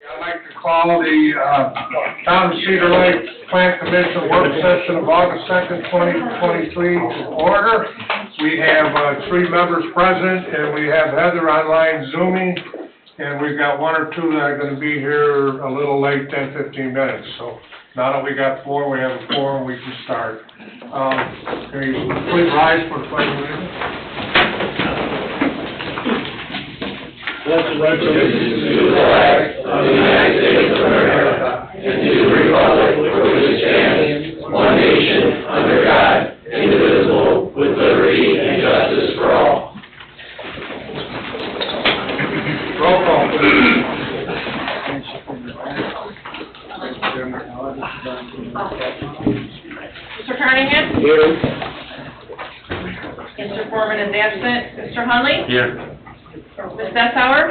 I'd like to call the Town of Cedar Lake Plan Commission work session of August 2nd, 2023 to order. We have 3 members present, and we have Heather online Zooming, and we've got 1 or 2 that are going to be here a little late, 10, 15 minutes. So now that we got 4, we have a 4, and we can start. Can you please rise for the pledge of allegiance? Pledge allegiance to the flag of the United States of America and to the republic for which it stands, one nation, under God, indivisible, with liberty and justice for all. Roll call, please. Mr. Carnahan? Here. Mr. Foreman is absent. Mr. Hunley? Here. Ms. Bethauer?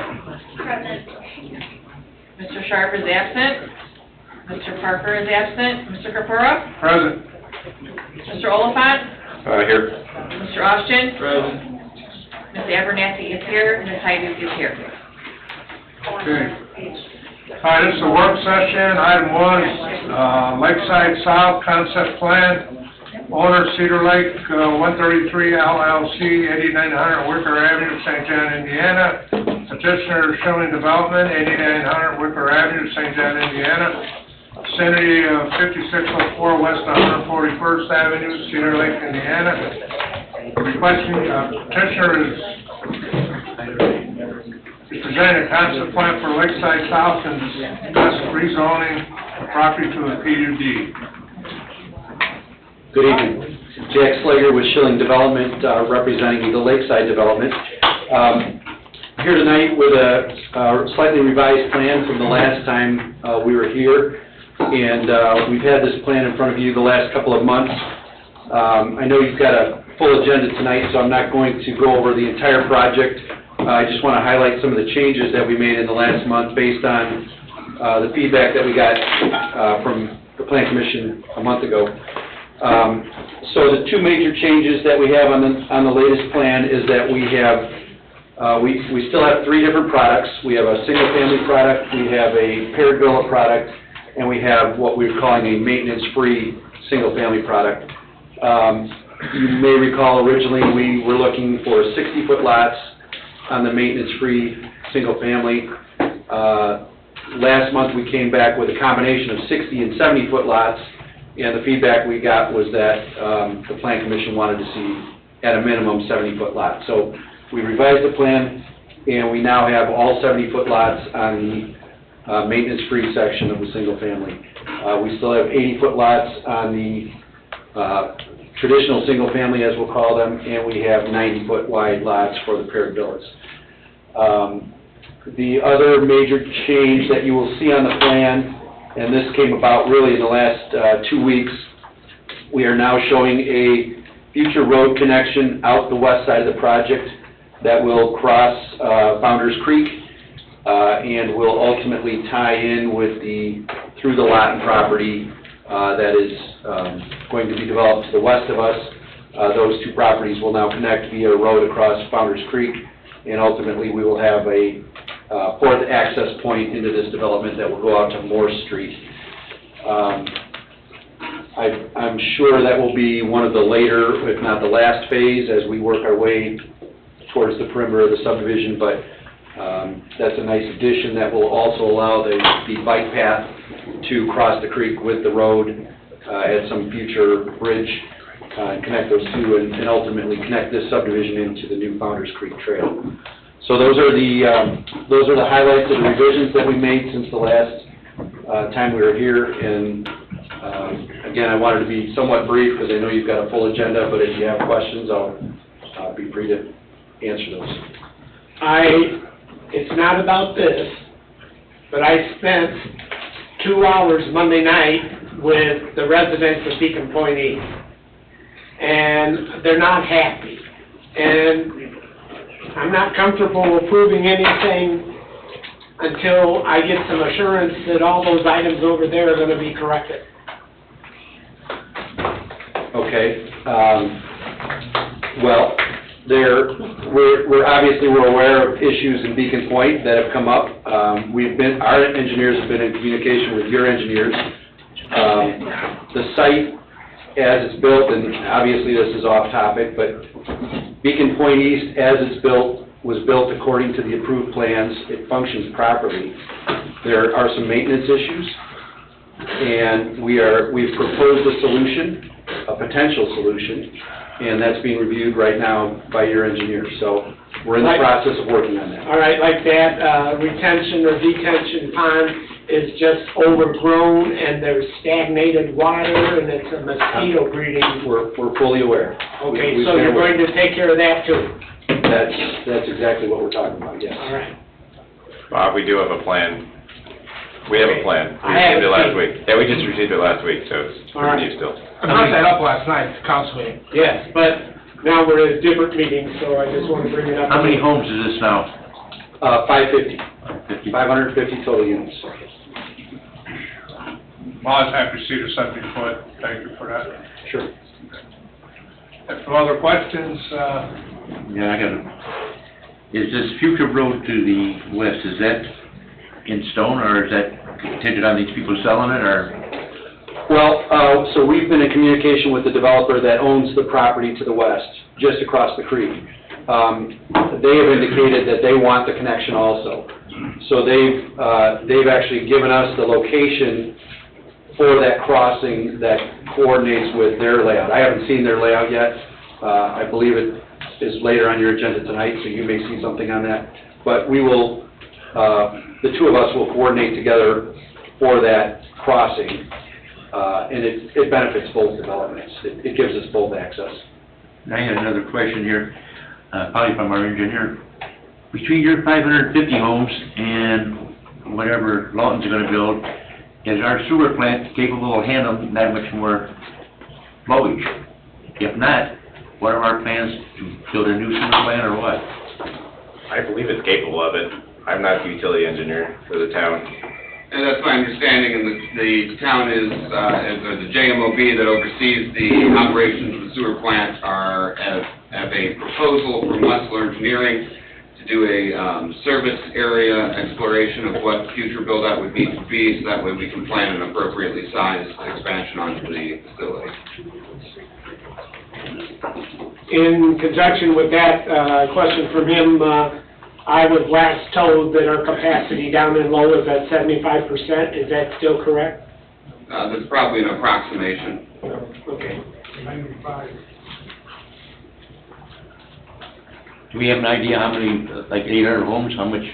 Present. Mr. Sharp is absent. Mr. Parker is absent. Mr. Capura? Present. Mr. Oliphant? Here. Mr. Austin? Present. Ms. Abernathy is here. Ms. Hyde is here. Okay. All right, this is a work session. Item 1 is Lakeside South Concept Plan. Owner Cedar Lake 133 LLC, 8900 Wicker Avenue, St. John, Indiana. Petitioner Shilling Development, 8900 Wicker Avenue, St. John, Indiana. Vicinity of 5604 West 141st Avenue, Cedar Lake, Indiana. Requesting petitioner is presenting a concept plan for Lakeside South and discuss rezoning the property to a PUD. Good evening. Jack Slager with Shilling Development, representing the Lakeside Development. Here tonight with a slightly revised plan from the last time we were here, and we've had this plan in front of you the last couple of months. I know you've got a full agenda tonight, so I'm not going to go over the entire project. I just want to highlight some of the changes that we made in the last month based on the feedback that we got from the Plan Commission a month ago. So the 2 major changes that we have on the latest plan is that we have we still have 3 different products. We have a single-family product, we have a paired villa product, and we have what we're calling a maintenance-free single-family product. You may recall originally we were looking for 60-foot lots on the maintenance-free single-family. Last month we came back with a combination of 60 and 70-foot lots. And the feedback we got was that the Plan Commission wanted to see, at a minimum, 70-foot lots. So we revised the plan, and we now have all 70-foot lots on the maintenance-free section of the single-family. We still have 80-foot lots on the traditional single-family, as we'll call them, and we have 90-foot wide lots for the paired villas. The other major change that you will see on the plan, and this came about really in the last 2 weeks, we are now showing a future road connection out the west side of the project that will cross Founders Creek and will ultimately tie in with through the lot and property that is going to be developed to the west of us. Those 2 properties will now connect via a road across Founders Creek, and ultimately we will have a 4th access point into this development that will go out to Morse Street. I'm sure that will be one of the later, if not the last phase, as we work our way towards the perimeter of the subdivision, but that's a nice addition that will also allow the bike path to cross the creek with the road at some future bridge and connect those 2 and ultimately connect this subdivision into the new Founders Creek Trail. So those are the highlights of the revisions that we made since the last time we were here. And again, I wanted to be somewhat brief because I know you've got a full agenda, but if you have questions, I'll be free to answer those. It's not about this, but I spent 2 hours Monday night with the residents of Beacon Point East, and they're not happy. And I'm not comfortable approving anything until I get some assurance that all those items over there are going to be corrected. Okay. Well, we're obviously aware of issues in Beacon Point that have come up. Our engineers have been in communication with your engineers. The site, as it's built, and obviously this is off topic, but Beacon Point East, as it's built, was built according to the approved plans. It functions properly. There are some maintenance issues, and we've proposed a solution, a potential solution, and that's being reviewed right now by your engineers. So we're in the process of working on that. All right, like that retention or detention pond is just overgrown and there's stagnated water and it's a mosquito breeding. We're fully aware. Okay, We've so been you're aware. going to take care of that too? That's exactly what we're talking about, yes. All right. Bob, we do have a plan. We have a plan. We I have received it it last too. week. Yeah, we just received it last week, so it's All right. new still. I brought that up last night, council meeting. Yes, but now we're at a different meeting, so I just want to bring it up. How many homes is this now? 550, 50. 550 total units. Well, I was happy to see the 70-foot, thank you for that. Sure. If no other questions, Yeah, I got it. Is this future road to the west, is that in stone, or is that contingent on these people selling it, or? Well, so we've been in communication with the developer that owns the property to the west, just across the creek. They have indicated that they want the connection also. So they've actually given us the location for that crossing that coordinates with their layout. I haven't seen their layout yet. I believe it is later on your agenda tonight, so you may see something on that. But we will, the two of us will coordinate together for that crossing, and it benefits both developments. It gives us both access. I had another question here, probably from our engineer. Between your 550 homes and whatever Lawton's gonna build, is our sewer plant capable of handling that much more flowage? If not, what are our plans to build a new sewer plant or what? I believe it's capable of it. I'm not the utility engineer for the town. And that's my understanding, and the town is, the JMOB that oversees the operations of the sewer plant have a proposal from Westler Engineering to do a service area exploration of what future build-out would need to be, so that way we can plan an appropriately sized expansion onto the facility. In conjunction with that question from him, I was last told that our capacity down in Lowell is at 75%. Is that still correct? That's probably an approximation. Okay. Do we have an idea how many, like 800 homes, how much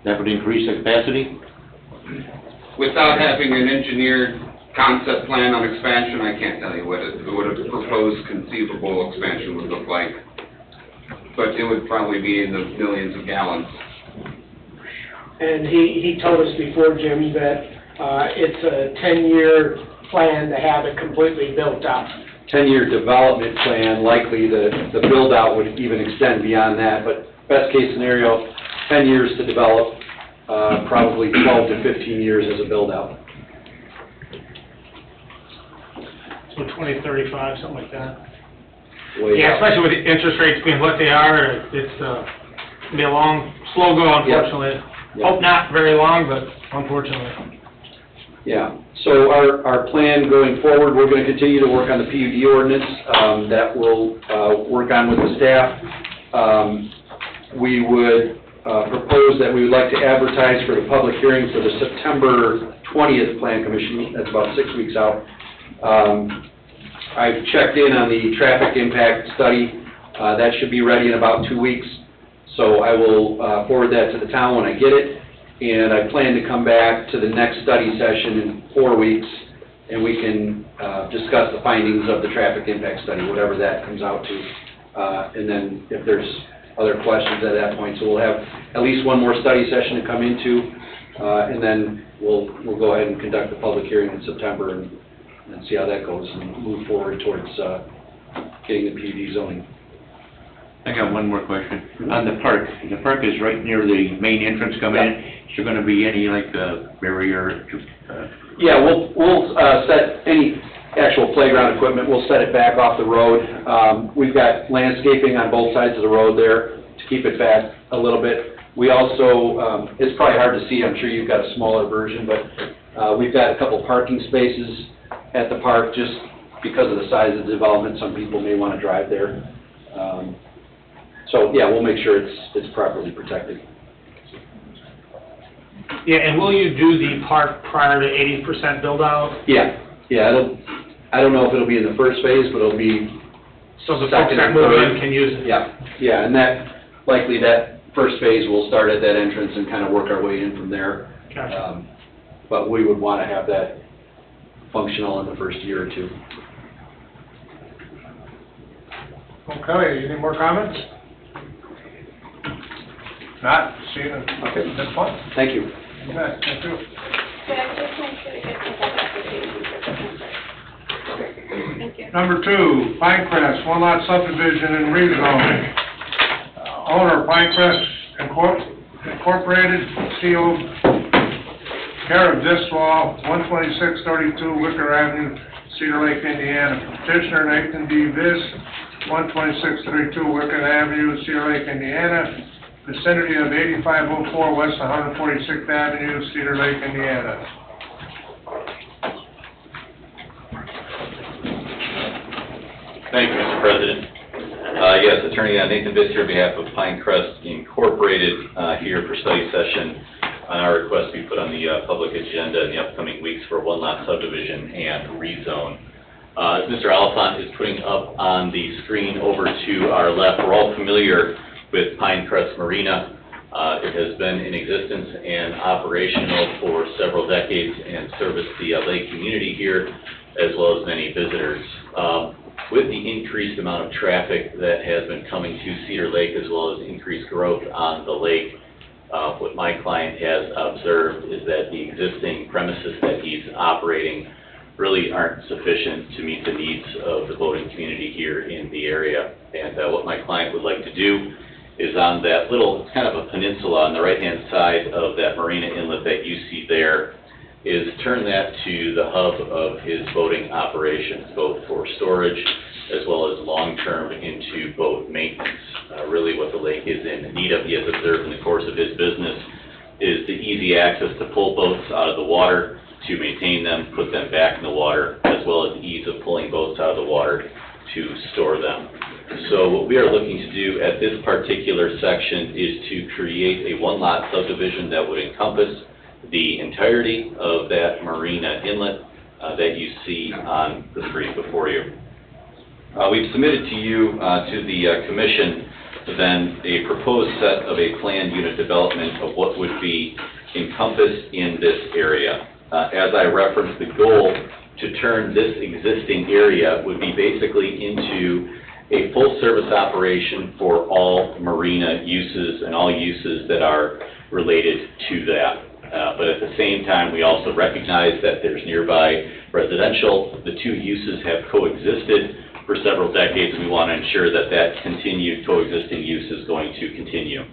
that would increase the capacity? Without having an engineered concept plan on expansion, I can't tell you what a proposed conceivable expansion would look like. But it would probably be in the millions of gallons. And he told us before, Jim, that it's a 10-year plan to have it completely built out. 10-year development plan, likely the build-out would even extend beyond that, but best case scenario, 10 years to develop, probably 12 to 15 years as a build-out. So 2035, something like that. Way Yeah, out. especially with the interest rates being what they are, it's gonna be a long, slow go, unfortunately. Yep. Hope not very long, but unfortunately. Yeah, so our plan going forward, we're going to continue to work on the PUD ordinance that we'll work on with the staff. We would propose that we would like to advertise for the public hearing for the September 20th Plan Commission. That's about 6 weeks out. I've checked in on the traffic impact study. That should be ready in about 2 weeks. So I will forward that to the town when I get it. And I plan to come back to the next study session in 4 weeks, and we can discuss the findings of the traffic impact study, whatever that comes out to. And then if there's other questions at that point, so we'll have at least one more study session to come into, and then we'll go ahead and conduct the public hearing in September and see how that goes and move forward towards getting the PUD zoning. I got one more question. On the park is right near the main entrance coming in. Is there gonna be any, like, barrier to, Yeah, we'll set any actual playground equipment, we'll set it back off the road. We've got landscaping on both sides of the road there to keep it back a little bit. We also, it's probably hard to see, I'm sure you've got a smaller version, but we've got a couple parking spaces at the park just because of the size of the development. Some people may want to drive there. So, yeah, we'll make sure it's properly protected. Yeah, and will you do the park prior to 80% build-out? Yeah, I don't know if it'll be in the first phase, but it'll be So the folks second that and move third. in can use it? Yeah, and likely that first phase will start at that entrance and kind of work our way in from there. Gotcha. But we would want to have that functional in the first year or two. Okay, any more comments? Not, seeing it, Okay. that's fine. Thank you. Okay, thank you. Could I just make sure to get to that application for the Thank you. Number 2, Pinecrest, one lot subdivision and rezone. Owner Pinecrest Incorporated, CO, care of Diswall, 12632 Wicker Avenue, Cedar Lake, Indiana. Petitioner Nathan D. Viss, 12632 Wicker Avenue, Cedar Lake, Indiana. Vicinity of 8504 West 146th Avenue, Cedar Lake, Indiana. Thank you, Mr. President. Yes, Attorney Nathan Viss here on behalf of Pinecrest Incorporated here for study session on our request to be put on the public agenda in the upcoming weeks for a one-lot subdivision and rezone. As Mr. Oliphant is putting up on the screen over to our left, we're all familiar with Pinecrest Marina. It has been in existence and operational for several decades and serviced the lake community here as well as many visitors. With the increased amount of traffic that has been coming to Cedar Lake as well as increased growth on the lake, what my client has observed is that the existing premises that he's operating really aren't sufficient to meet the needs of the boating community here in the area. And what my client would like to do is on that little, kind of a peninsula on the right-hand side of that marina inlet that you see there, is turn that to the hub of his boating operations, both for storage as well as long-term into boat maintenance. Really what the lake is in need of, he has observed in the course of his business, is the easy access to pull boats out of the water, to maintain them, put them back in the water, as well as the ease of pulling boats out of the water to store them. So what we are looking to do at this particular section is to create a one-lot subdivision that would encompass the entirety of that marina inlet that you see on the screen before you. We've submitted to you, to the commission, then a proposed set of a planned unit development of what would be encompassed in this area. As I referenced, the goal to turn this existing area would be basically into a full-service operation for all marina uses and all uses that are related to that. But at the same time, we also recognize that there's nearby residential. The two uses have coexisted for several decades, and we want to ensure that that continued coexisting use is going to continue.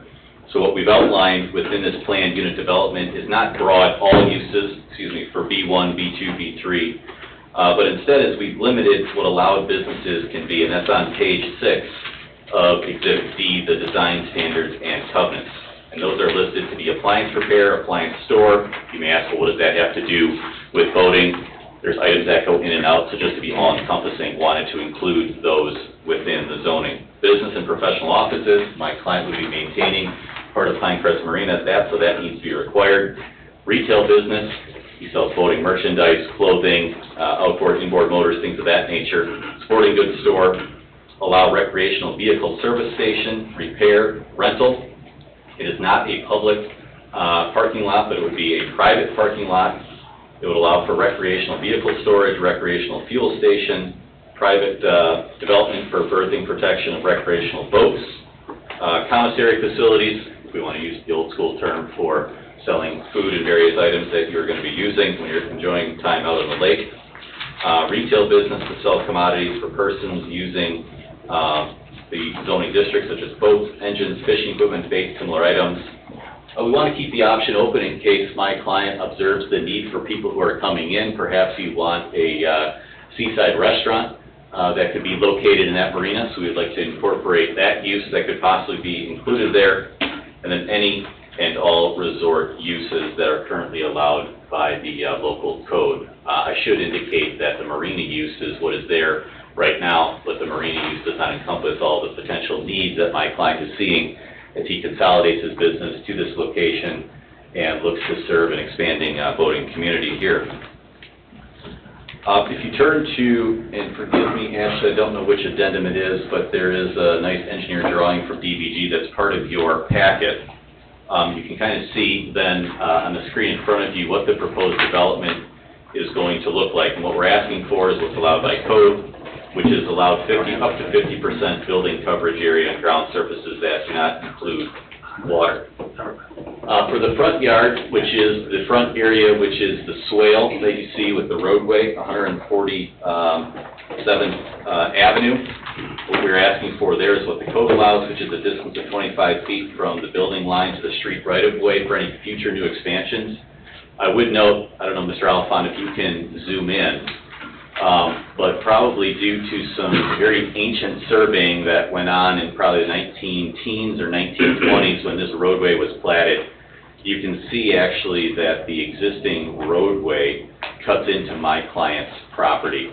So what we've outlined within this planned unit development is not broad all uses, for B1, B2, B3, but instead is we've limited what allowed businesses can be, and that's on page 6 of Exhibit D, the design standards and covenants. And those are listed to be appliance repair, appliance store. You may ask, well, what does that have to do with boating? There's items that go in and out, so just to be all-encompassing, wanted to include those within the zoning. Business and professional offices, my client would be maintaining part of Pinecrest Marina, so that needs to be required. Retail business, he sells boating merchandise, clothing, outboard, inboard motors, things of that nature. Sporting goods store, allow recreational vehicle service station, repair, rental. It is not a public parking lot, but it would be a private parking lot. It would allow for recreational vehicle storage, recreational fuel station, private development for berthing protection of recreational boats, commissary facilities, if we want to use the old school term for selling food and various items that you're going to be using when you're enjoying time out on the lake. Retail business to sell commodities for persons using the zoning districts such as boats, engines, fishing equipment, bait, similar items. We want to keep the option open in case my client observes the need for people who are coming in. Perhaps you want a seaside restaurant that could be located in that marina, so we'd like to incorporate that use that could possibly be included there, and then any and all resort uses that are currently allowed by the local code. I should indicate that the marina use is what is there right now, but the marina use does not encompass all the potential needs that my client is seeing as he consolidates his business to this location and looks to serve an expanding boating community here. If you turn to, and forgive me, Ashley, I don't know which addendum it is, but there is a nice engineer drawing from DBG that's part of your packet. You can kind of see then on the screen in front of you what the proposed development is going to look like. And what we're asking for is what's allowed by code, which is allowed up to 50% building coverage area on ground surfaces that do not include water. For the front yard, which is the front area, which is the swale that you see with the roadway, 147th Avenue, what we're asking for there is what the code allows, which is a distance of 25 feet from the building line to the street right-of-way for any future new expansions. I would note, I don't know, Mr. Alphon, if you can zoom in, but probably due to some very ancient surveying that went on in probably the 19-teens or 1920s when this roadway was platted, you can see actually that the existing roadway cuts into my client's property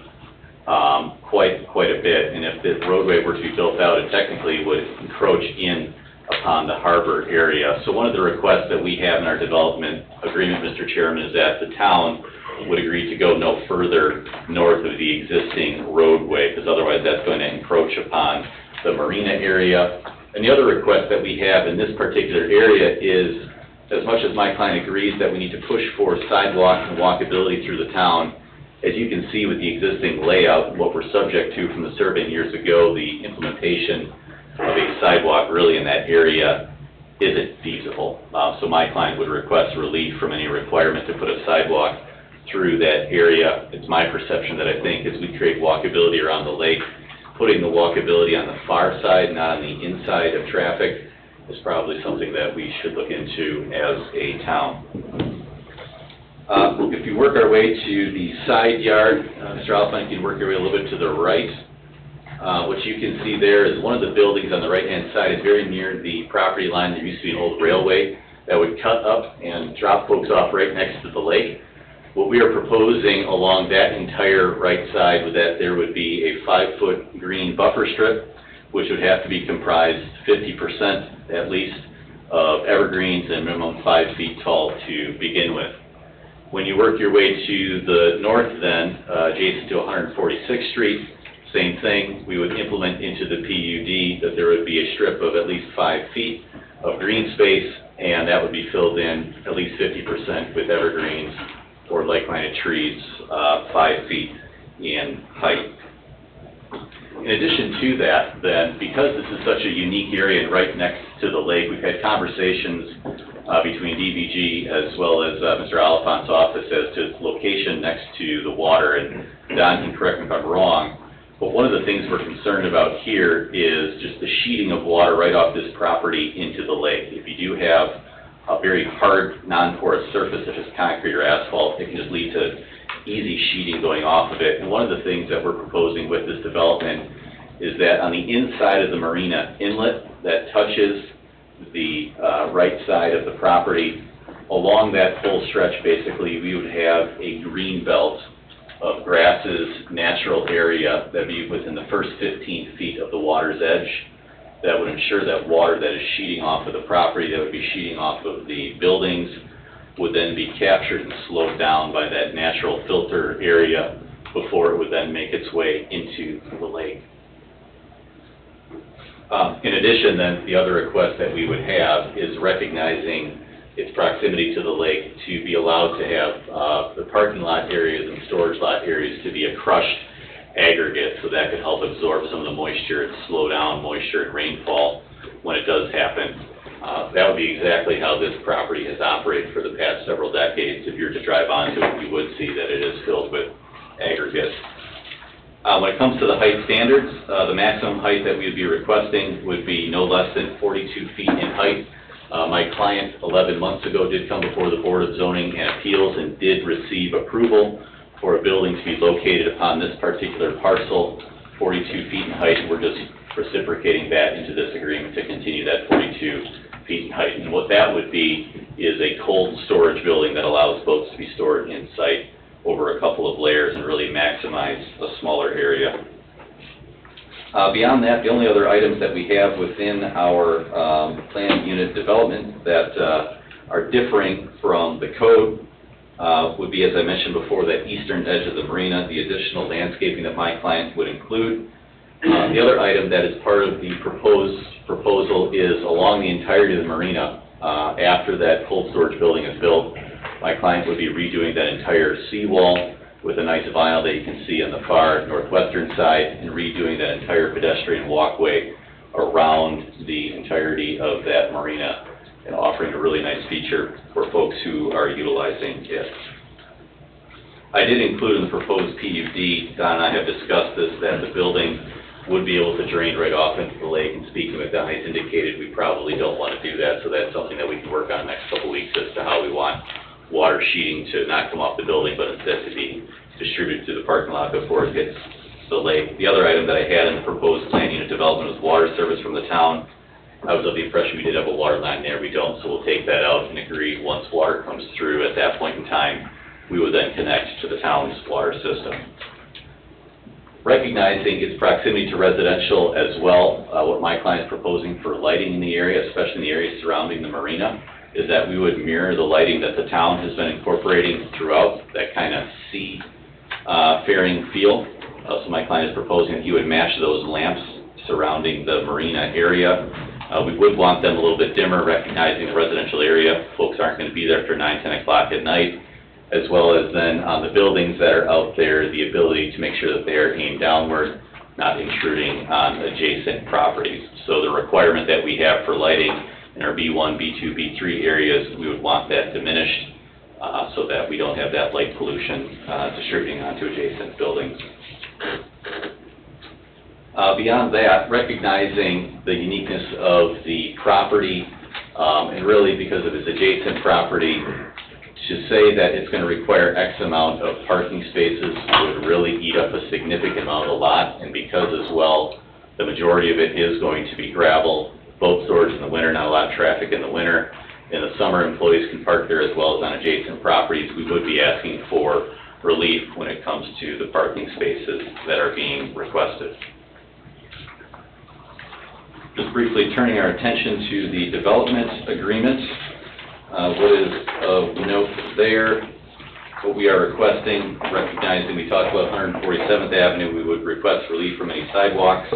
quite a bit, and if the roadway were to be built out, it technically would encroach in upon the harbor area. So one of the requests that we have in our development agreement, Mr. Chairman, is that the town would agree to go no further north of the existing roadway, because otherwise that's going to encroach upon the marina area. And the other request that we have in this particular area is, as much as my client agrees that we need to push for sidewalk and walkability through the town, as you can see with the existing layout, what we're subject to from the survey years ago, the implementation of a sidewalk really in that area isn't feasible. So my client would request relief from any requirement to put a sidewalk through that area. It's my perception that I think as we create walkability around the lake, putting the walkability on the far side, not on the inside of traffic, is probably something that we should look into as a town. If you work our way to the side yard, Mr. Alphon, you can work your way a little bit to the right. What you can see there is one of the buildings on the right-hand side is very near the property line. There used to be an old railway that would cut up and drop folks off right next to the lake. What we are proposing along that entire right side was that there would be a 5-foot green buffer strip, which would have to be comprised 50% at least of evergreens and minimum 5 feet tall to begin with. When you work your way to the north then, adjacent to 146th Street, same thing, we would implement into the PUD that there would be a strip of at least 5 feet of green space, and that would be filled in at least 50% with evergreens or like-minded trees, 5 feet in height. In addition to that, then, because this is such a unique area and right next to the lake, we've had conversations between DBG as well as Mr. Alphon's office as to its location next to the water, and Don can correct me if I'm wrong, but one of the things we're concerned about here is just the sheeting of water right off this property into the lake. If you do have a very hard, non-porous surface such as concrete or asphalt, it can just lead to easy sheeting going off of it. And one of the things that we're proposing with this development is that on the inside of the marina inlet that touches the right side of the property, along that whole stretch basically we would have a green belt of grasses, natural area that would be within the first 15 feet of the water's edge. That would ensure that water that is sheeting off of the property, that would be sheeting off of the buildings, would then be captured and slowed down by that natural filter area before it would then make its way into the lake. In addition, then, the other request that we would have is recognizing its proximity to the lake to be allowed to have the parking lot areas and storage lot areas to be a crushed aggregate, so that could help absorb some of the moisture and slow down moisture and rainfall when it does happen. That would be exactly how this property has operated for the past several decades. If you were to drive onto it, you would see that it is filled with aggregate. When it comes to the height standards, the maximum height that we would be requesting would be no less than 42 feet in height. My client 11 months ago did come before the Board of Zoning and Appeals and did receive approval for a building to be located upon this particular parcel, 42 feet in height, and we're just reciprocating that into this agreement to continue that 42 feet in height. And what that would be is a cold storage building that allows boats to be stored in site over a couple of layers and really maximize a smaller area. Beyond that, the only other items that we have within our planned unit development that are differing from the code would be, as I mentioned before, that eastern edge of the marina, the additional landscaping that my client would include. The other item that is part of the proposal is along the entirety of the marina, after that cold storage building is built, my client would be redoing that entire seawall with a nice vinyl that you can see on the far northwestern side, and redoing that entire pedestrian walkway around the entirety of that marina, and offering a really nice feature for folks who are utilizing it. I did include in the proposed PUD, Don and I have discussed this, that the building would be able to drain right off into the lake, and speaking with Don, he's indicated we probably don't want to do that, so that's something that we can work on the next couple of weeks as to how we want water sheeting to not come off the building, but instead to be distributed to the parking lot before it hits the lake. The other item that I had in the proposed plan unit development was water service from the town. I was of the impression we did have a water line there. We don't, so we'll take that out and agree once water comes through at that point in time, we would then connect to the town's water system. Recognizing its proximity to residential as well, what my client is proposing for lighting in the area, especially in the area surrounding the marina, is that we would mirror the lighting that the town has been incorporating throughout, that kind of sea-faring feel. So my client is proposing that he would match those lamps surrounding the marina area. We would want them a little bit dimmer, recognizing the residential area. Folks aren't going to be there after 9, 10 o'clock at night, as well as then on the buildings that are out there, the ability to make sure that they are aimed downward, not intruding on adjacent properties. So the requirement that we have for lighting in our B1, B2, B3 areas, we would want that diminished so that we don't have that light pollution distributing onto adjacent buildings. Beyond that, recognizing the uniqueness of the property, and really because of its adjacent property, to say that it's going to require X amount of parking spaces would really eat up a significant amount of the lot, and because as well, the majority of it is going to be gravel, boat storage in the winter, not a lot of traffic in the winter. In the summer, employees can park there as well as on adjacent properties. We would be asking for relief when it comes to the parking spaces that are being requested. Just briefly turning our attention to the development agreement. What is of note there, what we are requesting, recognizing we talked about 147th Avenue, we would request relief from any sidewalks,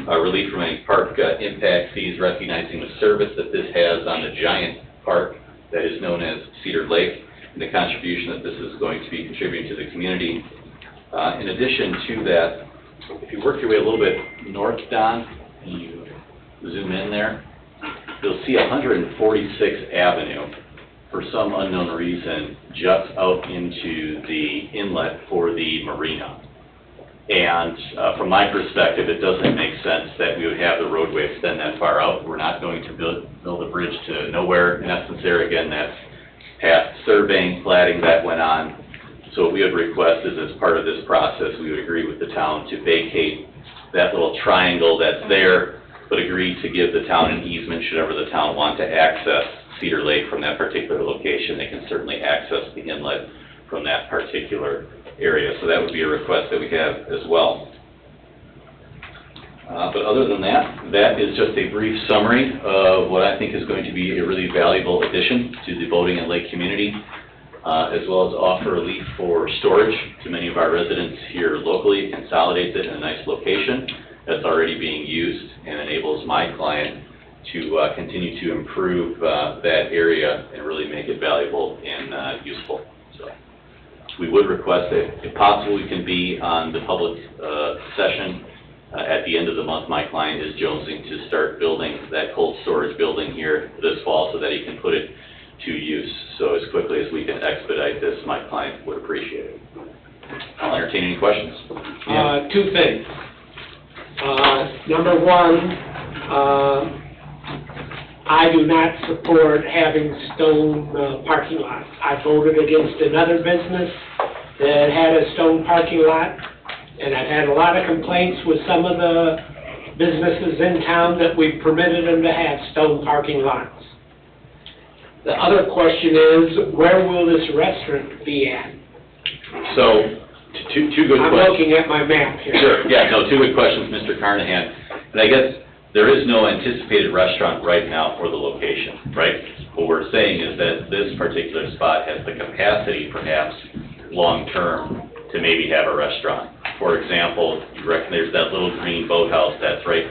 relief from any park impact fees, recognizing the service that this has on the giant park that is known as Cedar Lake, and the contribution that this is going to be contributing to the community. In addition to that, if you work your way a little bit north, Don, and you zoom in there, you'll see 146th Avenue, for some unknown reason, juts out into the inlet for the marina. And from my perspective, it doesn't make sense that we would have the roadway extend that far out. We're not going to build a bridge to nowhere. In essence, there again, that's past surveying, platting that went on. So what we would request is, as part of this process, we would agree with the town to vacate that little triangle that's there, but agree to give the town an easement should ever the town want to access Cedar Lake from that particular location. They can certainly access the inlet from that particular area. So that would be a request that we have as well. But other than that, that is just a brief summary of what I think is going to be a really valuable addition to the boating and lake community, as well as offer relief for storage to many of our residents here locally. It consolidates it in a nice location that's already being used and enables my client to continue to improve that area and really make it valuable and useful. So we would request that, if possible, we can be on the public session at the end of the month. My client is jonesing to start building that cold storage building here this fall so that he can put it to use. So as quickly as we can expedite this, my client would appreciate it. I'll entertain any questions. Two things. Number one, I do not support having stone parking lots. I voted against another business that had a stone parking lot, and I've had a lot of complaints with some of the businesses in town that we've permitted them to have stone parking lots. The other question is, where will this restaurant be at? So, two good I'm questions. looking at my map here. Sure, yeah, no, two good questions, Mr. Carnahan. And I guess there is no anticipated restaurant right now for the location, right? What we're saying is that this particular spot has the capacity, perhaps, long-term, to maybe have a restaurant. For example, you reckon there's that little green boathouse that's right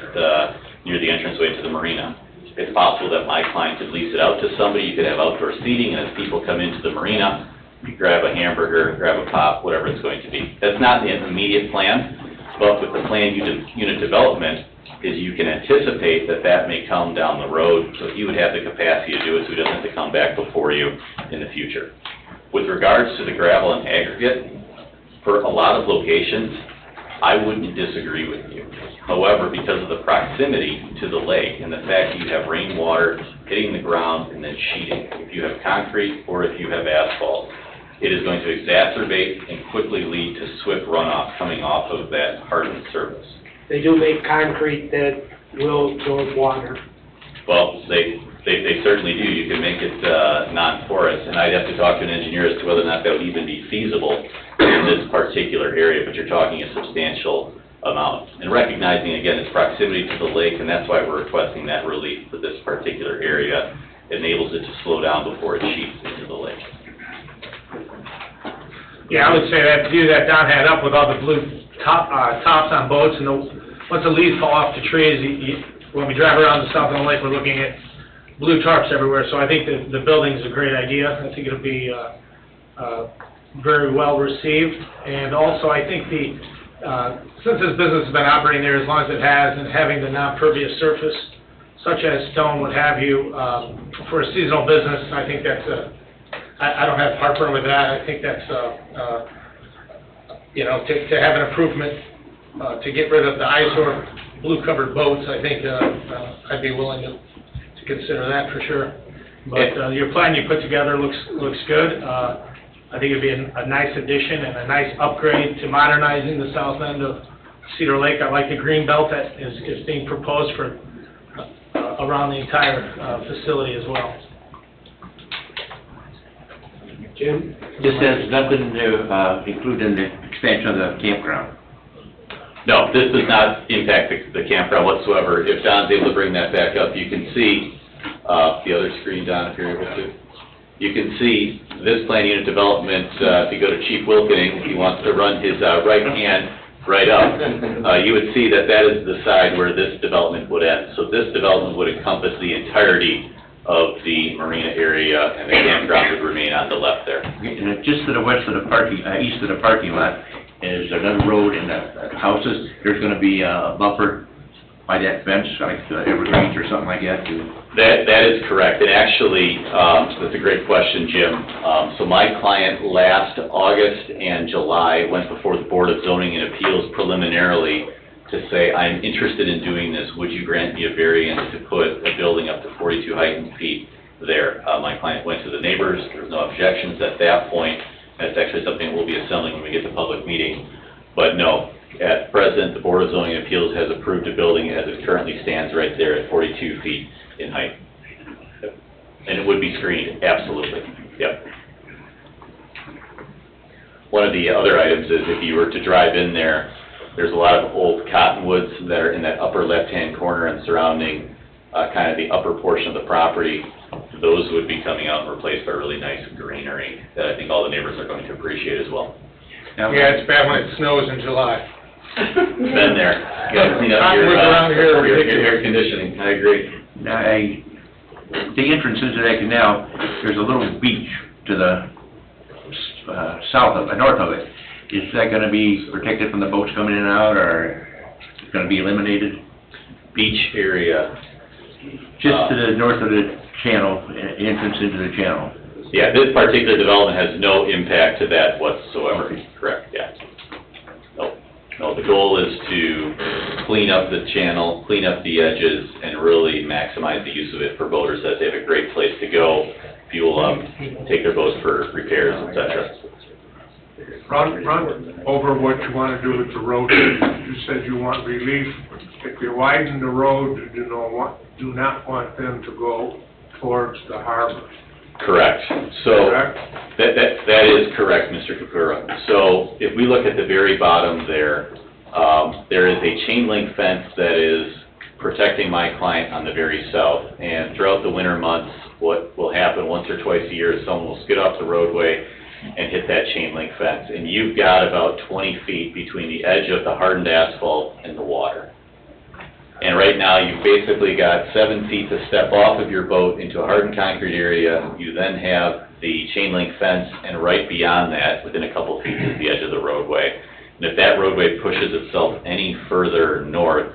near the entranceway to the marina. It's possible that my client could lease it out to somebody. You could have outdoor seating, and as people come into the marina, you grab a hamburger, grab a pop, whatever it's going to be. That's not the immediate plan, but with the planned unit development, is you can anticipate that that may come down the road, so he would have the capacity to do it, so he doesn't have to come back before you in the future. With regards to the gravel and aggregate, for a lot of locations, I wouldn't disagree with you. However, because of the proximity to the lake and the fact that you have rainwater hitting the ground and then sheeting, if you have concrete or if you have asphalt, it is going to exacerbate and quickly lead to swift runoff coming off of that hardened surface. They do make concrete that will absorb water. Well, they certainly do. You can make it non-porous, and I'd have to talk to an engineer as to whether or not that would even be feasible in this particular area, but you're talking a substantial amount. And recognizing, again, its proximity to the lake, and that's why we're requesting that relief for this particular area, enables it to slow down before it sheets into the lake. Yeah, I would say that view that Don had up with all the blue tops on boats, and once the leaves fall off the trees, when we drive around the south of the lake, we're looking at blue tarps everywhere. So I think the building's a great idea. I think it'll be very well received. And also, I think since this business has been operating there as long as it has, and having the non-pervious surface, such as stone, what have you, for a seasonal business, I think that's I don't have heartburn with that. I think that's, to have an improvement, to get rid of the eyesore blue-covered boats, I think I'd be willing to consider that for sure. But your plan you put together looks good. I think it'd be a nice addition and a nice upgrade to modernizing the south end of Cedar Lake. I like the green belt that is being proposed for around the entire facility as well. Jim? This has nothing to include in the expansion of the campground. No, this does not impact the campground whatsoever. If Don's able to bring that back up, you can see the other screen, Don, if you're able to. You can see this plan unit development, if you go to Chief Wilkening, if he wants to run his right hand right up, you would see that that is the side where this development would end. So this development would encompass the entirety of the marina area, and the campground would remain on the left there. And just to the west of the east of the parking lot, is another road and the houses. There's going to be a buffer by that fence, like evergreens or something like that. That is correct, and actually, that's a great question, Jim. So my client last August and July went before the Board of Zoning and Appeals preliminarily to say, I'm interested in doing this, would you grant me a variance to put a building up to 42 height feet there? My client went to the neighbors, there was no objections at that point. That's actually something we'll be assembling when we get to public meeting. But no, at present, the Board of Zoning and Appeals has approved a building as it currently stands right there at 42 feet in height. Yep. And it would be screened, absolutely, yep. One of the other items is if you were to drive in there, there's a lot of old cottonwoods that are in that upper left-hand corner and surrounding kind of the upper portion of the property. Those would be coming out and replaced by really nice greenery that I think all the neighbors are going to appreciate as well. Yeah, it's bad when it snows in July. Been there. You gotta clean up Cottonwoods around here are your ridiculous. air conditioning, I agree. Now, the entrance into that canal, there's a little beach to the north of it. Is that going to be protected from the boats coming in and out, or it's going to be eliminated? Beach area. Just to the north of the channel, entrance into the channel. Yeah, this particular development has no impact to that whatsoever, correct, yeah. No, the goal is to clean up the channel, clean up the edges, and really maximize the use of it for boaters, that they have a great place to go, fuel up, take their boats for repairs, etc. Run over what you want to do with the road. You said you want relief. If you widen the road, you do not want them to go towards the harbor. Correct. So, Correct? that is correct, Mr. Capura. So, if we look at the very bottom there, there is a chain link fence that is protecting my client on the very south. And throughout the winter months, what will happen once or twice a year is someone will skid off the roadway and hit that chain link fence. And you've got about 20 feet between the edge of the hardened asphalt and the water. And right now, you've basically got 7 feet to step off of your boat into a hardened concrete area. You then have the chain link fence, and right beyond that, within a couple feet, is the edge of the roadway. And if that roadway pushes itself any further north,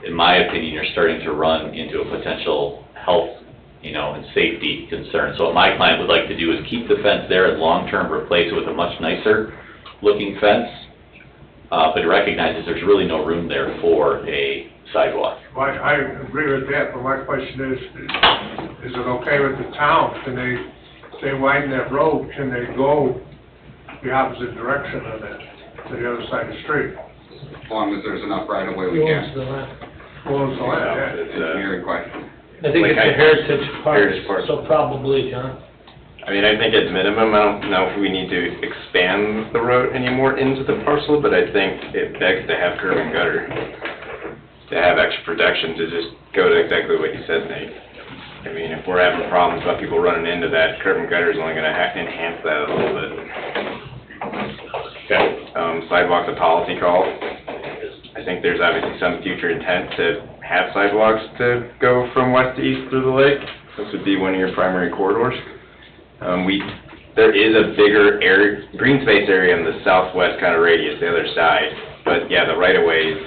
in my opinion, you're starting to run into a potential health, and safety concern. So what my client would like to do is keep the fence there and long-term replace it with a much nicer looking fence, but recognizes there's really no room there for a sidewalk. Well, I agree with that, but my question is it okay with the town? Can they widen that road, can they go the opposite direction of that, to the other side of the street? As long as there's enough right of way, we can. Well, it's the land, yeah. It's a very question. I think it's a heritage park, so probably, John. I mean, I think at minimum, I don't know if we need to expand the road anymore into the parcel, but I think it begs to have curb and gutter, to have extra protection, to just go to exactly what you said, Nate. I mean, if we're having problems about people running into that, curb and gutter is only going to enhance that a little bit. Okay. Sidewalk's a policy call. I think there's obviously some future intent to have sidewalks to go from west to east through the lake. This would be one of your primary corridors. There is a bigger green space area in the southwest kind of radius, the other side. But yeah, the right-of-way is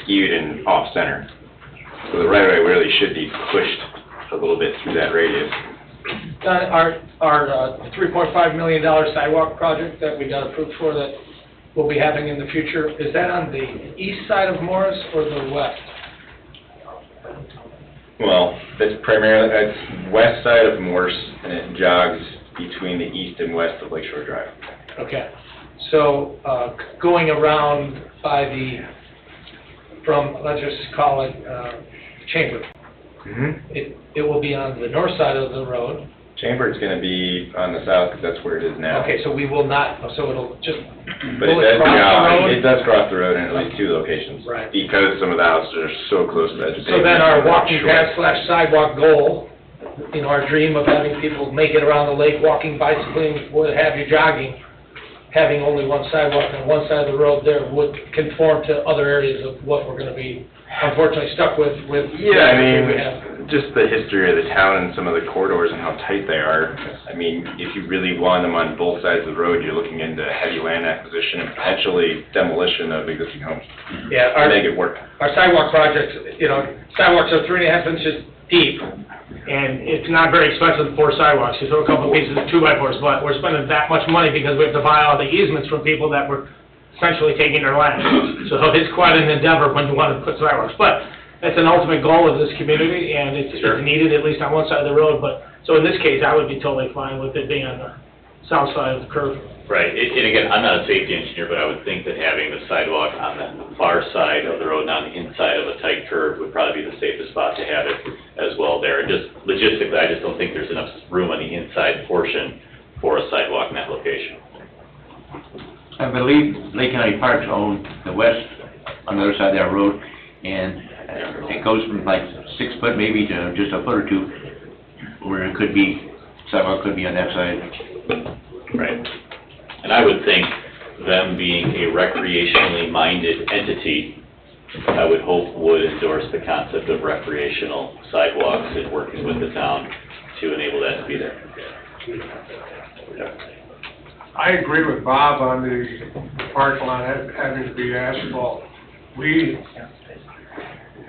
skewed and off-center. So the right-of-way really should be pushed a little bit through that radius. Our $3.5 million sidewalk project that we got approved for that we'll be having in the future, is that on the east side of Morris or the west? Well, it's west side of Morse, and it jogs between the east and west of Lakeshore Drive. Okay. So, going around by let's just call it, Chamber. Mm-hmm. It will be on the north side of the road. Chamber's going to be on the south, because that's where it is now. Okay, so we will not, so it'll just But will it does, cross the road? it does cross the road in at least 2 locations. Right. Because some of the houses are so close to the edge of So then our walking path / sidewalk goal, our dream of having people make it around the lake, walking, bicycling, what have you, jogging, having only one sidewalk on one side of the road there would conform to other areas of what we're going to be unfortunately stuck with. Yeah, I mean, we have. just the history of the town and some of the corridors and how tight they are. I mean, if you really want them on both sides of the road, you're looking into heavy land acquisition and potentially demolition of existing homes. Yeah, To make it work. Our sidewalk projects, sidewalks are 3.5 inches deep, and it's not very expensive for sidewalks. You throw a couple of pieces of 2x4s, but we're spending that much money because we have to buy all the easements from people that were essentially taking their land. So it's quite an endeavor when you want to put sidewalks. But it's an ultimate goal of this community, and it's needed at least on one side of the road. But so in this case, I would be totally fine with it being on the south side of the curve. Right, and again, I'm not a safety engineer, but I would think that having the sidewalk on the far side of the road, not on the inside of a tight curve, would probably be the safest spot to have it as well there. And just logistically, I just don't think there's enough room on the inside portion for a sidewalk in that location. I believe Lake County Parks own the west, on the other side of that road, and it goes from like 6 foot maybe to just a foot or two, where it could be, sidewalk could be on that side. Right. And I would think them being a recreationally minded entity, I would hope would endorse the concept of recreational sidewalks and working with the town to enable that to be there. I agree with Bob on the parking lot having to be asphalt. We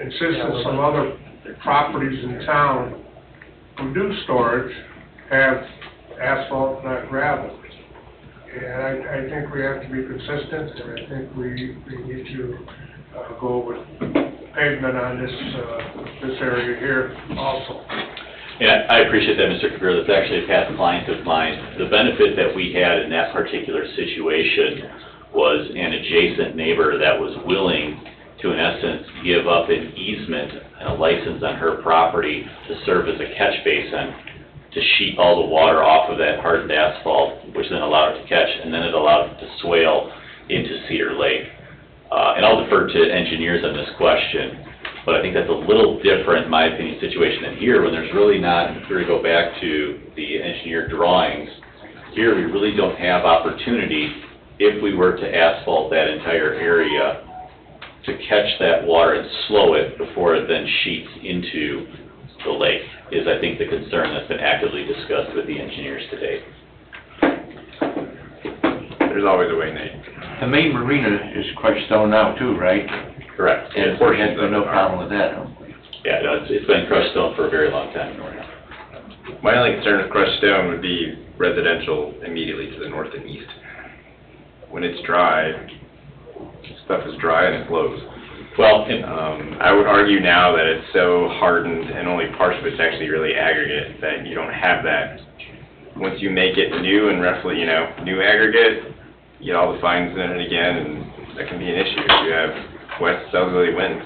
insist on some other properties in town who do storage have asphalt, not gravel. And I think we have to be consistent, and I think we need to go with pavement on this area here also. Yeah, I appreciate that, Mr. Kabir. That's actually a past client of mine. The benefit that we had in that particular situation was an adjacent neighbor that was willing to, in essence, give up an easement and a license on her property to serve as a catch basin to sheet all the water off of that hardened asphalt, which then allowed it to catch, and then it allowed it to swale into Cedar Lake. And I'll defer to engineers on this question, but I think that's a little different, in my opinion, situation than here, when there's really not, if we were to go back to the engineer drawings, here we really don't have opportunity, if we were to asphalt that entire area, to catch that water and slow it before it then sheets into the lake, is I think the concern that's been actively discussed with the engineers today. There's always a way, Nate. The main marina is crushed stone now too, right? Correct. And there has been no problem with that, huh? Yeah, no, it's been crushed stone for a very long time. My only concern with crushed stone would be residential immediately to the north and east. When it's dry, stuff is dry and it flows. Well, I would argue now that it's so hardened and only parts of it's actually really aggregate that you don't have that. Once you make it new and roughly, new aggregate, you get all the fines in it again, and that can be an issue if you have west southerly wind.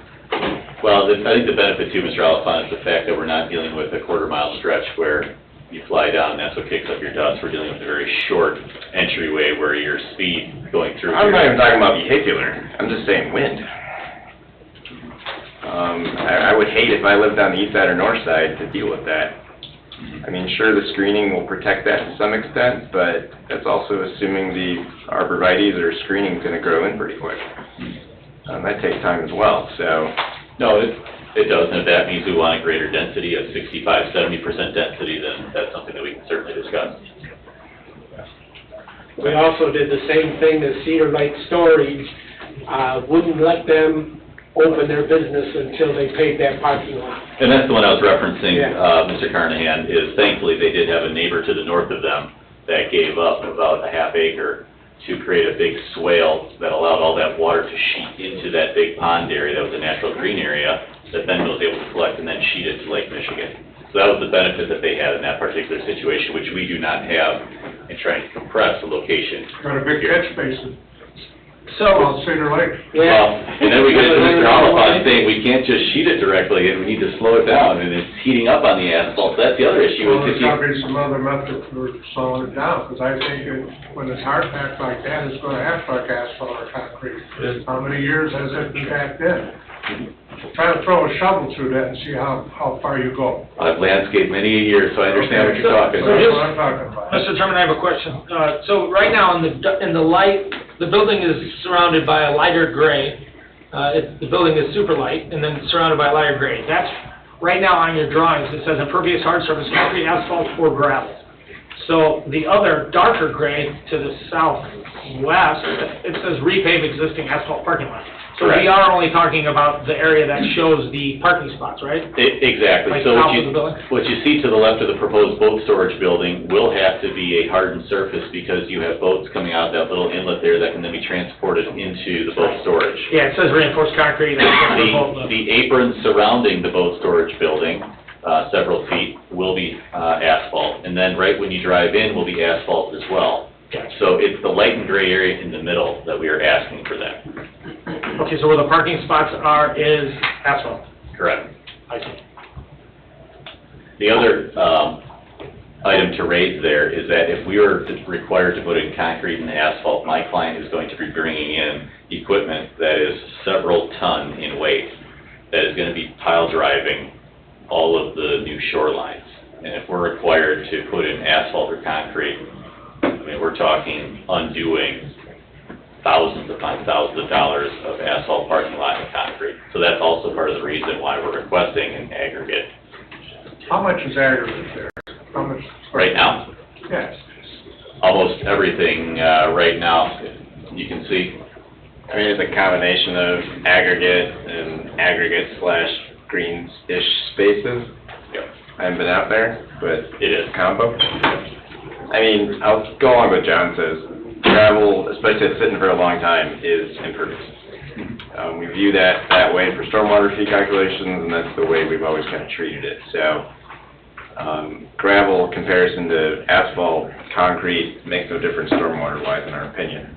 well, I think the benefit too, Mr. Alafant, is the fact that we're not dealing with a quarter-mile stretch where you fly down and that's what kicks up your dust. We're dealing with a very short entryway where your speed going through. I'm not even talking about vehicular. I'm just saying wind. I would hate if I lived on the east side or north side to deal with that. I mean, sure, the screening will protect that to some extent, but that's also assuming the arborvitaes or screening is going to grow in pretty quick. That takes time as well, so. No, it does, and if that means we want a greater density of 65–70% density, then that's something that we can certainly discuss. We also did the same thing as Cedar Lake Storage, wouldn't let them open their business until they paid that parking lot. And that's the one I was referencing, Yeah. Mr. Carnahan, is thankfully they did have a neighbor to the north of them that gave up about a half acre to create a big swale that allowed all that water to sheet into that big pond area that was a natural green area that then was able to collect and then sheet it to Lake Michigan. So that was the benefit that they had in that particular situation, which we do not have in trying to compress the location. Got a big catch basin So, on Cedar Lake. Well, and then we get to Mr. Alafant saying we can't just sheet it directly, and we need to slow it down, and it's heating up on the asphalt. That's the other issue. Well, Is there's if you, gotta be some other method for slowing it down, because I think when it's hard packed like that, it's gonna act like asphalt or concrete. How many years has it been packed in? Try to throw a shovel through that and see how far you go. I've landscaped many a year, so I understand what you're talking That's about. what I'm talking about. Mr. Chairman, I have a question. So right now, in the light, the building is surrounded by a lighter gray. The building is super light, and then surrounded by a lighter gray. That's, right now on your drawings, it says impervious hard surface, concrete, asphalt, or gravel. So the other darker gray to the southwest, it says repave existing asphalt parking lot. So we Correct. are only talking about the area that shows the parking spots, right? Exactly. Like So south of the building? what you see to the left of the proposed boat storage building will have to be a hardened surface because you have boats coming out of that little inlet there that can then be transported into the boat storage. Yeah, it says reinforced concrete. The aprons surrounding the boat storage building, several feet, will be asphalt. And then right when you drive in will be asphalt as well. So it's the light and gray area in the middle that we are asking for that. Okay, so where the parking spots are is asphalt. Correct. I see. The other item to raise there is that if we were required to put in concrete and asphalt, my client is going to be bringing in equipment that is several ton in weight, that is going to be pile driving all of the new shorelines. And if we're required to put in asphalt or concrete, I mean, we're talking undoing thousands upon thousands of dollars of asphalt parking lot and concrete. So that's also part of the reason why we're requesting an aggregate. How much is aggregate there? How much? Right now, Yes. almost everything right now, you can see. I mean, it's a combination of aggregate / greenish spaces. Yep. I haven't been out there, but It is. combo. I mean, I'll go along with what John says. Gravel, especially if it's sitting for a long time, is impervious. We view that way for stormwater fee calculations, and that's the way we've always kind of treated it. So Gravel comparison to asphalt, concrete, makes no difference stormwater-wise in our opinion.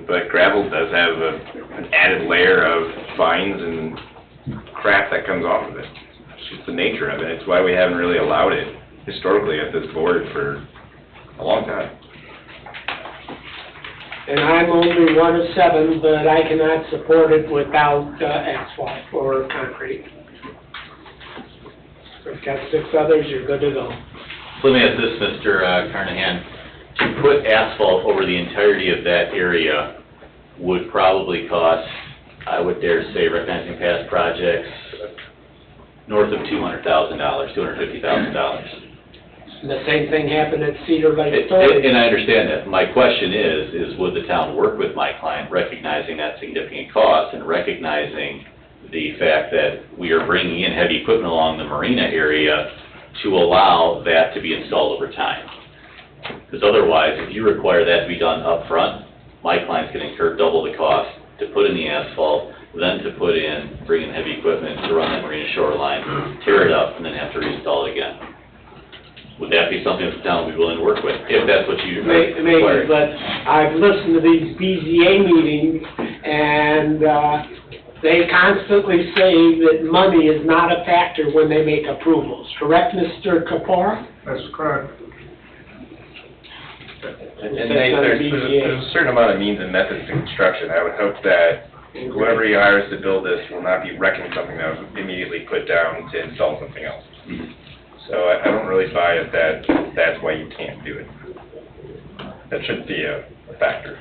But gravel does have an added layer of fines and crap that comes off of it. It's just the nature of it. It's why we haven't really allowed it historically at this board for a long time. And I'm only one of 7, but I cannot support it without asphalt or concrete. If you've got 6 others, you're good to go. Let me ask this, Mr. Carnahan. To put asphalt over the entirety of that area would probably cost, I would dare say, recognizing past projects, north of $200,000, $250,000. The same thing happened at Cedar Lake Storage. And I understand that. My question is would the town work with my client, recognizing that significant cost and recognizing the fact that we are bringing in heavy equipment along the marina area to allow that to be installed over time? Because otherwise, if you require that to be done up front, my client's going to incur double the cost to put in the asphalt, then to bring in heavy equipment to run that marina shoreline, tear it up, and then have to reinstall it again. Would that be something that the town would be willing to work with, if that's what you require? Maybe, but I've listened to these BZA meetings, and they constantly say that money is not a factor when they make approvals. Correct, Mr. Kapoor? That's correct. And there's a certain amount of means and methods to construction. I would hope that whoever he hires to build this will not be wrecking something that was immediately put down to install something else. So I don't really buy it that that's why you can't do it. That shouldn't be a factor.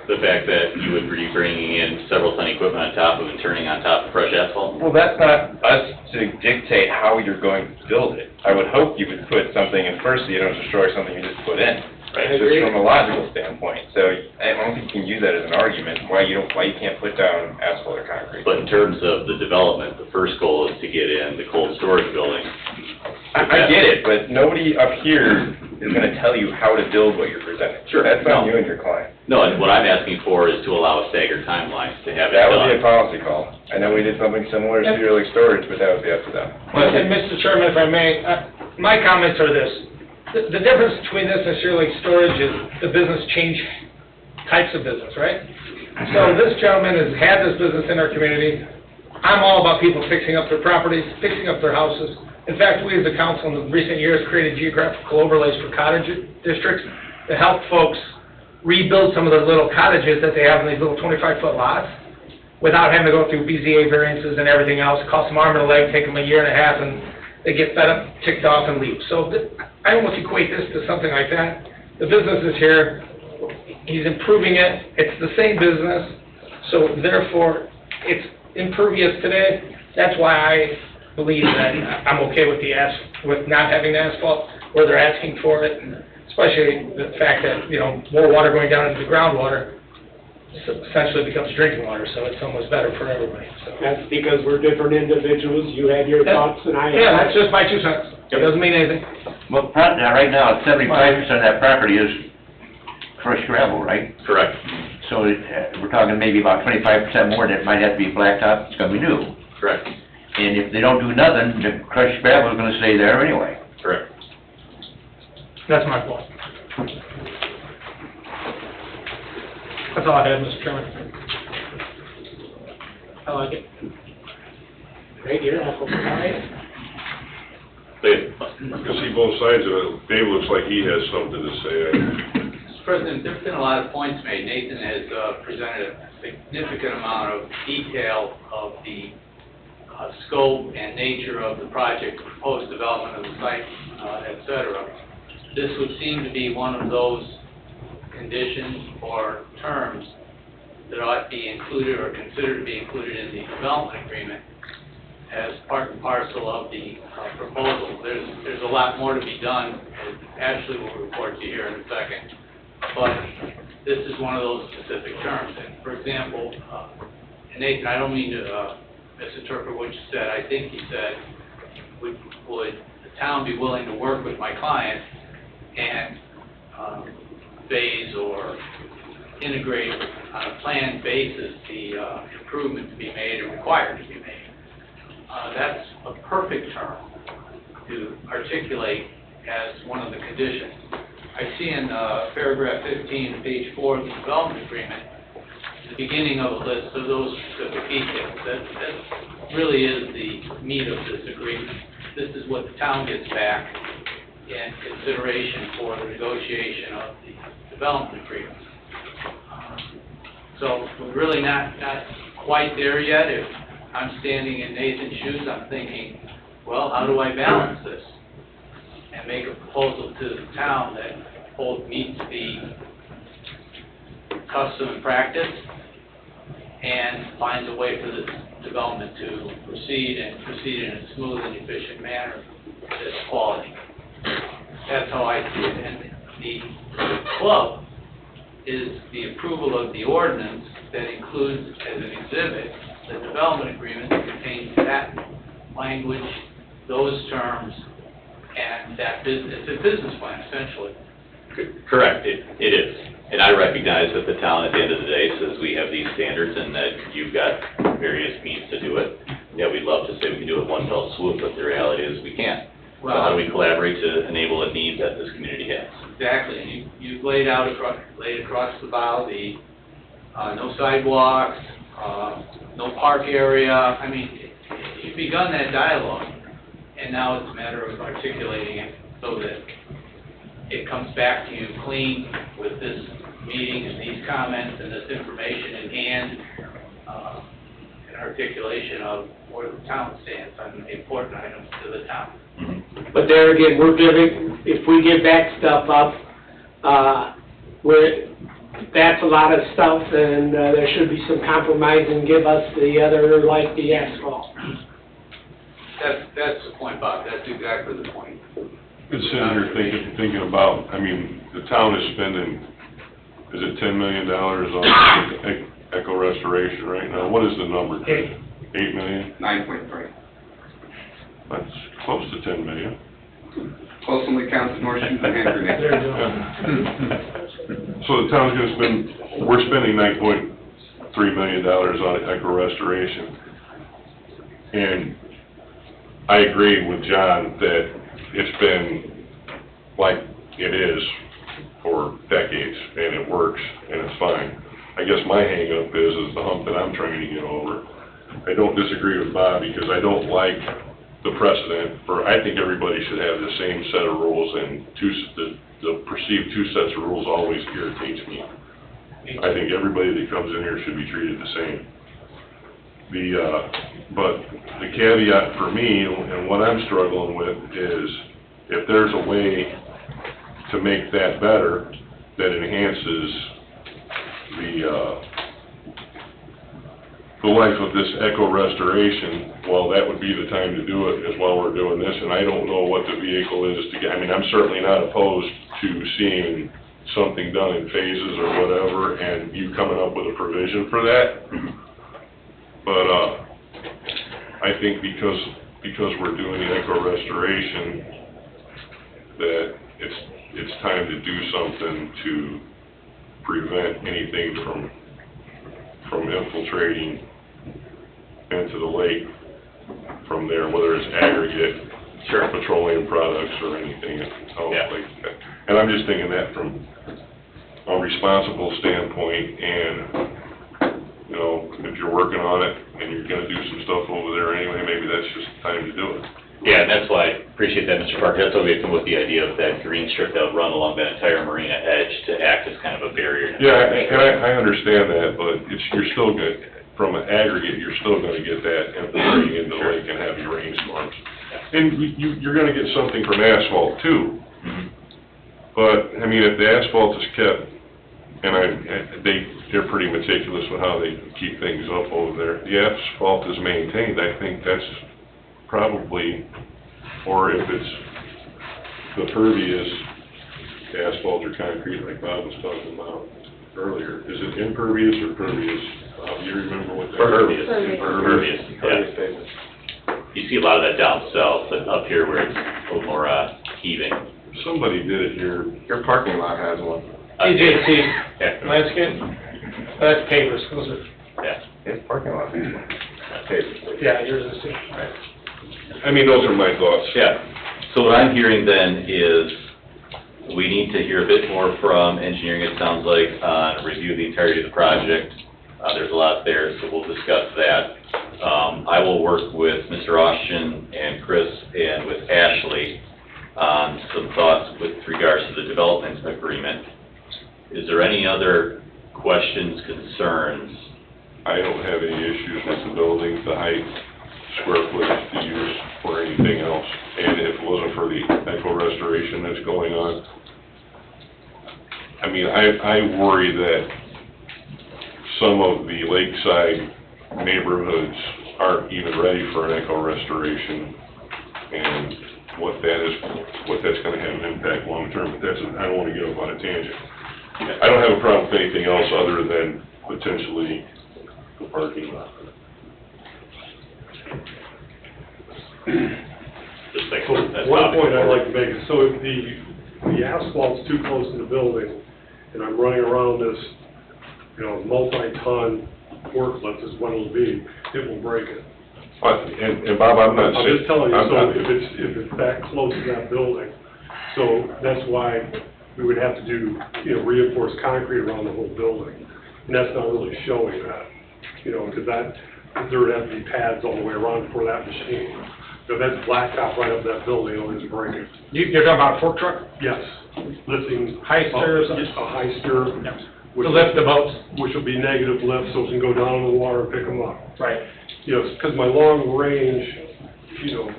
The fact that you would be bringing in several ton equipment on top of and turning on top of fresh asphalt? Well, that's not us to dictate how you're going to build it. I would hope you would put something in first so you don't destroy something you just put in. Right, just from a logical standpoint. So I don't think you can use that as an argument why you can't put down asphalt or concrete. But in terms of the development, the first goal is to get in the cold storage building. I get it, but nobody up here is going to tell you how to build what you're presenting. Sure. That's on you and your client. No, and what I'm asking for is to allow a staggered timeline to have it That done. would be a policy call. I know we did something similar to Cedar Lake Storage, but that would be up to them. And Mr. Chairman, if I may, my comments are this. The difference between this and Cedar Lake Storage is the business change types of business, right? So this gentleman has had this business in our community. I'm all about people fixing up their properties, fixing up their houses. In fact, we as a council in the recent years created geographical overlays for cottage districts to help folks rebuild some of their little cottages that they have in these little 25-foot lots without having to go through BZA variances and everything else. It costs them an arm and a leg, take them a year and a half, and they get fed up, ticked off, and leave. So I almost equate this to something like that. The business is here. He's improving it. It's the same business. So therefore, it's impervious today. That's why I believe that I'm okay with with not having the asphalt where they're asking for it, and especially the fact that, more water going down into the groundwater essentially becomes drinking water, so it's almost better for everybody. So. That's because we're different individuals. You have your thoughts and I have. Yeah, that's just my 2 cents. It doesn't mean anything. Well, right now, 75% of that property is crushed gravel, right? Correct. So we're talking maybe about 25% more that might have to be blacktop, it's gonna be new. Correct. And if they don't do nothing, the crushed gravel is gonna stay there anyway. Correct. That's my point. That's all I had, Mr. Chairman. I like it. Great year, apple pie. Dave? I can see both sides of it. Dave looks like he has something to say. Mr. President, there's been a lot of points made. Nathan has presented a significant amount of detail of the scope and nature of the project, proposed development of the site, et cetera. This would seem to be one of those conditions or terms that ought to be included or considered to be included in the development agreement as part and parcel of the proposal. There's a lot more to be done, as Ashley will report to you here in a second. But this is one of those specific terms. And for example, Nathan, I don't mean to misinterpret what you said. I think you said, would the town be willing to work with my client and phase or integrate on a planned basis the improvement to be made or required to be made. That's a perfect term. to articulate as one of the conditions. I see in paragraph 15, page 4 of the development agreement, the beginning of a list of those specific details. That really is the meat of this agreement. This is what the town gets back in consideration for the negotiation of the development agreement. So we're really not quite there yet. If I'm standing in Nathan's shoes, I'm thinking, well, how do I balance this? And make a proposal to the town that both meets the custom and practice and finds a way for this development to proceed in a smooth and efficient manner that's quality. That's how I see it. And the club is the approval of the ordinance that includes as an exhibit the development agreement that contains that language, those terms, and that business, it's a business plan essentially. Correct, it is. And I recognize that the town at the end of the day says we have these standards and that you've got various means to do it. Yeah, we'd love to say we can do it one fell swoop, but the reality is we can't. So how do we collaborate to enable a need that this community has? Exactly, and you've laid across the bow the no sidewalks, no park area. I mean, you've begun that dialogue, and now it's a matter of articulating it so that it comes back to you clean with this meeting and these comments and this information in hand, an articulation of where the town stands on important items to the town. But there again, if we give that stuff up, that's a lot of stuff, and there should be some compromise and give us the other, like the asphalt. That's the point, Bob. That's exactly the point. Been sitting here thinking about, I mean, the town is spending, is it $10 million on eco restoration right now? What is the number? 8 million? 9.3. That's close to 10 million. Close only counts as North Shoots and hand grenades. So the town's gonna spend, we're spending $9.3 million on eco restoration. And I agree with John that it's been like it is for decades, and it works, and it's fine. I guess my hang-up is the hump that I'm trying to get over. I don't disagree with Bob because I don't like the precedent for, I think everybody should have the same set of rules, and the perceived two sets of rules always irritates me. I think everybody that comes in here should be treated the same. But the caveat for me, and what I'm struggling with, is if there's a way to make that better, that enhances the life of this eco restoration, well, that would be the time to do it, is while we're doing this, and I don't know what the vehicle is to get, I mean, I'm certainly not opposed to seeing something done in phases or whatever, and you coming up with a provision for that. But, I think because we're doing the eco restoration, that it's time to do something to prevent anything from infiltrating into the lake from there, whether it's aggregate, petroleum products, or anything else like that. And I'm just thinking that from a responsible standpoint, and you know, if you're working on it and you're gonna do some stuff over there anyway, maybe that's just the time to do it. Yeah, and that's why I appreciate that, Mr. Parker. That's why we come with the idea of that green strip that would run along that entire marina edge to act as kind of a barrier. Yeah, and I understand that, but you're still gonna, from an aggregate, you're still gonna get that infiltrating into the lake and heavy rainstorms. And you're gonna get something from asphalt too. But, I mean, if the asphalt is kept, and they're pretty meticulous with how they keep things up over there, the asphalt is maintained, I think that's probably, or if it's the pervious asphalt or concrete like Bob was talking about earlier, is it impervious or pervious? Do you remember what that is? Pervious, yeah. You see a lot of that down south, but up here where it's a little more heaving. Somebody did it here. Your parking lot has one. EJC, Yeah. landscape, that's pavers, those are, Yeah. His parking lot has one. yeah, yours is too. I mean, those are my thoughts. Yeah. So what I'm hearing then is we need to hear a bit more from engineering, it sounds like, on review of the entirety of the project. There's a lot there, so we'll discuss that. I will work with Mr. Austin and Chris and with Ashley on some thoughts with regards to the development agreement. Is there any other questions, concerns? I don't have any issues with the building, the height, square footage, the use, or anything else. And if it wasn't for the echo restoration that's going on, I mean, I worry that some of the lakeside neighborhoods aren't even ready for an echo restoration, and what that's gonna have an impact long term, but I don't wanna get off on a tangent. I don't have a problem with anything else other than potentially the parking lot. Just think So that's one topic point I'd forward. like to make is, so if the asphalt's too close to the building, and I'm running around this, multi-ton forklift is what it'll be, it will break it. And Bob, I'm not saying. I'm just telling you, I'm so not- if it's that close to that building, so that's why we would have to do, reinforced concrete around the whole building. And that's not really showing that, because there would have to be pads all the way around for that machine. So that's blacktop right up that building, it'll just break it. You're talking about a fork truck? Yes, lifting. Heister or something? A heister. Yep. which- To lift the boats? Which will be negative lift, so it can go down in the water and pick them up. Right. Because my long range,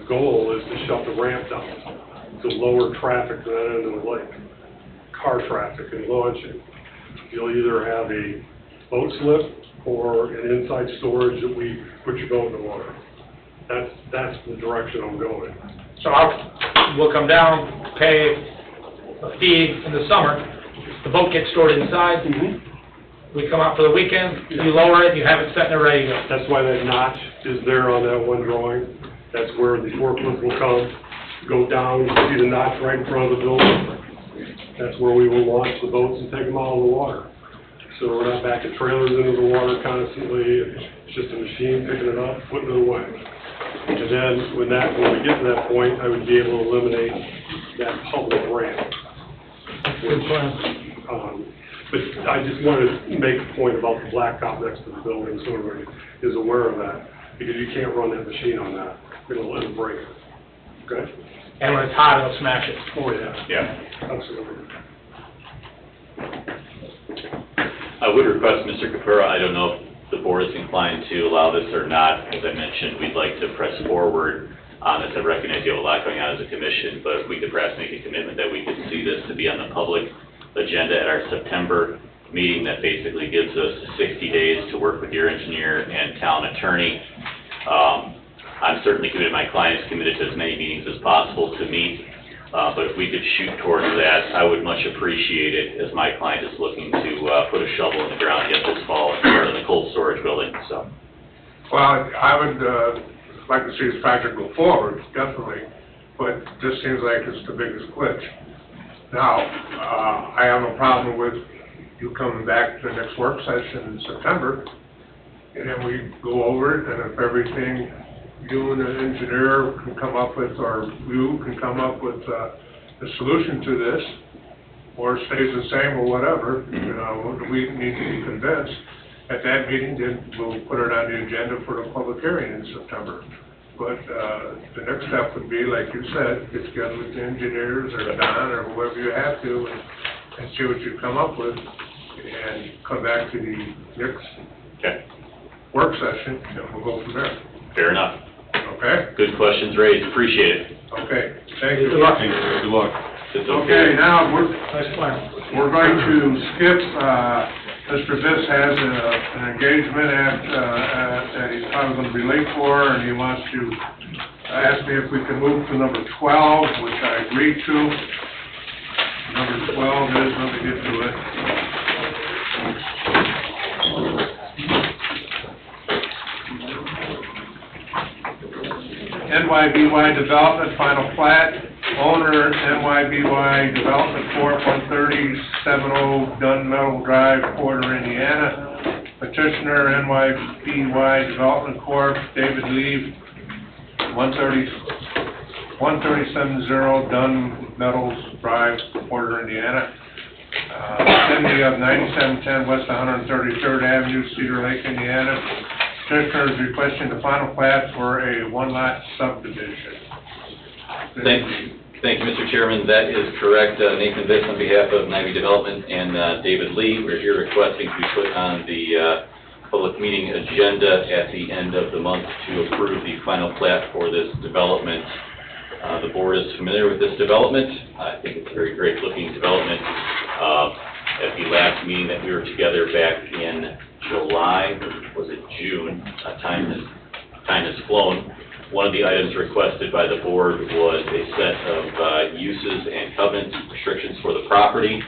goal is to shut the ramp down, to lower traffic to that end of the lake, car traffic and launching. You'll either have a boat slip or an inside storage that we put your boat in the water. That's the direction I'm going. So we'll come down, pay a fee in the summer, the boat gets stored inside, we come out for the weekend, you lower it, you have it set and ready to go. That's why that notch is there on that one drawing. That's where the forklift will come, go down, you see the notch right in front of the building. That's where we will launch the boats and take them out of the water. So we're not backing trailers into the water constantly, it's just a machine picking it up, putting it away. And then when we get to that point, I would be able to eliminate that public ramp. Good plan. But I just wanted to make a point about the blacktop next to the building, so everybody is aware of that, because you can't run that machine on that, it'll break it. Okay? And when it's hot, it'll smash it. Oh, yeah. Yeah. Absolutely. I would request, Mr. Capura, I don't know if the board is inclined to allow this or not. As I mentioned, we'd like to press forward on this. I recognize you have a lot going on as a commission, but if we could perhaps make a commitment that we could see this to be on the public agenda at our September meeting, that basically gives us 60 days to work with your engineer and town attorney. I'm certainly committed, my client is committed to as many meetings as possible to meet. But if we could shoot towards that, I would much appreciate it, as my client is looking to put a shovel in the ground yet this fall and start in the cold storage building, so. Well, I would like to see this project go forward, definitely, but this seems like it's the biggest glitch. Now, I have no problem with you coming back to the next work session in September, and then we go over it, and if everything you and the engineer can come up with, or you can come up with a solution to this, or stays the same or whatever, we need to be convinced. At that meeting, then we'll put it on the agenda for the public hearing in September. But the next step would be, like you said, get together with the engineers or Don or whoever you have to and see what you come up with and come back to the next work session, and we'll go from there. Fair enough. Okay? Good questions raised, appreciate it. Okay, thank you. Good luck. Good luck. It's Okay, now, Nice plan. we're going to skip, Mr. Viss has an engagement that he's probably going to be late for, and he wants to ask me if we can move to number 12, which I agreed to. Number 12 is, let me get to it. NYBY Development, final plat, owner NYBY Development Corp., 13070 Dunn Meadow Drive, Porter, Indiana. Petitioner NYBY Development Corp., David Lee, 130 1370 Dunn Meadows Drive, Porter, Indiana. Vicinity of 9710 West 133rd Avenue, Cedar Lake, Indiana. Petitioner is requesting the final plat for a one-lot subdivision. Thank you, Mr. Chairman. That is correct. Nathan Viss on behalf of Nivy Development and David Lee. We're here requesting to be put on the public meeting agenda at the end of the month to approve the final plat for this development. The board is familiar with this development. I think it's a very great-looking development. At the last meeting that we were together back in July, was it June? Time has flown. One of the items requested by the board was a set of uses and covenant restrictions for the property.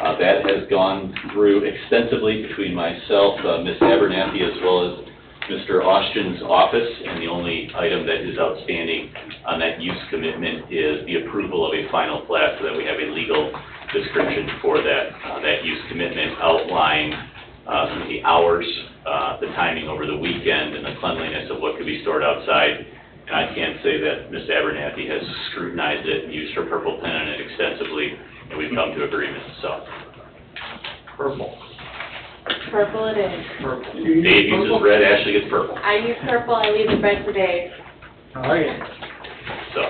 That has gone through extensively between myself, Ms. Abernathy, as well as Mr. Austin's office, and the only item that is outstanding on that use commitment is the approval of a final plat so that we have a legal description for that use commitment outlining the hours, the timing over the weekend, and the cleanliness of what could be stored outside. And I can say that Ms. Abernathy has scrutinized it and used her purple pen on it extensively, and we've come to agreement, so. Purple. Purple it is. Purple. Dave uses red, Ashley gets purple. I use purple, I leave the red for Dave. Oh, yeah. So,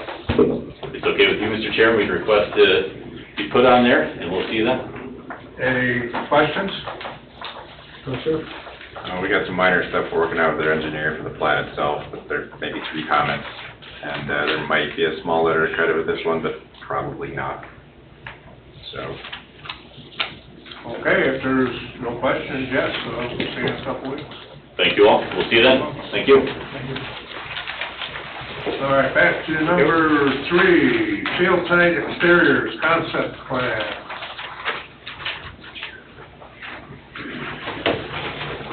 if it's okay with you, Mr. Chairman, we'd request to be put on there, and we'll see you then. Any questions? No, sir. We got some minor stuff we're working out with their engineer for the plat itself, but there may be 3 comments. And there might be a small letter of credit with this one, but probably not. So, Okay, if there's no questions, yes, we'll see you in a couple weeks. Thank you all. We'll see you then. Thank you. All right, back to number 3, Seal Tight Exteriors Concept Plan.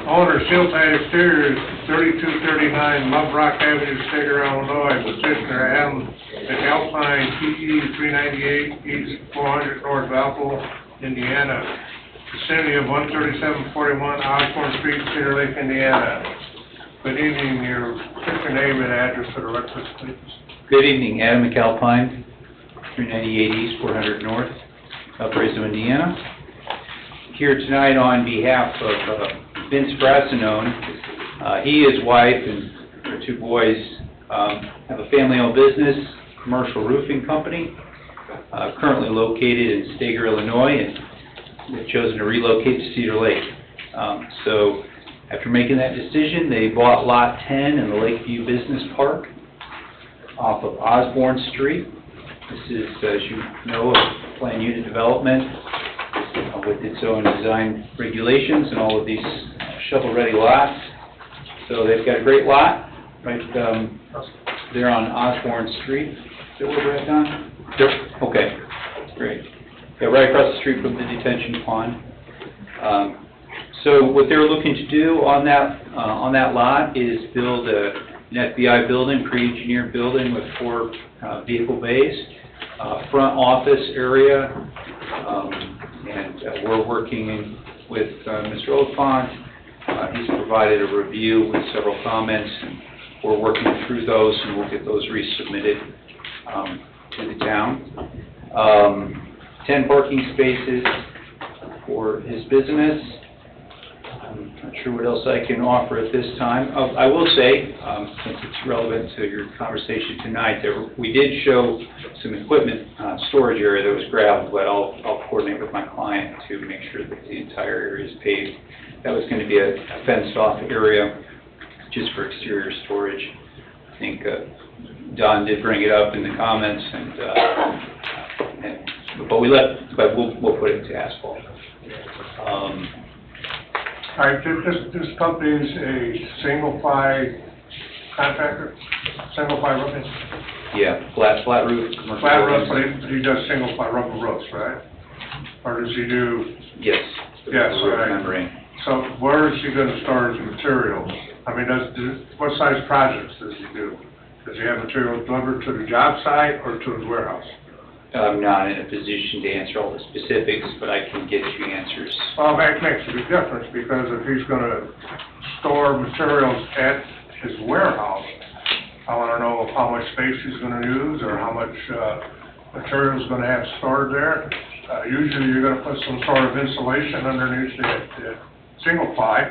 Owner, Seal Tight Exteriors, 3239 Love Rock Avenue, Stager, Illinois. Petitioner, Adam McAlpine, PE 398 East 400 North Valpo, Indiana. Vicinity of 13741 Osborne Street, Cedar Lake, Indiana. Good evening, your name and address for the record, please. Good evening, Adam McAlpine, 398 East, 400 North, Valparaiso, Indiana. Here tonight on behalf of Vince Brassanone. He, his wife, and their 2 boys have a family-owned business, commercial roofing company, currently located in Stager, Illinois, and they've chosen to relocate to Cedar Lake. So after making that decision, they bought Lot 10 in the Lakeview Business Park off of Osborne Street. This is, as you know, a planned unit development with its own design regulations and all of these shovel-ready lots. So they've got a great lot right there on Osborne Street. Is that where we're at, Don? Yep. Okay, great. Yeah, right across the street from the detention pond. So what they're looking to do on that lot is build an FBI building, pre-engineered building with 4 vehicle bays, front office area, and we're working with Mr. Oliphant. He's provided a review with several comments, and we're working through those, and we'll get those resubmitted to the town. 10 parking spaces for his business. I'm not sure what else I can offer at this time. I will say, since it's relevant to your conversation tonight, we did show some equipment storage area that was gravel, but I'll coordinate with my client to make sure that the entire area is paved. That was going to be a fenced-off area just for exterior storage. I think Don did bring it up in the comments, but we'll put it into asphalt. All right, this company is a single-ply contractor, single-ply roofing? Yeah, flat roof, commercial Flat roof, buildings. but he does single-ply rubber roofs, right? Or does he do? Yes. Yes, right. Membrane. So where is he gonna store his materials? I mean, what size projects does he do? Does he have materials delivered to the job site or to his warehouse? I'm not in a position to answer all the specifics, but I can get you answers. Well, that makes a big difference, because if he's gonna store materials at his warehouse, I wanna know how much space he's gonna use, or how much, material he's gonna have stored there. Usually you're gonna put some sort of insulation underneath the single ply,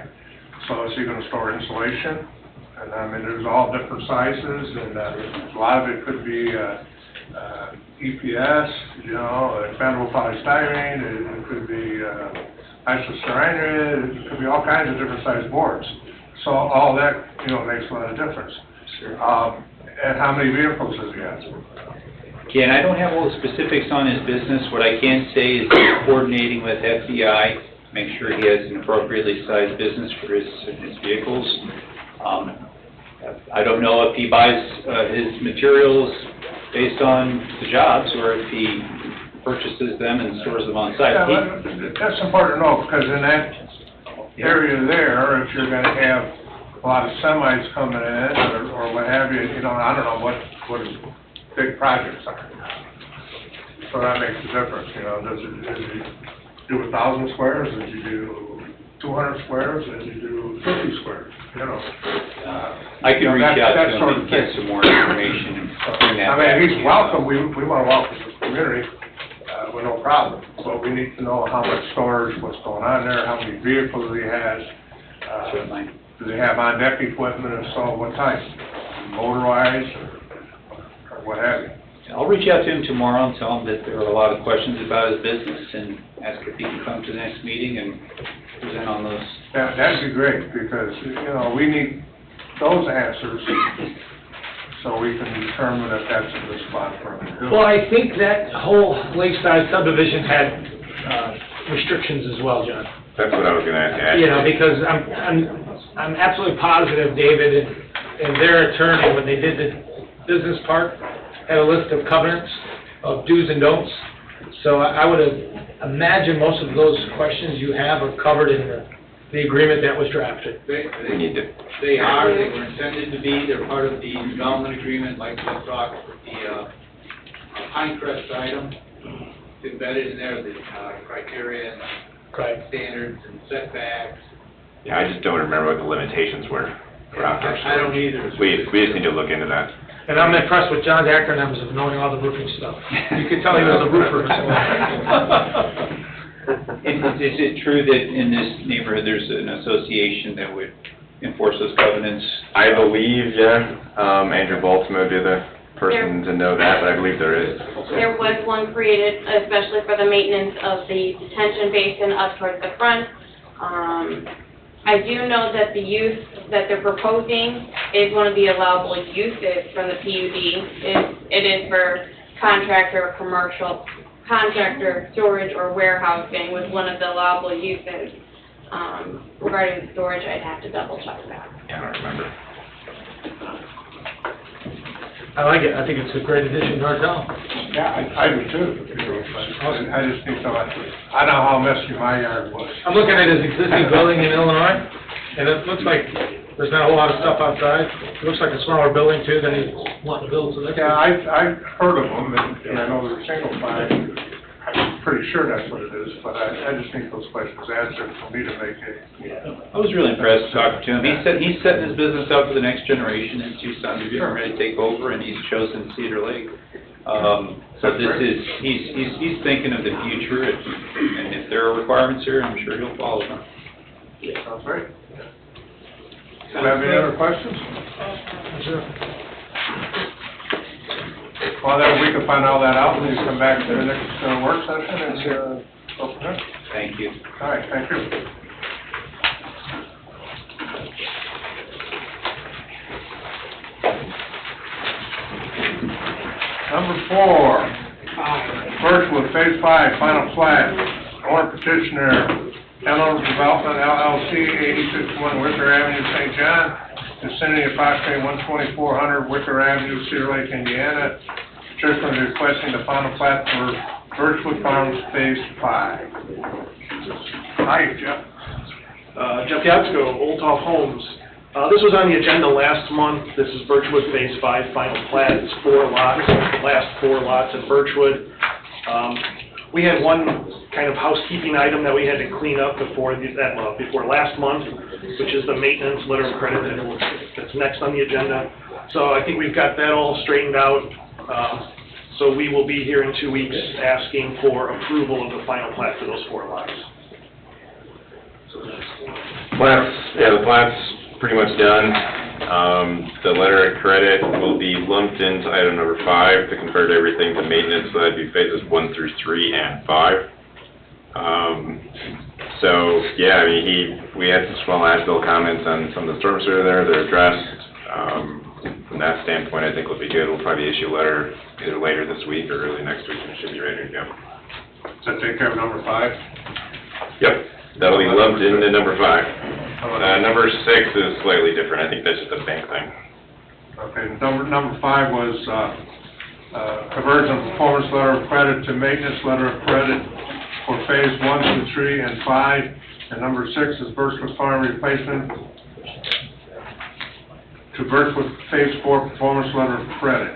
so is he gonna store insulation? And I mean, there's all different sizes, and, a lot of it could be, EPS, you know, expandable polystyrene, it could be, isocyanate, it could be all kinds of different size boards. So all that, you know, makes a lot of difference. And how many vehicles does he have? Again, I don't have all the specifics on his business. What I can say is he's coordinating with FBI, make sure he has an appropriately sized business for his vehicles. I don't know if he buys his materials based on the jobs, or if he purchases them and stores them on site. Yeah, but that's important to know, because in that area there, if you're gonna have a lot of semis coming in, or what have you, you know, I don't know what his big projects are. So that makes a difference, you know, does he do 1,000 squares, does he do 200 squares, does he do 50 squares, you know? I can reach out to him sort of and get thing. some more information and bring that I back to mean, you. he's welcome, we wanna welcome the community, with no problem, but we need to know how much storage, what's going on there, how many vehicles he has. Certainly. Do they have on-deck equipment, if so, what type? Motorized, or what have you? I'll reach out to him tomorrow and tell him that there are a lot of questions about his business, and ask if he can come to the next meeting and present on those. That'd be great, because, you know, we need those answers, so we can determine if that's a good spot for him to do. Well, I think that whole lakeside subdivision had restrictions as well, John. That's what I was gonna ask. You know, because I'm absolutely positive David and their attorney, when they did the business part, had a list of covenants of do's and don'ts. So I would imagine most of those questions you have are covered in the agreement that was drafted. We need to. They were intended to be, they're part of the development agreement, like we talked, the Pinecrest item, it's embedded in there, the criteria and Right. standards and setbacks. Yeah, I just don't remember what the limitations were for outdoor storage. I don't either. We just need to look into that. And I'm impressed with John's acronyms of knowing all the roofing stuff. You could tell he was a roofer. Is it true that in this neighborhood, there's an association that would enforce those covenants? I believe, yeah, Andrew Baltimore would be the person to know that, but I believe there is. There was one created especially for the maintenance of the detention basin up towards the front. I do know that the use that they're proposing is one of the allowable uses from the PUD. It is for contractor, commercial, contractor, storage, or warehousing was one of the allowable uses. Regarding the storage, I'd have to double check that. Yeah, I don't remember. I like it. I think it's a great addition to our town. Yeah, I do too. I just think so. I know how messy my yard was. I'm looking at his existing building in Illinois, and it looks like there's not a whole lot of stuff outside. It looks like a smaller building too than he's wanting to build, so that's. Yeah, I've heard of them, and I know they're single family. I'm pretty sure that's what it is, but I just need those questions answered for me to make it. I was really impressed talking to him. He's setting his business up for the next generation in Tucson. He's getting ready to take over, and he's chosen Cedar Lake. So he's thinking of the future, and if there are requirements here, I'm sure he'll follow them. Sounds great. Do you have any other questions? Sure. Well, then we can find all that out, and you come back to the next work session and go from there. Thank you. All right, thank you. Number 4, Birchwood Phase 5, final plat, owner petitioner, Ellers Development LLC, 861 Wicker Avenue, St. John, vicinity approximately 12400 Wicker Avenue, Cedar Lake, Indiana. Petitioner is requesting the final plat for Birchwood Farms Phase 5. Hi, Jeff. Jeff Yatsko, Old Top Homes. This was on the agenda last month. This is Birchwood Phase 5 final plat. It's 4 lots, the last 4 lots in Birchwood. We had one kind of housekeeping item that we had to clean up before last month, which is the maintenance letter of credit that's next on the agenda. So I think we've got that all straightened out. So we will be here in 2 weeks asking for approval of the final plat for those 4 lots. The plat's pretty much done. The letter of credit will be lumped into item number 5 to convert everything to maintenance, so that'd be phases 1 through 3 and 5. So, yeah, I mean, we had some small as-built comments on some of the storms that are there, they're addressed. From that standpoint, I think it'll be good. We'll probably issue a letter either later this week or early next week, and it should be ready to go. Does that take care of number 5? Yep, that'll be lumped into number 5. Number 6 is slightly different. I think that's just a bank thing. Okay, number 5 was, conversion of performance letter of credit to maintenance letter of credit for phase 1 through 3 and 5. And number 6 is Birchwood Farm replacement to Birchwood phase 4 performance letter of credit.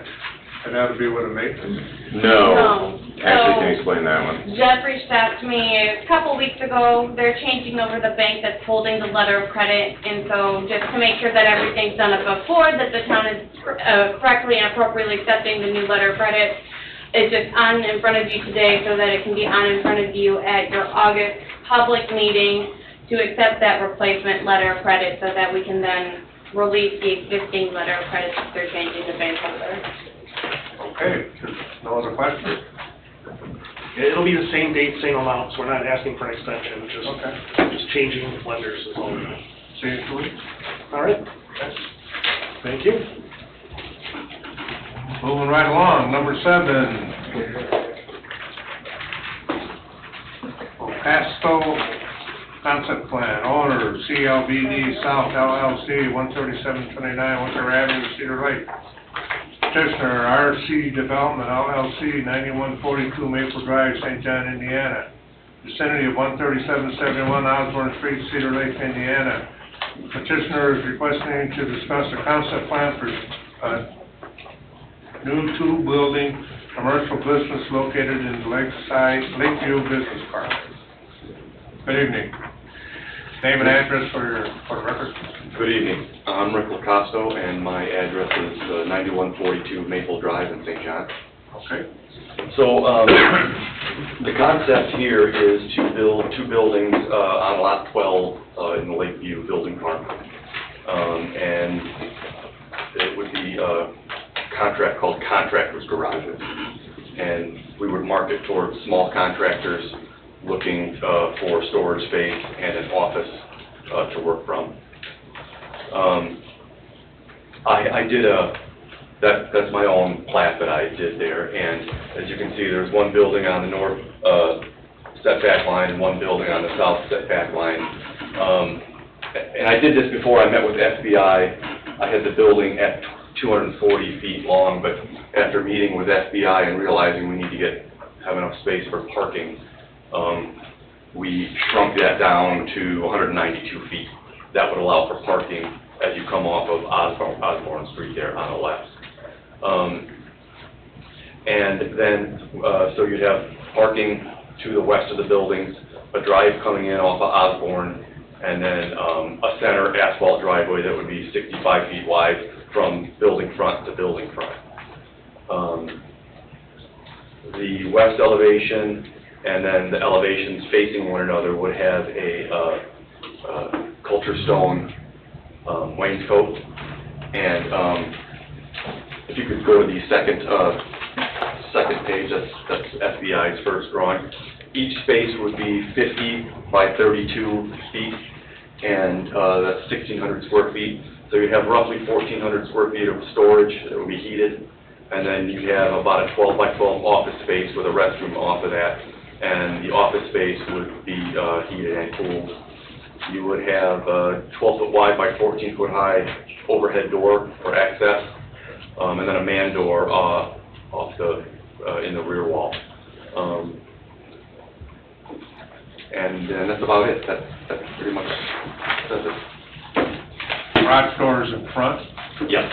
And that'll be with a maintenance? No. Actually, can you explain that one? Jeff reached out to me a couple weeks ago. They're changing over the bank that's holding the letter of credit, and so just to make sure that everything's done up before, that the town is correctly and appropriately accepting the new letter of credit, it's just on in front of you today so that it can be on in front of you at your August public meeting to accept that replacement letter of credit so that we can then release the existing letter of credit if they're changing the bank holder. Okay, no other questions? It'll be the same date, same amount, so we're not asking for an extension, just changing lenders is all we're doing. See you in 2 weeks. All right. Thank you. Moving right along, number 7. Pasto Concept Plan, owner CLBD South LLC, 13729 Wicker Avenue, Cedar Lake. Petitioner, RC Development LLC, 9142 Maple Drive, St. John, Indiana. Vicinity of 13771 Osborne Street, Cedar Lake, Indiana. Petitioner is requesting to discuss a concept plan for new 2-building commercial business located in Lakeview Business Park. Good evening. Name and address for the record. Good evening. I'm Rick Lacosto, and my address is 9142 Maple Drive in St. John. Okay. So, the concept here is to build 2 buildings on Lot 12 in the Lakeview Building Park. And it would be a contract called Contractors Garages. And we would market towards small contractors looking for storage space and an office to work from. That's my own plat that I did there, and as you can see, there's 1 building on the north setback line and 1 building on the south setback line. And I did this before I met with FBI. I had the building at 240 feet long, but after meeting with FBI and realizing we need to have enough space for parking, we shrunk that down to 192 feet. That would allow for parking as you come off of Osborne Street there on the left. And then, so you'd have parking to the west of the buildings, a drive coming in off of Osborne, and then a center asphalt driveway that would be 65 feet wide from building front to building front. The west elevation and then the elevations facing one another would have a culture stone wainscot. And if you could go to the second page, that's FBI's first drawing. Each space would be 50 by 32 feet, and that's 1,600 square feet. So you'd have roughly 1,400 square feet of storage that would be heated, and then you'd have about a 12 by 12 office space with a restroom off of that, and the office space would be heated and cooled. You would have a 12-foot wide by 14-foot high overhead door for access, and then a man door in the rear wall. And that's about it. That pretty much says it. Garage doors in front? Yes.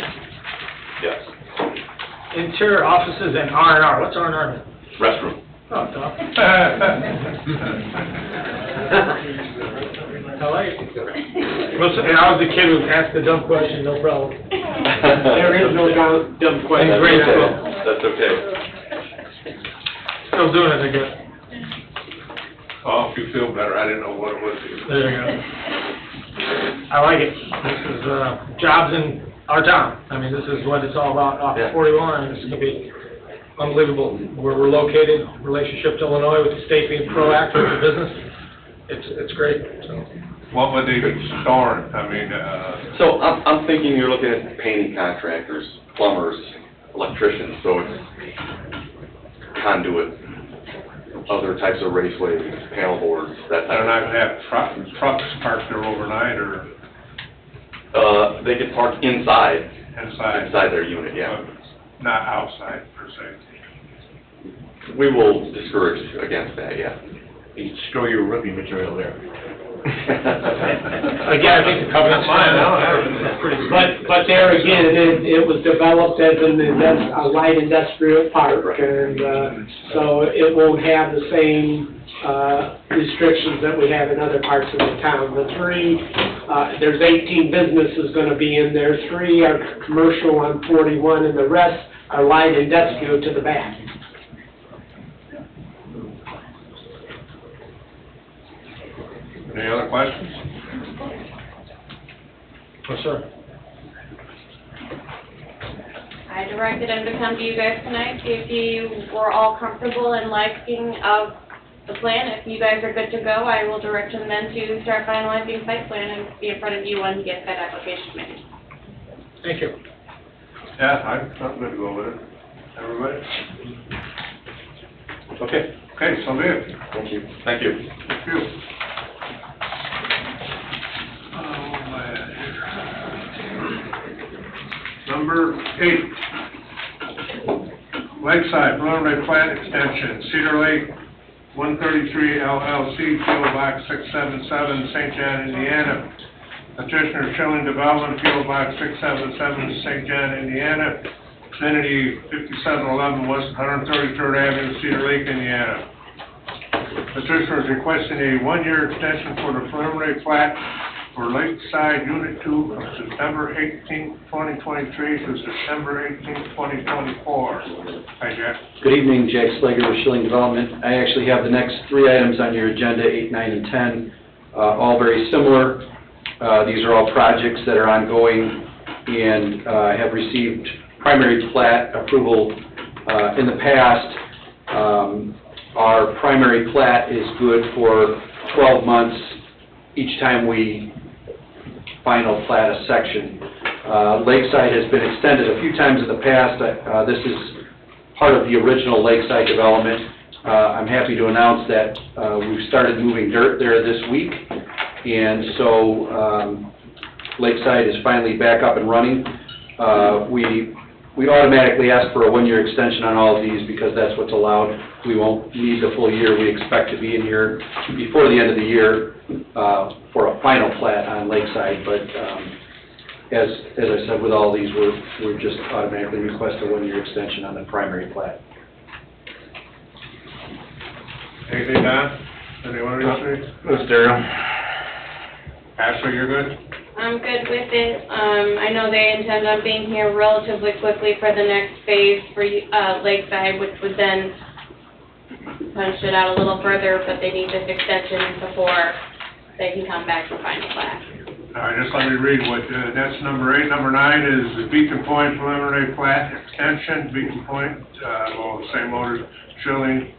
Yes. Interior offices and R&R. What's R&R mean? Restroom. Oh, Tom. I like it. Listen, I was the kid who asked the dumb question, no problem. There is no dumb question. Great. That's okay. Still doing it, I guess. Oh, if you feel better, I didn't know what it was. There you go. I like it. This is, jobs in our town. I mean, this is what it's all about, off Yeah. 41, and it's gonna be unbelievable. Where we're located, relationship to Illinois, with the state being proactive for business, it's great, so. What would they be storing? I mean, So I'm thinking you're looking at painting contractors, plumbers, electricians, so it's conduit, other types of raceways, panel boards, that type they're of not gonna have trucks parked there overnight or They get parked inside inside? their unit, yeah. Not outside, per se. We will discourage against that, yeah. You store your roofing material there. Again, I think the covenant's fine, I don't have it, it's pretty. But there again, it was developed as a light industrial park, and, so it won't have the same, restrictions that we have in other parts of the town. The three, there's 18 businesses gonna be in there, 3 are commercial on 41, and the rest are light industrial to the back. Any other questions? Yes, sir. I directed him to come to you guys tonight, see if you were all comfortable and liking of the plan. If you guys are good to go, I will direct him then to start finalizing site plan and be in front of you when he gets that application made. Thank you. Yeah, I'm good to go with it. Everybody? Okay, Okay, so be it. thank you. Thank you. Thank you. Number 8, Lakeside preliminary plat extension, Cedar Lake, 133 LLC, PO Box 677, St. John, Indiana. Petitioner Schilling Development, PO Box 677, St. John, Indiana. Vicinity 5711 West 133rd Avenue, Cedar Lake, Indiana. Petitioner is requesting a 1-year extension for the preliminary plat for Lakeside Unit 2 from September 18, 2023 to September 18, 2024. Hi, Jack. Good evening, Jack Slager with Schilling Development. I actually have the next 3 items on your agenda, 8, 9, and 10, all very similar. These are all projects that are ongoing and have received primary plat approval in the past. Our primary plat is good for 12 months each time we final plat a section. Lakeside has been extended a few times in the past. This is part of the original Lakeside development. I'm happy to announce that we've started moving dirt there this week, and so Lakeside is finally back up and running. We automatically ask for a 1-year extension on all of these because that's what's allowed. We won't need the full year. We expect to be in here before the end of the year for a final plat on Lakeside, but as I said, with all these, we're just automatically request a 1-year extension on the primary plat. Anything, Don? Anyone else say? Mr. Darrell? Ashley, you're good? I'm good with it. I know they intend on being here relatively quickly for the next phase for Lakeside, which would then punch it out a little further, but they need this extension before they can come back for final plat. All right, just let me read what, that's number 8. Number 9 is the Beacon Point preliminary plat extension. Beacon Point, well, the same owners, Schilling,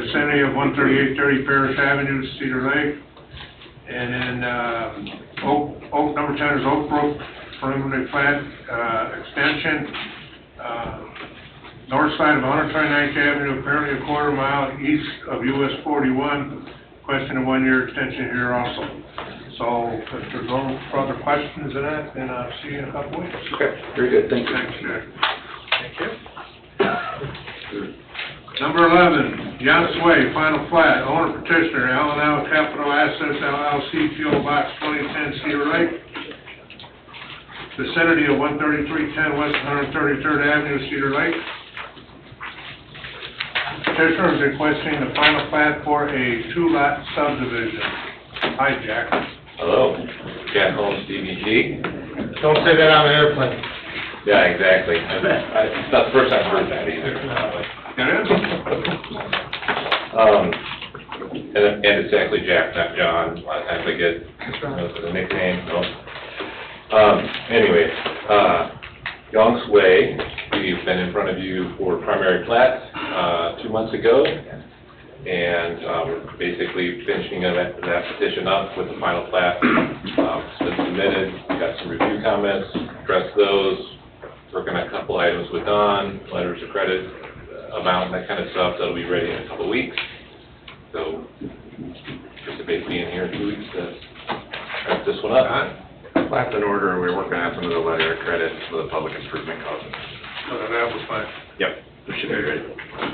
vicinity of 13830 Paris Avenue, Cedar Lake. And then number 10 is Oak Brook preliminary plat extension. North side of 129th Avenue, apparently a quarter mile east of US 41. Question of 1-year extension here also. So if there's no further questions in that, then I'll see you in a couple weeks. Okay, very good, thank you. Thanks, Jack. Thank you. Number 11, Young's Way, final plat, owner petitioner, L&L Capital Assets LLC, PO Box 2010, Cedar Lake. Vicinity of 13310 West 133rd Avenue, Cedar Lake. Petitioner is requesting the final plat for a 2-lot subdivision. Hi, Jack. Hello, Jack Holmes, DBG. Don't say that on an airplane. Yeah, exactly. It's not the first I've heard that either. And it's actually Jack, not John. A lot of times I get the nickname, no. Anyway, Yonk's Way, we've been in front of you for primary plat 2 months ago, and we're basically finishing that petition up with the final plat. It's been submitted, we got some review comments, addressed those, working on a couple items with Don, letters of credit, amount, that kind of stuff. That'll be ready in a couple weeks. So, anticipate being here in 2 weeks to wrap this one up. Last in order, we're working on some of the letter of credit for the public improvement costs. That was fine. Yep, we should be ready.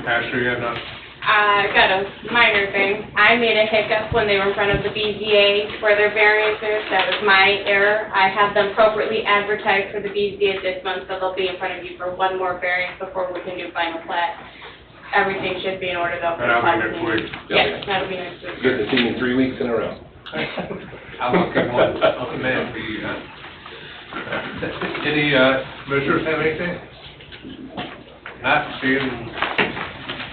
Ashley, you have none? I got a minor thing. I made a hiccup when they were in front of the BZA for their variances. That was my error. I have them appropriately advertised for the BZA this month, so they'll be in front of you for one more variance before we can do final plat. Everything should be in order though. And I'll be next week. Yes, that'll be next week. Good to see you 3 weeks in a row. How about that one? Oh, man, any, commissioners have anything? Not seeing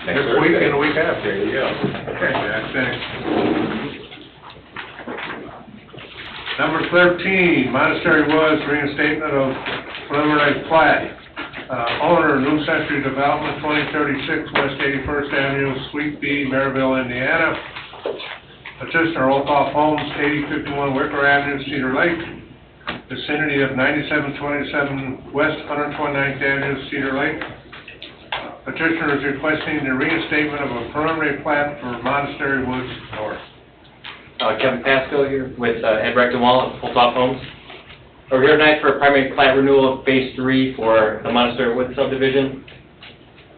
next week and the week after. There you go. Okay, Jack, thanks. Number 13, Monastery Woods reinstatement of preliminary plat. Owner, New Century Development, 2036 West 81st Avenue, Suite B, Maryville, Indiana. Petitioner, Olthoff Homes, 8051 Wicker Avenue, Cedar Lake. Vicinity of 9727 West 129th Avenue, Cedar Lake. Petitioner is requesting the reinstatement of a preliminary plat for Monastery Woods North. Kevin Pasco here with Ed Rectenwall of Olthoff Homes. We're here tonight for a primary plat renewal of Phase 3 for the Monastery Woods subdivision.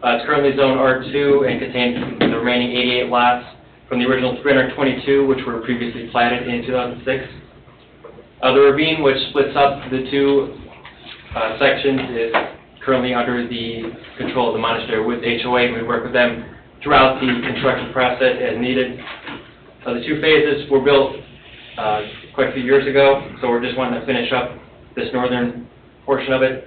It's currently zoned R2 and contains the remaining 88 lots from the original 322, which were previously platted in 2006. The ravine, which splits up the two sections, is currently under the control of the Monastery Woods HOA. We work with them throughout the construction process as needed. The two phases were built quite a few years ago, so we're just wanting to finish up this northern portion of it.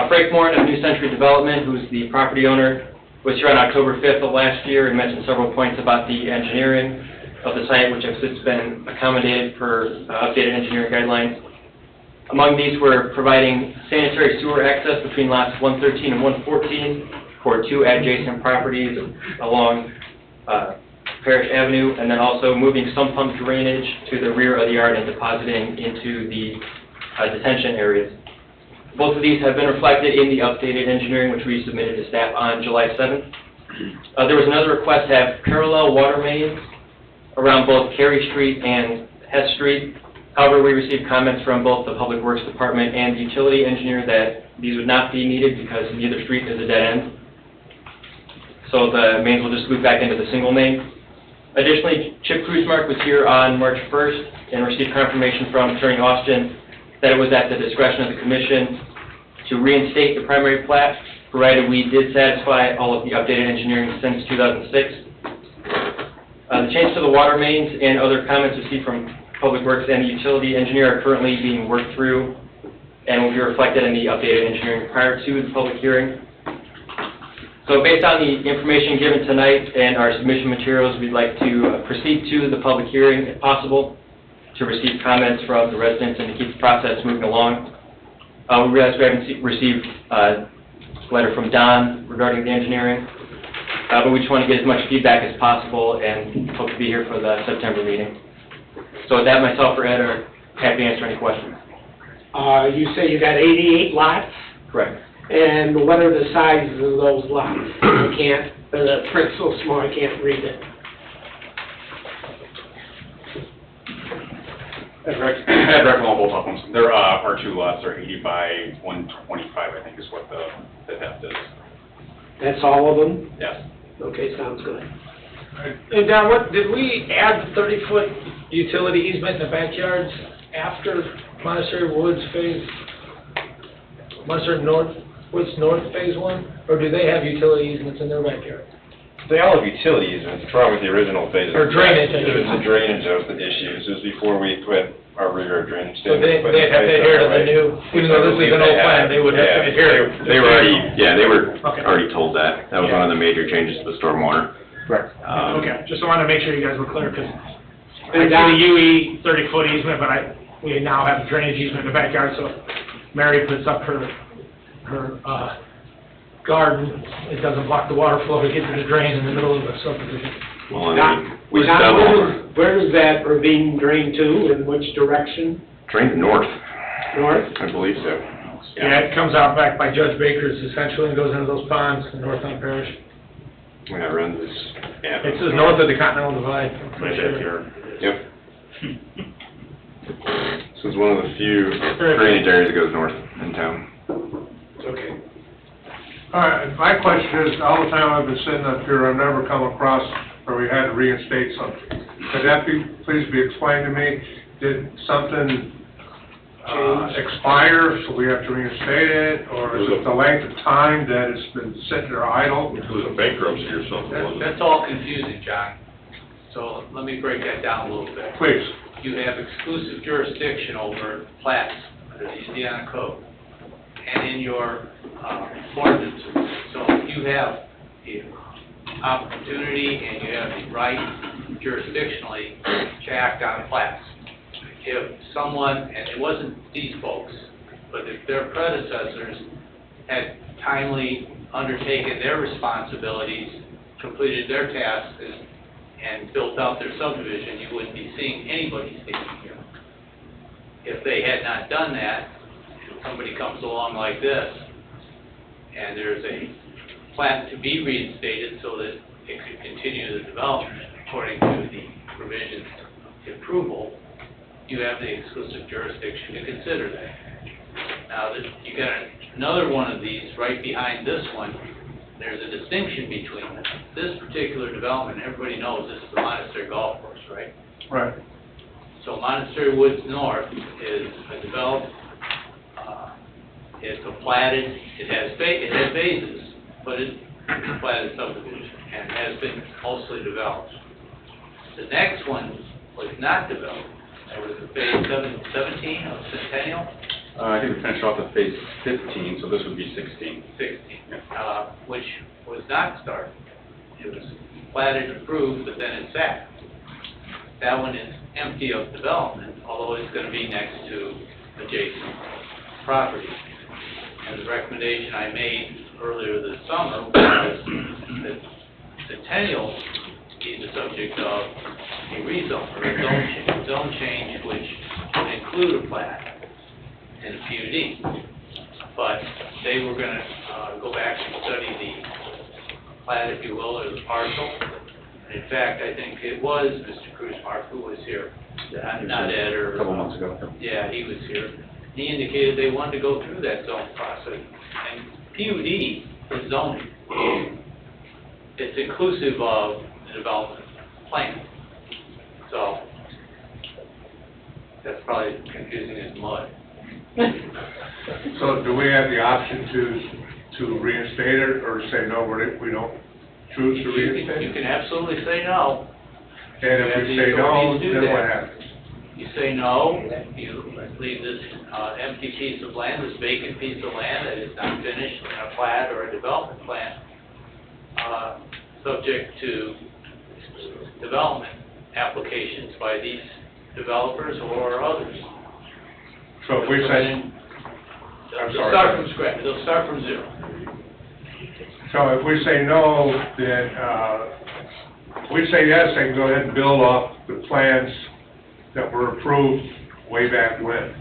Frank Morin of New Century Development, who's the property owner, was here on October 5th of last year and mentioned several points about the engineering of the site, which have since been accommodated for updated engineering guidelines. Among these were providing sanitary sewer access between lots 113 and 114 for two adjacent properties along Parish Avenue, and then also moving sump pump drainage to the rear of the yard and depositing into the detention areas. Both of these have been reflected in the updated engineering, which we submitted to staff on July 7th. There was another request to have parallel water mains around both Cary Street and Hess Street. However, we received comments from both the Public Works Department and the utility engineer that these would not be needed because neither street is a dead end. So the mains will just loop back into the single main. Additionally, Chip Kuzmark was here on March 1st and received confirmation from Attorney Austin that it was at the discretion of the commission to reinstate the primary plat, provided we did satisfy all of the updated engineering since 2006. The change to the water mains and other comments received from Public Works and the utility engineer are currently being worked through and will be reflected in the updated engineering prior to the public hearing. So based on the information given tonight and our submission materials, we'd like to proceed to the public hearing if possible, to receive comments from the residents and to keep the process moving along. We realize we haven't received a letter from Don regarding the engineering, but we just want to get as much feedback as possible and hope to be here for the September meeting. So with that, myself or Ed are happy to answer any questions. You say you got 88 lots? Correct. And what are the sizes of those lots? I can't, the print's so small I can't read it. Ed Rectenwall, both of them. Their R2 lots are 80 by 125, I think is what the depth is. That's all of them? Yes. Okay, sounds good. Hey, Don, what, did we add the 30-foot utility easement in the backyards after Monastery Woods Monastery Woods North Phase 1? Or do they have utility easements in their backyard? They all have utilities, and what's wrong with the original phase? Or drainage It was the issues. drainage that was the issue, this was before we put our rigor drainage So standards. put in they'd have to place adhere to the right away. new, even though this is an old plan, they would have to adhere. They were already, yeah, they were Okay. already told that. That was one of the major changes to the stormwater. Correct. Okay, just wanted to make sure you guys were clear, because I And see Don- the UE 30-foot easement, but we now have drainage easement in the backyard, so Mary puts up her garden, it doesn't block the water flow to get to the drain in the middle of the subdivision. Well, and Don, we Don, settled, where does that ravine drain to, in which direction? drained north, North? I believe so. Yeah, it comes out back by Judge Baker's essentially, and goes into those ponds in North End Parish. Yeah, it runs, yeah. It's just north of the Continental Divide, I'm Right pretty back sure. here. Yep. This is one of the few drainage areas that goes north in town. Okay. All right, my question is, all the time I've been sitting up here, I've never come across where we had to reinstate something. Could that please be explained to me? Did something expire, so we have to reinstate it? Or is it the length of time that it's been sitting there idle? It was a bankruptcy or something, wasn't it? That's all confusing, John. So let me break that down a little bit. Please. You have exclusive jurisdiction over plats under the Indiana Code and in your ordinances. So you have the opportunity and you have the right jurisdictionally to act on plats. If someone, and it wasn't these folks, but if their predecessors had timely undertaken their responsibilities, completed their tasks, and built out their subdivision, you wouldn't be seeing anybody standing here. If they had not done that, and somebody comes along like this, and there's a plat to be reinstated so that it could continue the development according to the provisions of approval, you have the exclusive jurisdiction to consider that. Now, you got another one of these right behind this one. There's a distinction between them. This particular development, everybody knows this is the Monastery Golf Course, right? Right. So Monastery Woods North is a developed, it's a platted, it has phases, but it's a platted subdivision and has been mostly developed. The next one was not developed. That was phase 17 of Centennial. I think we finished off with phase 15, so this would be 16. Which was not started. It was platted and approved, but then it sat. That one is empty of development, although it's going to be next to adjacent property. And the recommendation I made earlier this summer was that Centennial be the subject of a rezone or a zone change, which would include a plat and a PUD. But they were going to go back and study the plat, if you will, or the parcel. And in fact, I think it was Mr. Cruzmark who was here, not Ed or... A couple months ago. Yeah, he was here. He indicated they wanted to go through that zone process. And PUD is zoning. It's inclusive of the development plan. So, that's probably confusing as mud. So do we have the option to reinstate it, or say, no, we don't choose to reinstate You it? can absolutely say no. And if we say no, then what happens? You say no, you leave this empty piece of land, this vacant piece of land that is not finished in a plat or a development plan, subject to development applications by these developers or others. So if we say, They'll start from scratch, they'll start from zero. so if we say no, then, if we say yes, they can go ahead and build off the plans that were approved way back when.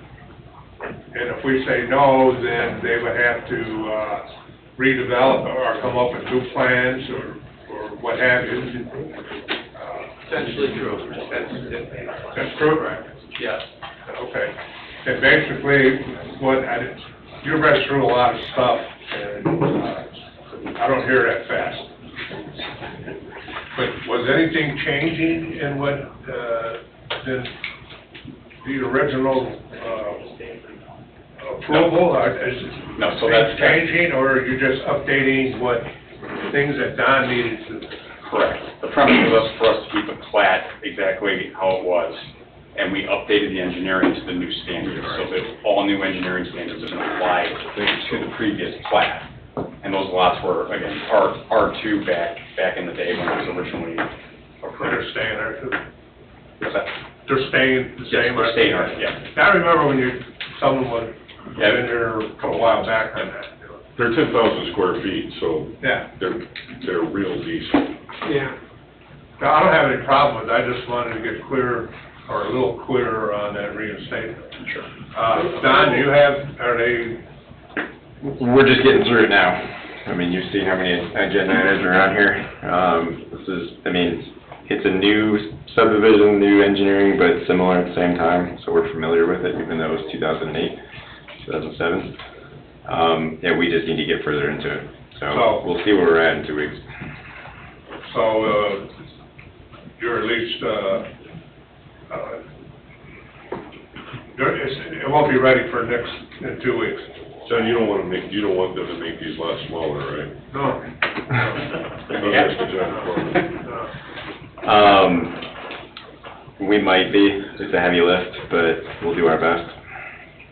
And if we say no, then they would have to redevelop or come up with new plans or what have you. Essentially true. That's true? Correct. Yes. Okay. And basically, you read through a lot of stuff, and I don't hear that fast. But was anything changing in what, the original approval? Is No, so things that's... changing, or are you just updating what things that Don needed to? Correct. The premise was for us to keep the plat exactly how it was, and we updated the engineering to the new standards, so that all new engineering standards are going to apply to the previous plat. And those lots were, again, R2 back in the day when it was originally approved. They're staying there too. What's that? They're staying the Yes, same. they're staying R2, yeah. I remember when someone was in there a couple while back on that. They're 10,000 square feet, so Yeah. they're real decent. Yeah. No, I don't have any problem with it, I just wanted to get clear, or a little clearer on that reinstatement. Sure. Don, do you have, are they, We're just getting through it now. I mean, you've seen how many agenda items are on here. This is, I mean, it's a new subdivision, new engineering, but similar at the same time, so we're familiar with it, even though it was 2008, 2007. Yeah, we just need to get further into it. So we'll see where we're at in 2 weeks. so, you're at least, it won't be ready for in 2 weeks? John, you don't want them to make these lots smaller, right? No. Don't ask the John for We might be, it's a heavy lift, but we'll do our best.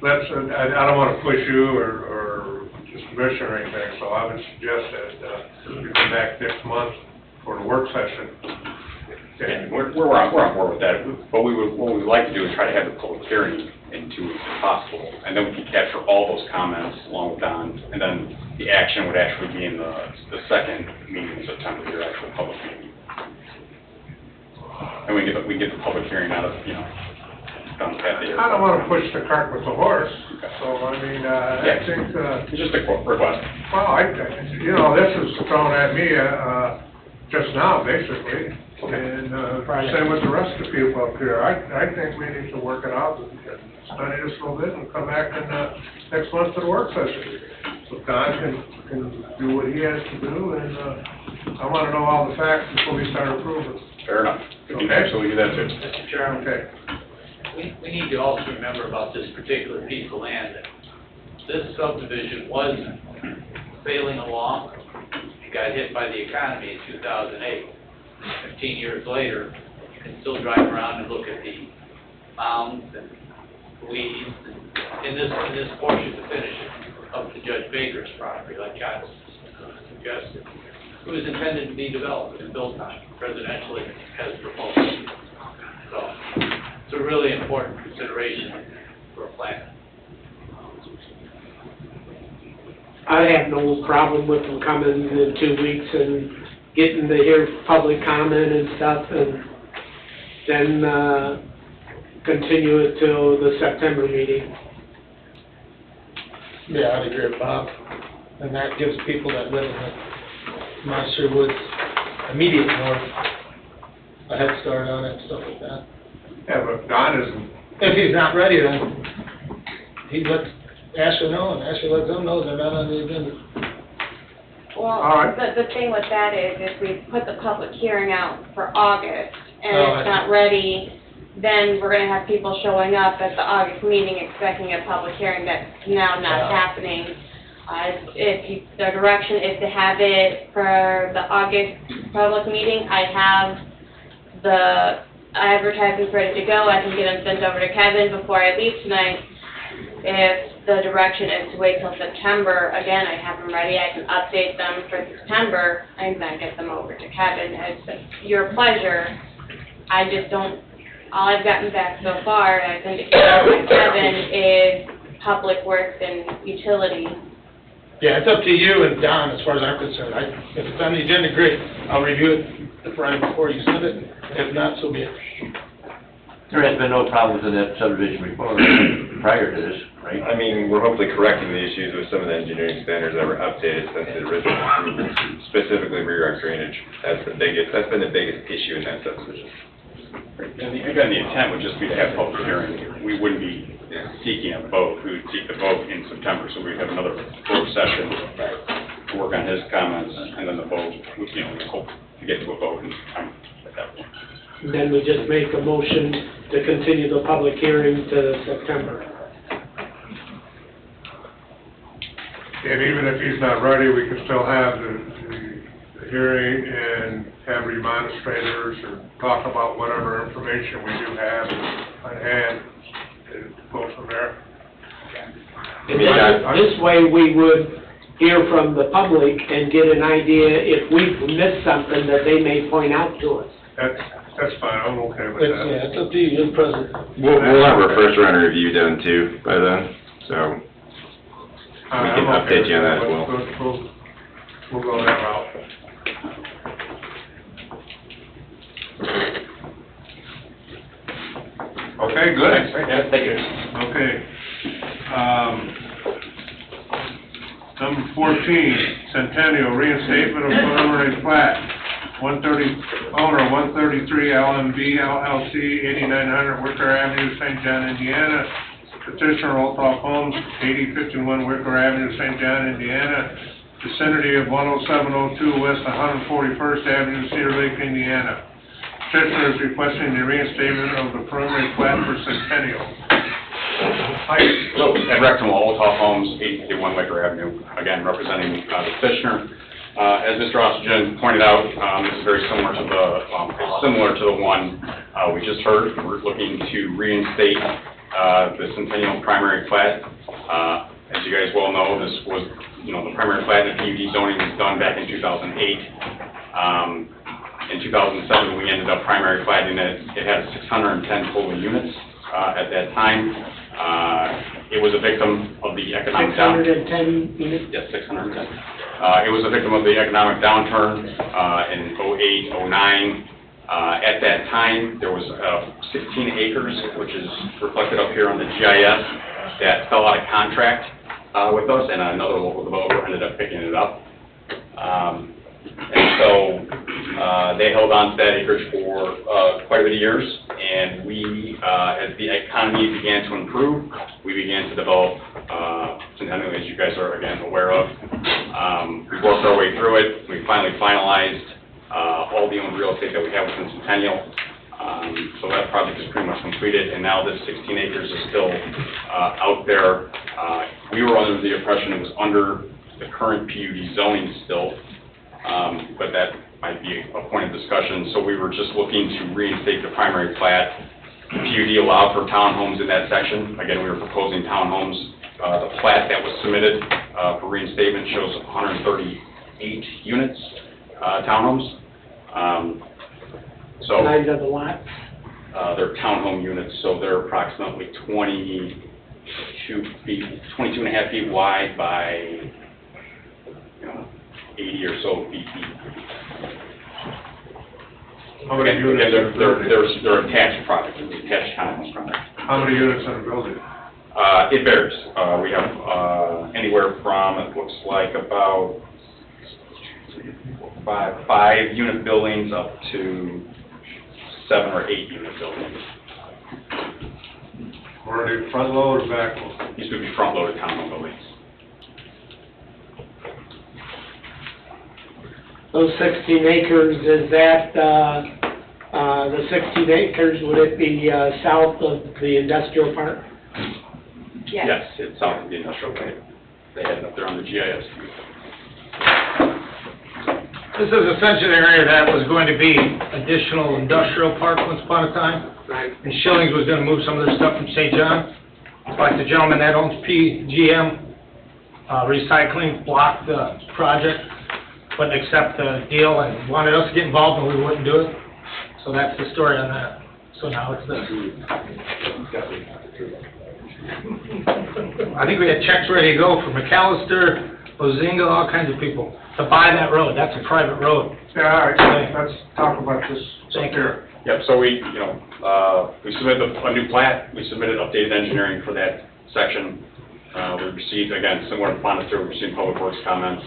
I don't want to push you or just commission or anything, so I would suggest that you come back next month for the work session. And we're on board with that, but what we would like to do is try to have the public hearing in 2 weeks if possible, and then we can capture all those comments along with Don, and then the action would actually be in the second meeting in September, your actual public meeting. And we can get the public hearing out of, done with that. I don't want to push the cart with the horse, so I mean, I think, It's just a request. well, this is thrown at me, just now, basically, and, same with the rest of the people up here. I think we need to work it out and study this a little bit and come back in, next month to the work session. So Don can do what he has to do, and, I want to know all the facts before we start approving. Fair enough. We can absolutely do that too. Mr. Chairman, Okay. we need to also remember about this particular piece of land, that this subdivision was sailing along. It got hit by the economy in 2008. 15 years later, you can still drive around and look at the mounds and weeds. In this portion to finish it, up to Judge Baker's property, like John suggested, it was intended to be developed and built on residentially as proposed. So it's a really important consideration for a plan. I have no problem with them coming in 2 weeks and getting to hear public comment and stuff, and then, continue it till the September meeting. Yeah, I'd agree with Bob. And that gives people that live in the Monastery Woods immediate north a head start on it, stuff like that. Yeah, but Don isn't. If he's not ready, then he lets Ashley know, and Ashley lets them know they're not on the agenda. Well, the thing with that is, if we put the public hearing out for August, and Oh, it's not ready, then we're gonna have people showing up at the August meeting expecting a public hearing that's now not happening. The direction is to have it for the August public meeting. I have the advertisements ready to go. I can get them sent over to Kevin before I leave tonight. If the direction is to wait till September, again, I have them ready. I can update them for September and then get them over to Kevin. It's your pleasure. I just don't, all I've gotten back so far, as indicated by Kevin, is public works and utilities. Yeah, it's up to you and Don, as far as I'm concerned. If it's on the agenda, great. I'll review it the Friday before you send it. If not, so be it. There has been no problems in that subdivision before, prior to this, right? I mean, we're hopefully correcting the issues with some of the engineering standards that were updated since the original improvements, specifically rear yard drainage. That's been the biggest issue in that subdivision. And again, the intent would just be to have public hearing. We wouldn't be seeking a vote. We would seek the vote in September, so we'd have another work session to work on his comments, and then the vote, we hope to get to a vote in September at that point. And then we just make a motion to continue the public hearing to September. And even if he's not ready, we can still have the hearing and have remonstrators or talk about whatever information we do have on hand and go from there. This way, we would hear from the public and get an idea if we've missed something that they may point out to us. That's fine, I'm okay with that. Yeah, it's up to you, President. We'll have our first round of review done too by then, so we can update you on that as well. We'll go that route. Okay, good. Yeah, thank you. Okay. Number 14, Centennial Reinstatement of Preliminary Plat, owner 133 LMB LLC, 8900 Wicker Avenue, St. John, Indiana. Petitioner Oldtop Homes, 8051 Wicker Avenue, St. John, Indiana. Vicinity of 10702 West 141st Avenue, Cedar Lake, Indiana. Petitioner is requesting the reinstatement of the preliminary plat for Centennial. Hi, hello, Ed Rectum, Old Top Homes, 851 Wicker Avenue, again, representing the petitioner. As Mr. Ostergen pointed out, this is very similar to the one we just heard. We're looking to reinstate the Centennial primary plat. As you guys well know, this was, the primary plat and the PUD zoning was done back in 2008. In 2007, we ended up primary platting it. It had 610 total units at that time. It was a victim of the economic downturn. 610 units? Yes, 610. It was a victim of the economic downturn in 08, 09. At that time, there was 16 acres, which is reflected up here on the GIS, that fell out of contract with us, and another local developer ended up picking it up. And so they held on to that acreage for quite a bit of years, and we, as the economy began to improve, we began to develop Centennial, as you guys are, again, aware of. We worked our way through it. We finally finalized all the owned real estate that we have within Centennial. So that project is pretty much completed, and now this 16 acres is still out there. We were under the impression it was under the current PUD zoning still, but that might be a point of discussion. So we were just looking to reinstate the primary plat. The PUD allowed for townhomes in that section. Again, we were proposing townhomes. The plat that was submitted for reinstatement shows 138 units, townhomes. So Size of the lot? they're townhome units, so they're approximately 22 and a half feet wide by 80 or so feet deep. How many units? They're attached products, attached townhouse products. How many units in a building? It varies. We have anywhere from, it looks like about 5 unit buildings up to 7 or 8 unit buildings. Were they front load or back load? These would be front loaded townhome buildings. Those 16 acres, is that, the 16 acres, would it be south of the industrial park? Yes, it's south of the industrial park. They had it up there on the GIS. This is essentially an area that was going to be additional industrial park once upon a time. Right. And Schilling's was gonna move some of their stuff from St. John. Like the gentleman that owns PGM Recycling blocked the project, wouldn't accept the deal and wanted us to get involved and we wouldn't do it. So that's the story on that. So now it's this. I think we had checks ready to go for McAllister, Ozinga, all kinds of people to buy that road. That's a private road. Yeah, all right, let's talk about this Thank you. here. Yep, so we submitted a new plat, we submitted updated engineering for that section. We received, again, similar to Montessori, we received public works comments.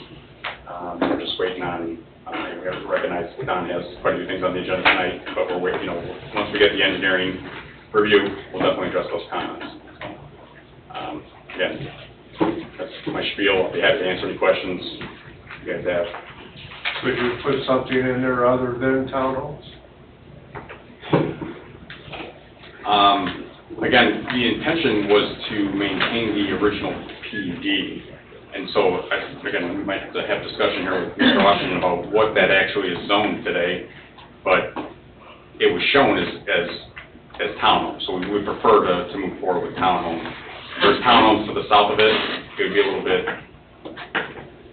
We're just waiting on, we have to recognize Don has quite a few things on the agenda tonight, but we're waiting, once we get the engineering review, we'll definitely address those comments. Again, that's my spiel. I'll be happy to answer any questions you guys have. Could you put something in there other than townhomes? Again, the intention was to maintain the original PUD, and And so, again, we might have to have discussion here with Mr. Austin about what that actually is zoned today, but it was shown as townhomes, so we would prefer to move forward with townhomes. If there's townhomes to the south of it, it would be a little bit,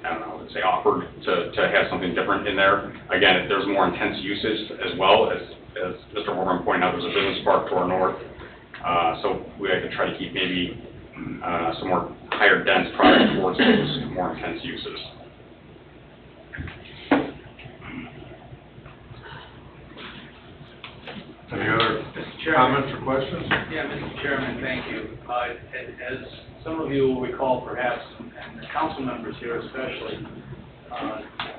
I don't know, let's say awkward to have something different in there. Again, if there's more intense usage as well, as Mr. Warren pointed out, there's a business park to our north, so we have to try to keep maybe some more higher dense product towards those more intense uses. Any other Mr. Chairman. comments or questions? Yeah, Mr. Chairman, thank you. As some of you will recall perhaps, and the council members here especially,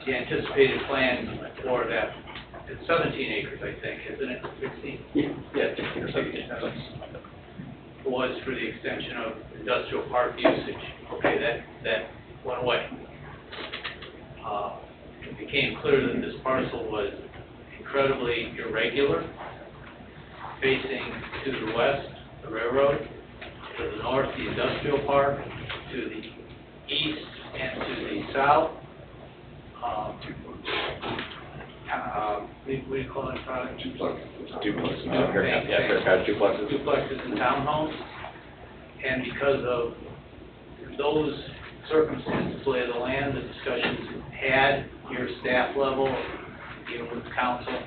the anticipated plan for that, it's 17 acres, I think, isn't it, 16? Yeah, 16 or 17. Was for the extension of industrial park usage. Okay, that went away. It became clear that this parcel was incredibly irregular, facing to the west, the railroad, to the north, the industrial park, to the east and to the south. What do you call it, product? Duplexes. Duplexes and townhomes. And because of those circumstances, lay of the land, the discussions had your staff level, even with council,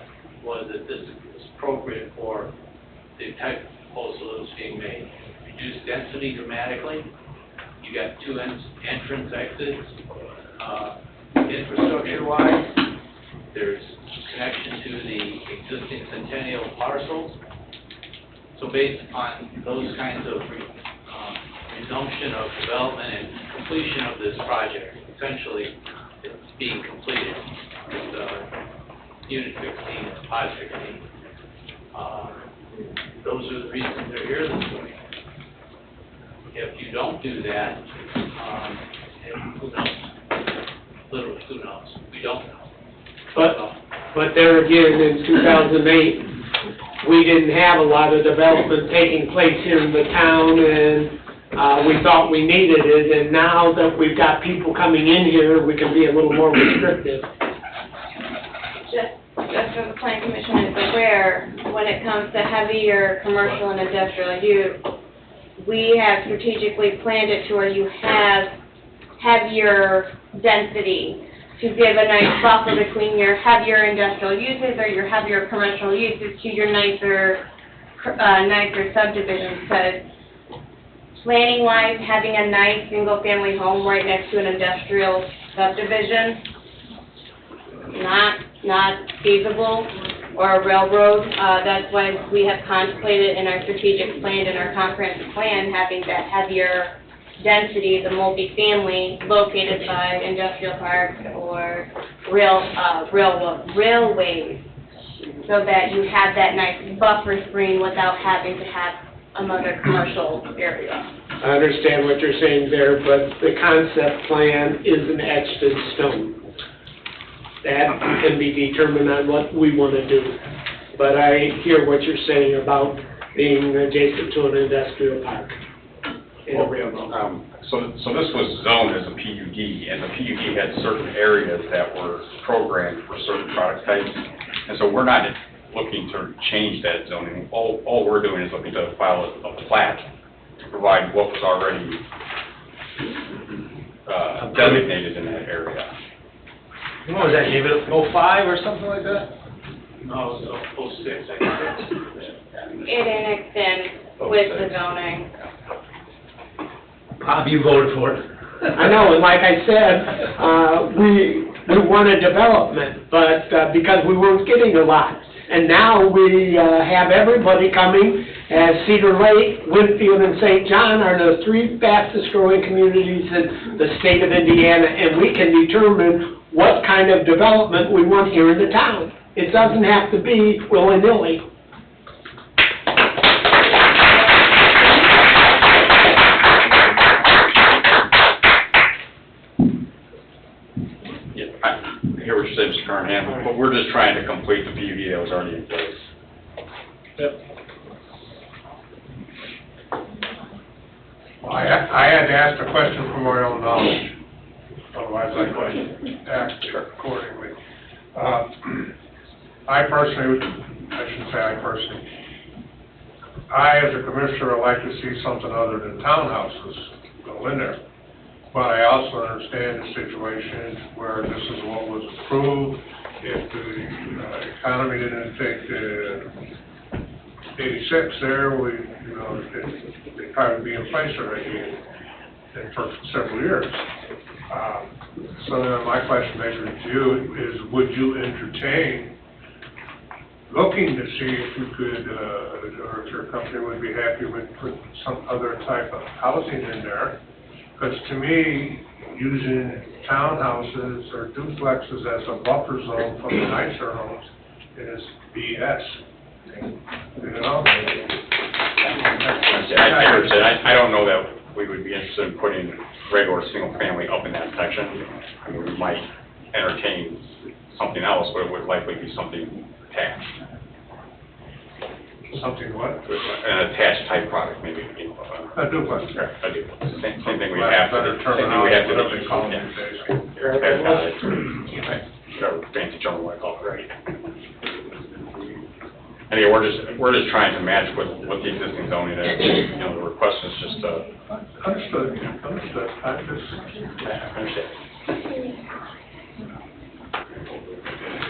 was that this is appropriate for the type of proposal that was being made. Reduced density dramatically. You got two entrance exits. Infrastructure-wise, there's connection to the existing Centennial parcels. So based on those kinds of resumption of development and completion of this project, essentially it's being completed with Unit 16 and Pod 16. Those are the reasons they're here this morning. If you don't do that, who knows? Literally, who knows? We don't know. But there again, in 2008, we didn't have a lot of development taking place here in the town, and we thought we needed it, and now that we've got people coming in here, we can be a little more restrictive. Just so the plan commission is aware, when it comes to heavier commercial and industrial use, we have strategically planned it to where you have heavier density to give a nice buffer between your heavier industrial uses or your heavier commercial uses to your nicer subdivisions. Because planning-wise, having a nice single-family home right next to an industrial subdivision, not feasible, or a railroad. That's why we have contemplated in our strategic plan and our comprehensive plan having that heavier density, the multifamily located by industrial parks or railways, so that you have that nice buffer screen without having to have another commercial area. I understand what you're saying there, but the concept plan isn't etched in stone. That can be determined on what we want to do. But I hear what you're saying about being adjacent to an industrial park in a railroad. So this was zoned as a PUD, and the PUD had certain areas that were programmed for certain product types. And so we're not looking to change that zoning. All we're doing is looking to file a plat to provide what was already designated in that area. What was that, David, 05 or something like that? No, it was 06, I think. It annexed in with the zoning. Bob, you voted for it. I know, and like I said, we wanted development, but because we weren't getting a lot. And now we have everybody coming, as Cedar Lake, Winfield, and St. John are the three fastest growing communities in the state of Indiana, and we can determine what kind of development we want here in the town. It doesn't have to be willy-nilly. Yeah, I hear what you're saying, Mr. Carnahan, but we're just trying to complete the PUD that was already in place. Yep. I had to ask the question from my own knowledge. I'd like to act accordingly. I personally, I shouldn't say I personally, I, as a commissioner, would like to see something other than townhouses go in there. But I also understand the situation where this is what was approved. If the economy didn't take the 86 there, they'd probably be in place already and for several years. So then my question basically to you is, would you entertain looking to see if you could, or if your company would be happy with put some other type of housing in there? Because to me, using townhouses or duplexes as a buffer zone from the nicer homes is BS. You know? I understand. I don't know that we would be interested in putting regular single-family up in that section. I mean, we might entertain something else, but it would likely be something attached. Something what? An attached type product, maybe. A duplex. A duplex. Same thing we have to. Same thing we have to. Whatever they call them these days. Right. Whatever fancy term we want to call it, right? Anyway, we're just trying to match what the existing zoning is. You know, the request is just Understood. I understand.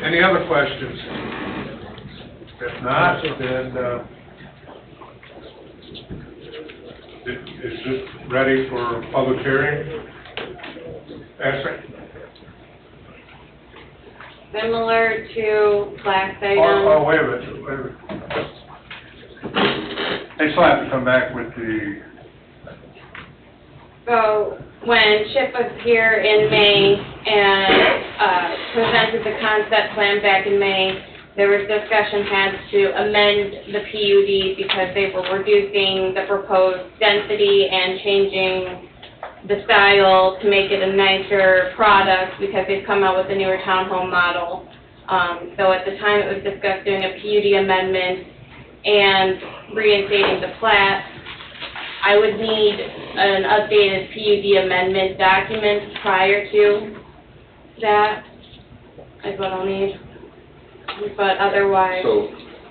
Any other questions? If not, then, is this ready for public hearing? Ashley? Similar to last item. Oh, wait a minute. They still have to come back with the, So when Chip was here in May and presented the concept plan back in May, there was discussion had to amend the PUD because they were reducing the proposed density and changing the style to make it a nicer product because they've come out with a newer townhome model. So at the time it was discussed doing a PUD amendment and reinstating the plat. I would need an updated PUD amendment document prior to that, is what I'll need. But otherwise... So,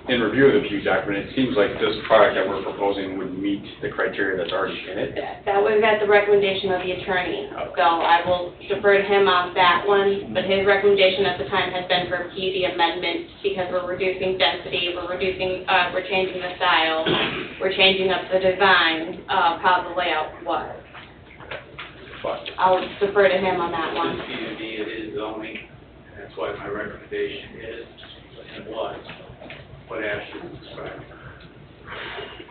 in review of the PUD document, it seems like this product that we're proposing would meet the criteria that's already in it. That was at the recommendation of the attorney, so I will defer to him on that one, but his recommendation at the time has been for a PUD amendment because we're reducing density, we're changing the style, we're changing up the design of how the layout was. I'll defer to him on that one. PUD, it is zoning, and that's why my recommendation is, and was, what Ashley described.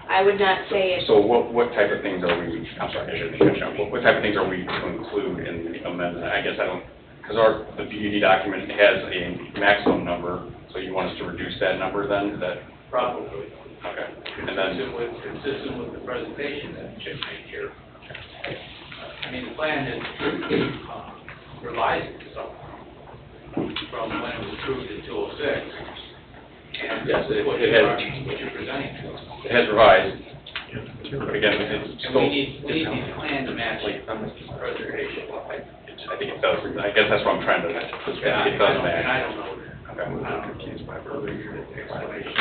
I would not say it. So what type of things are we, I'm sorry, I shouldn't catch up. What type of things are we to include in the amendment? I guess I don't, because the PUD document has a maximum number, so you want us to reduce that number then? Is that? Probably. Okay. And then, Consistent with the presentation that Chip made here. I mean, the plan is revised itself from when it was approved in 206. And yes, it what you're presenting to us. It has revised, but again, it's And still. we need the plan to match preservation. I think it does. I guess that's what I'm trying to, it does match. And I don't know that. Okay. I'm confused by earlier explanation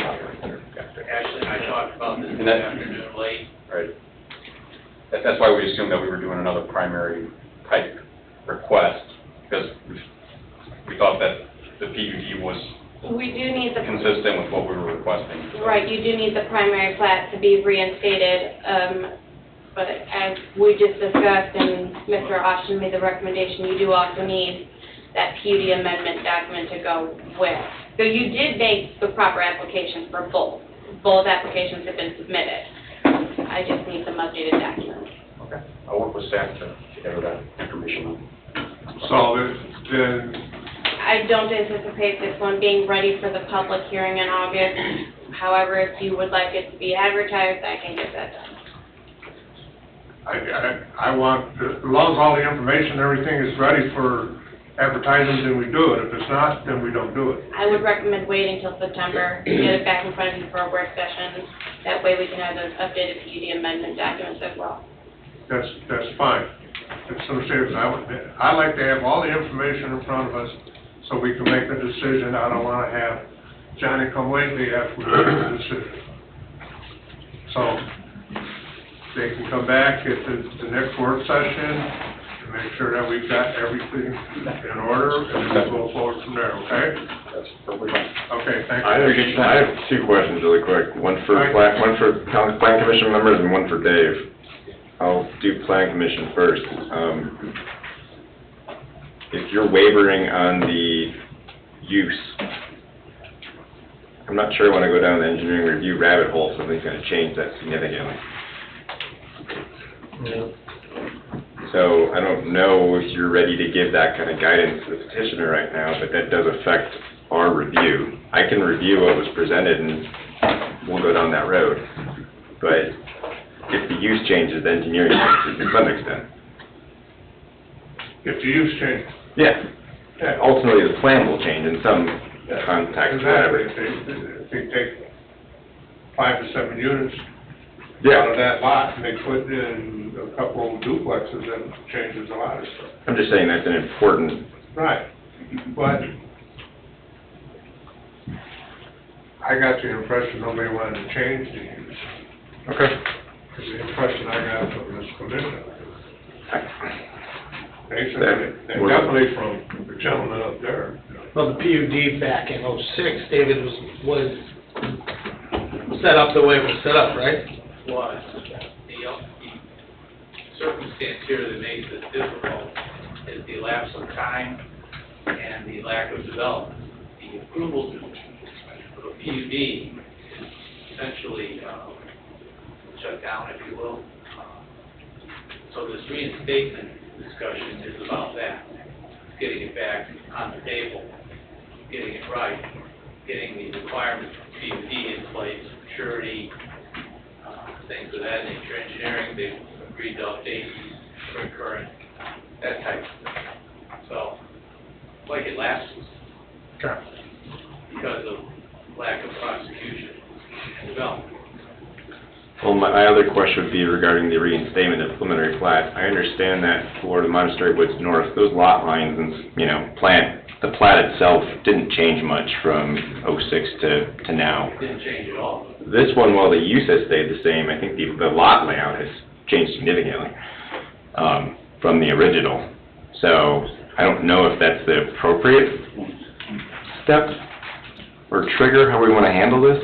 here. Ashley and I talked about this And that- afternoon late. Right. That's why we assumed that we were doing another primary type request, because we thought that the PUD was We do need the... consistent with what we were requesting. Right, you do need the primary plat to be reinstated, but as we just discussed and Mr. Austin made the recommendation, you do also need that PUD amendment document to go with. So you did make the proper application for both. Both applications have been submitted. I just need some updated documents. Okay. I'll work with staff to gather that information. so then, I don't anticipate this one being ready for the public hearing in August. However, if you would like it to be advertised, I can get that done. I want, as long as all the information, everything is ready for advertising, then we do it. If it's not, then we don't do it. I would recommend waiting till September, get it back in front of you for a work session. That way we can have those updated PUD amendment documents as well. That's fine. associated, I'd like to have all the information in front of us so we can make a decision. I don't wanna have Johnny come lately after we make a decision. So, they can come back at the next work session and make sure that we've got everything in order, and then we'll go forward from there, okay? That's perfectly fine. Okay, thank you. I have two questions really quick, one for Plan Commission members and one for Dave. I'll do Plan Commission first. If you're wavering on the use, I'm not sure when I go down the engineering review rabbit hole, something's gonna change that significantly. So I don't know if you're ready to give that kind of guidance to the petitioner right now, but that does affect our review. I can review what was presented and we'll go down that road. But if the use changes, the engineering changes to some extent. If the use changes. Yeah. Ultimately, the plan will change in some context, whatever. Exactly. If they take 5 to 7 units Yeah. out of that lot and they put in a couple of duplexes, that changes a lot of stuff. I'm just saying that's an important... Right, but I got the impression nobody wanted to change the use. Okay. That's the impression I got from this commission. Definitely from the gentleman up there. Well, the PUD back in '06, David, was set up the way it was set up, right? Was. The circumstance here that makes it difficult is the lapse of time and the lack of development. The approval of a PUD is essentially shut down, if you will. So this reinstatement discussion is about that, getting it back on the table, getting it right, getting the requirements for PUD in place, surety, things of that nature. Engineering, they've agreed to update, bring current, that type of thing. So, like it lapses because of lack of prosecution and development. Well, my other question would be regarding the reinstatement of preliminary plat. I understand that for the Monastery Woods North, those lot lines and, the plat itself didn't change much from '06 to now. Didn't change at all. This one, while the use has stayed the same, I think the lot layout has changed significantly from the original. So I don't know if that's the appropriate step or trigger, how we want to handle this.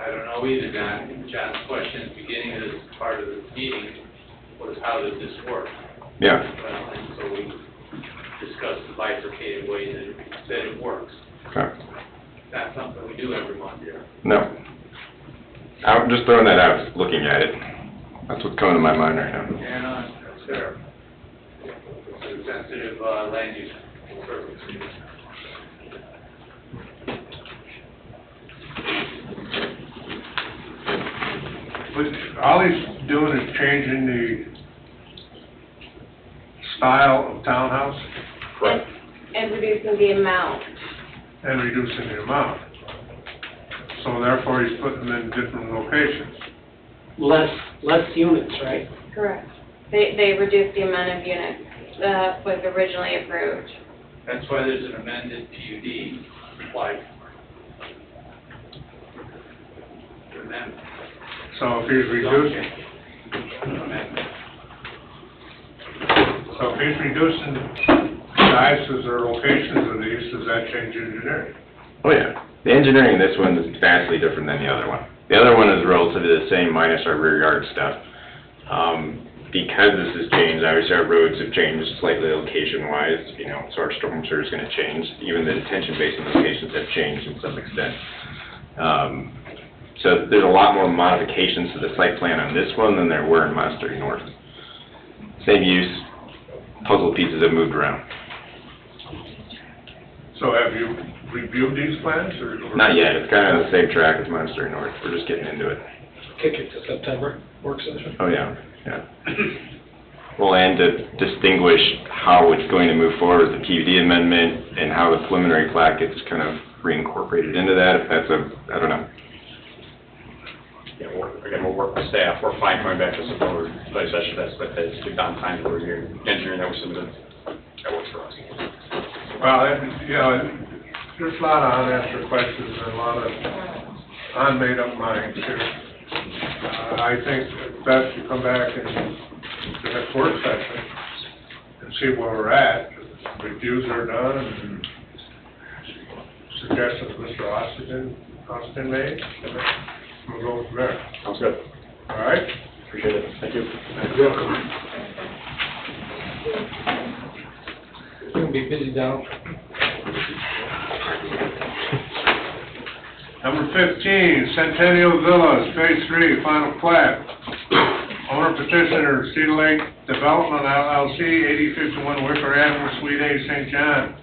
I don't know either, John. John's question at the beginning of this part of the meeting was, how does this work? Yeah. Well, and so we discussed the bifurcated way that it works. Okay. It's not something we do every month here. No. I'm just throwing that out, looking at it. That's what's coming to my mind right now. And that's fair. It's a sensitive land use purpose. But all he's doing is changing the style of townhouse And reducing the amount. and reducing the amount. So therefore, he's putting them in different locations. Less units, right? Correct. They reduced the amount of units that was originally approved. That's why there's an amended PUD applied for amendment. So if he's reducing, the sizes or locations of these, does that change engineering? Oh, yeah. The engineering in this one is vastly different than the other one. The other one is relatively the same minus our rear yard stuff. Because this has changed, obviously our roads have changed slightly location-wise, so our storm sewer is going to change. Even the detention basin locations have changed to some extent. So there's a lot more modifications to the site plan on this one than there were in Monastery North. Same use, puzzle pieces have moved around. So have you reviewed these plans, or? Not yet, it's kind of on the same track as Monastery North, we're just getting into it. Kick it to September work session. Oh, yeah. Well, and to distinguish how it's going to move forward with the PUD amendment and how the preliminary plat gets kind of reincorporated into that, if that's I don't know. Yeah, we'll work with staff, we're fine coming back to some more study session, that's the downtime for review, engineering that was submitted, that works for us. Well, there's a lot of unanswered questions and a lot of unmade-up minds here. I think it's best to come back in the next work session and see where we're at. Reviews are done and suggestions Mr. Austin made, and then we'll go from there. Sounds good. All right? Appreciate it, thank you. You're welcome. You're gonna be busy, Donald. Number 15, Centennial Villas, Phase 3, final plat. Owner petitioner, Cedar Lake Development LLC, 8051 Wicker Avenue, Suite A, St. John.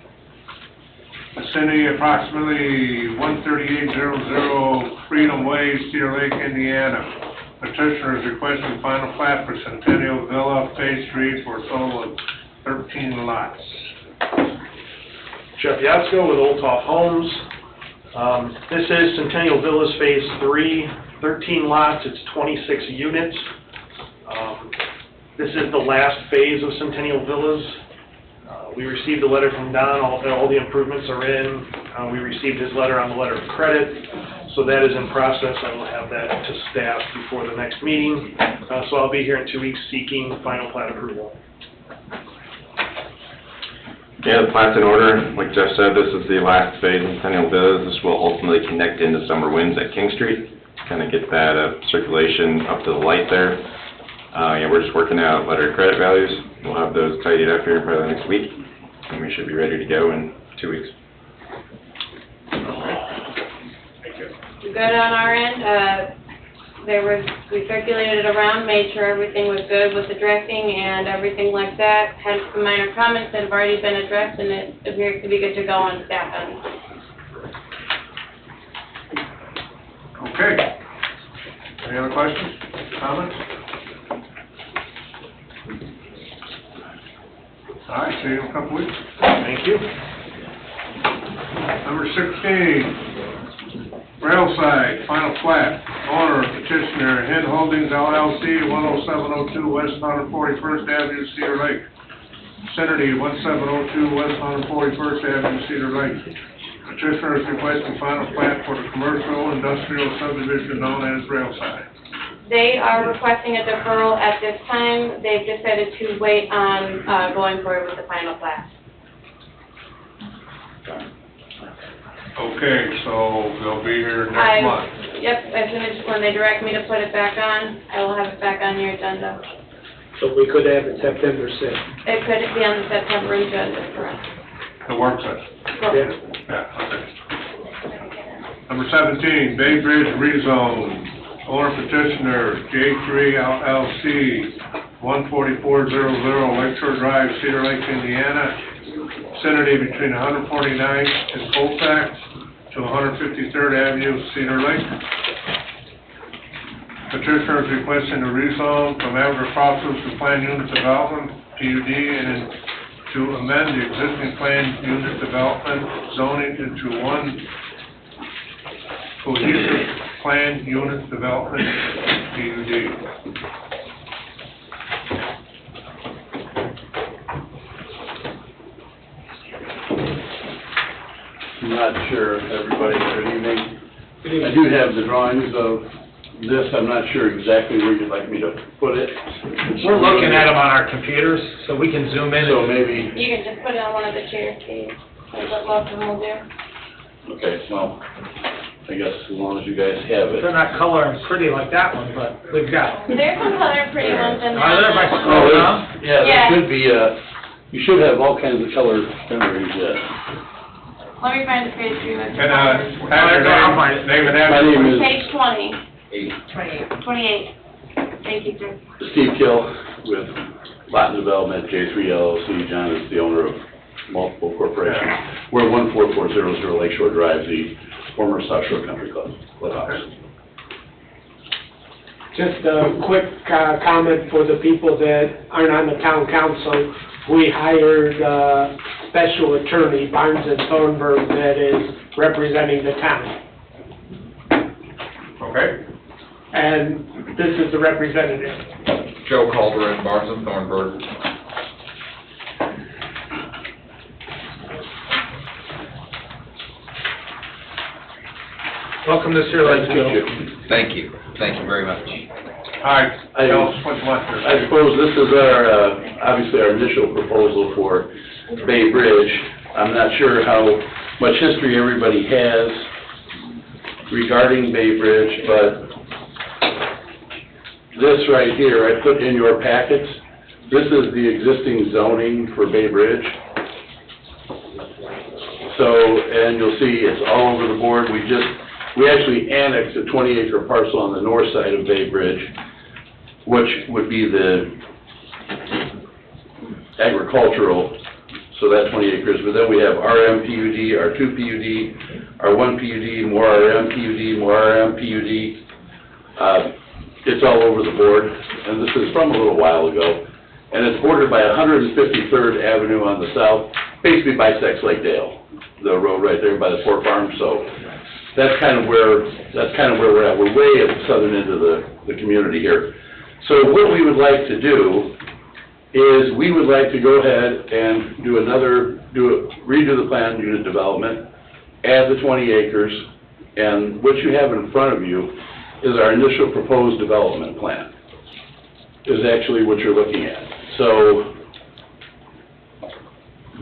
Vicinity approximately 13800 Freedom Way, Cedar Lake, Indiana. Petitioner is requesting final plat for Centennial Villa, Phase 3, for a total of 13 lots. Jeff Yatzko with Old Top Homes. This is Centennial Villas Phase 3, 13 lots, it's 26 units. This is the last phase of Centennial Villas. We received a letter from Don, all the improvements are in. We received his letter on the letter of credit, so that is in process. I will have that to staff before the next meeting. So I'll be here in 2 weeks seeking final plat approval. Yeah, the plat's in order. Like Jeff said, this is the last phase of Centennial Villas. This will ultimately connect into Summer Winds at King Street, kind of get that circulation up to the light there. Yeah, we're just working out letter of credit values. We'll have those tidied up here probably next week, and we should be ready to go in 2 weeks. Good on our end. We circulated it around, made sure everything was good with the dressing and everything like that. Had some minor comments that have already been addressed, and it appears to be good to go on staff end. Okay. Any other questions, comments? All right, see you in a couple weeks. Thank you. Number 16, Railside, final plat. Owner, petitioner, Hen Holdings LLC, 10702 West 141st Avenue, Cedar Lake. Vicinity, 1702 West 141st Avenue, Cedar Lake. Petitioner is requesting final plat for the commercial industrial subdivision known as Railside. They are requesting a deferral at this time. They've decided to wait on going forward with the final plat. Okay, so they'll be here next month. Yep, as soon as, when they direct me to put it back on, I will have it back on your agenda. So we could have it September 6th. It could be on the September agenda, correct? The work session. Yeah. Yeah, okay. Number 17, Bay Bridge rezone. Owner petitioner, J3 LLC, 14400 Lakeshore Drive, Cedar Lake, Indiana. Vicinity between 149th and Colfax to 153rd Avenue, Cedar Lake. Petitioner is requesting a rezone from agricultural to planned unit development, PUD, and to amend the existing planned unit development zoning into one cohesive planned unit development, PUD. I'm not sure if everybody, good evening. I do have the drawings of this. I'm not sure exactly where you'd like me to put it. We're looking at them on our computers, so we can zoom in. So maybe, You can just put it on one of the chairs, Steve. That's what most of them will do. okay, well, I guess as long as you guys have it. They're not coloring pretty like that one, but we've got. There's some color pretty ones in there. Are there by Oh, scroll down? yeah, Yeah. there should be, you should have all kinds of color renderings, yes. Let me find the page for you, Mr. And, Powers. have your name and My address. name is Page 20, 28. 28. Thank you, sir. Steve Kill with Lot Development, J3 LLC. John is the owner of multiple corporations. We're 14400 Lakeshore Drive, the former South Shore Country Club clubhouse. Just a quick comment for the people that aren't on the town council. We hired a special attorney, Barnes and Thornburg, that is representing the town. Okay. and this is the representative. Joe Calderon, Barnes and Thornburg. Welcome to Clear Lake, Joe. Thank you. Thank you very much. All right, tell us what you want to I say. suppose this is our, obviously our initial proposal for Bay Bridge. I'm not sure how much history everybody has regarding Bay Bridge, but this right here, I put in your packets. This is the existing zoning for Bay Bridge. So, and you'll see it's all over the board. We actually annexed a 20-acre parcel on the north side of Bay Bridge, which would be the agricultural, so that 20 acres. But then we have RM PUD, R2 PUD, R1 PUD, more RM PUD, more RM PUD. It's all over the board, and this is from a little while ago. And it's bordered by 153rd Avenue on the south, basically bisects Lake Dale, the road right there by the Port Farm. So that's kind of where we're at. We're way at the southern end of the community here. So what we would like to do is we would like to go ahead and redo the planned unit development, add the 20 acres, and what you have in front of you is our initial proposed development plan, is actually what you're looking at. So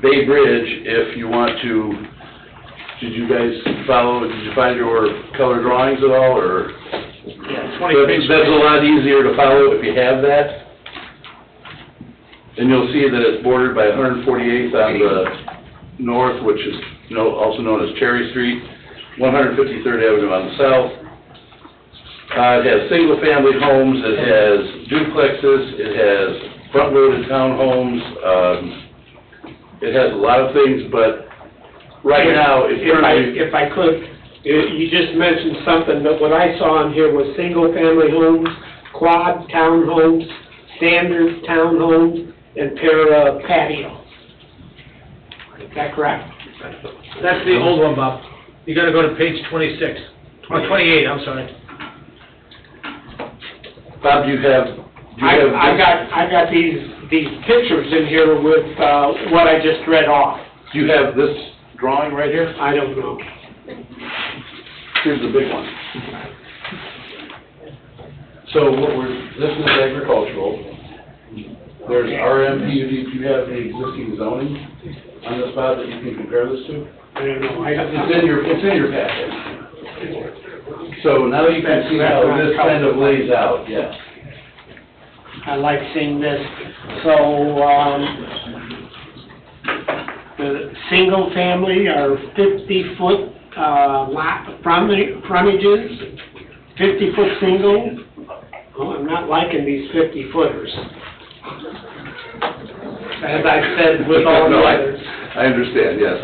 Bay Bridge, if you want to, did you find your color drawings at all, or? Yeah, 20 pages. That's a lot easier to follow if you have that. And you'll see that it's bordered by 148th on the north, which is also known as Cherry Street, 153rd Avenue on the south. It has single-family homes, it has duplexes, it has front-loaded townhomes, it has a lot of things, but right now, it's currently... If I could, you just mentioned something, that what I saw on here was single-family homes, quad townhomes, standard townhomes, and patio. Is that correct? That's the old one, Bob. You gotta go to page 26, or 28, I'm sorry. Bob, do you have... I got these pictures in here with what I just read off. Do you have this drawing right here? I don't know. Here's the big one. So this is agricultural. There's RM PUD. Do you have the existing zoning on the spot that you can compare this to? I don't know. It's in your packet. So now you can see how this kind of lays out, yeah. I like seeing this. So, the single family are 50-foot lot frontages, 50-foot single. Oh, I'm not liking these 50-footers. As I said with all the others. I understand, yes.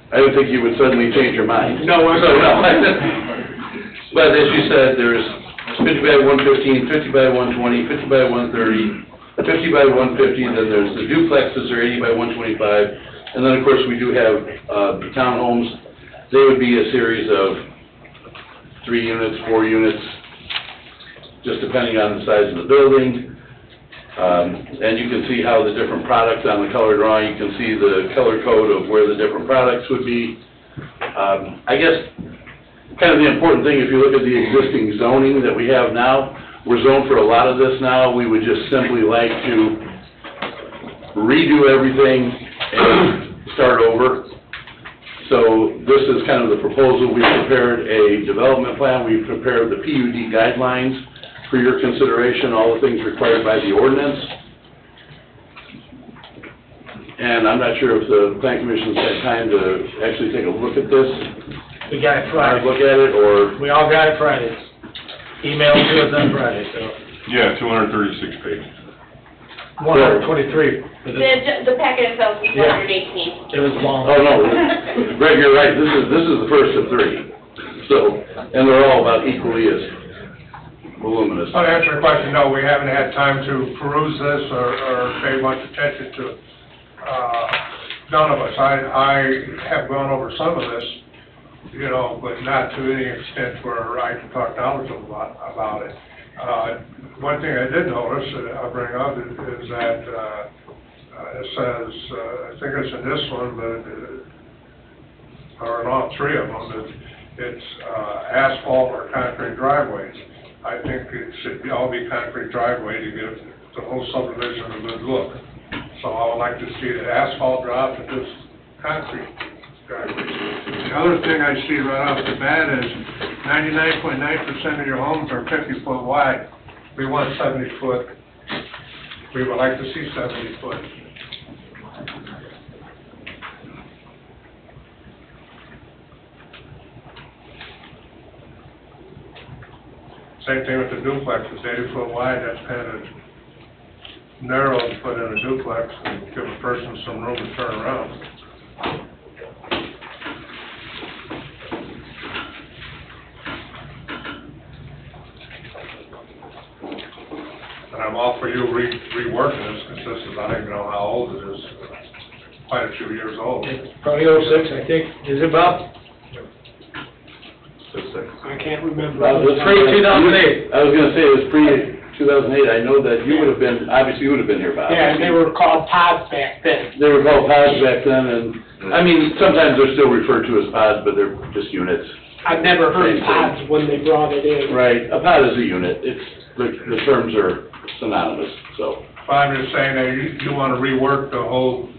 I don't think you would suddenly change your mind. No, I'm not. But as you said, there's 50 by 115, 50 by 120, 50 by 130, 50 by 150, then there's the duplexes are 80 by 125, and then of course we do have the townhomes. They would be a series of 3 units, 4 units, just depending on the size of the building. And you can see how the different products on the color drawing, you can see the color code of where the different products would be. I guess kind of the important thing, if you look at the existing zoning that we have now, we're zoned for a lot of this now. We would just simply like to redo everything and start over. So this is kind of the proposal. We've prepared a development plan. We've prepared the PUD guidelines for your consideration, all the things required by the ordinance. And I'm not sure if the Plan Commission's had time to actually take a look at this. We got it Friday. Look at it, or... We all got it Friday. Emailed to us on Friday, so. Yeah, 236 pages. 123. The packet itself was 118. It was long. Oh, no, Greg, you're right, this is the first of 3. So, and they're all about equally as voluminous. To answer your question, no, we haven't had time to peruse this or pay much attention to it. None of us. I have gone over some of this, you know, but not to any extent where I can talk knowledgeable about it. One thing I did notice, I'll bring up, is that, it says, I think it's in this one, but, or in all three of them, it's asphalt or concrete driveways. I think it should all be concrete driveway to give the whole subdivision a good look. So I would like to see the asphalt drop and just concrete driveways. The other thing I see right off the bat is 99.9% of your homes are 50 foot wide. We want 70 foot. We would like to see 70 foot. Same thing with the duplexes, 80 foot wide, that's kind of narrow to put in a duplex and give a person some room to turn around. And I'm all for you reworking this, because this is, I don't even know how old it is, quite a few years old. Probably '06, I think. Is it, Bob? I can't remember. Pre-2008. I was gonna say, it was pre-2008, I know that you would have been, obviously you would have been here, Bob. Yeah, and they were called pods back then. They were called pods back then, and, I mean, sometimes they're still referred to as pods, but they're just units. I've never heard Same pods when they brought it in. Right, a pod is a unit, it's, the terms are synonymous, so. Well, I'm just saying that you want to rework the whole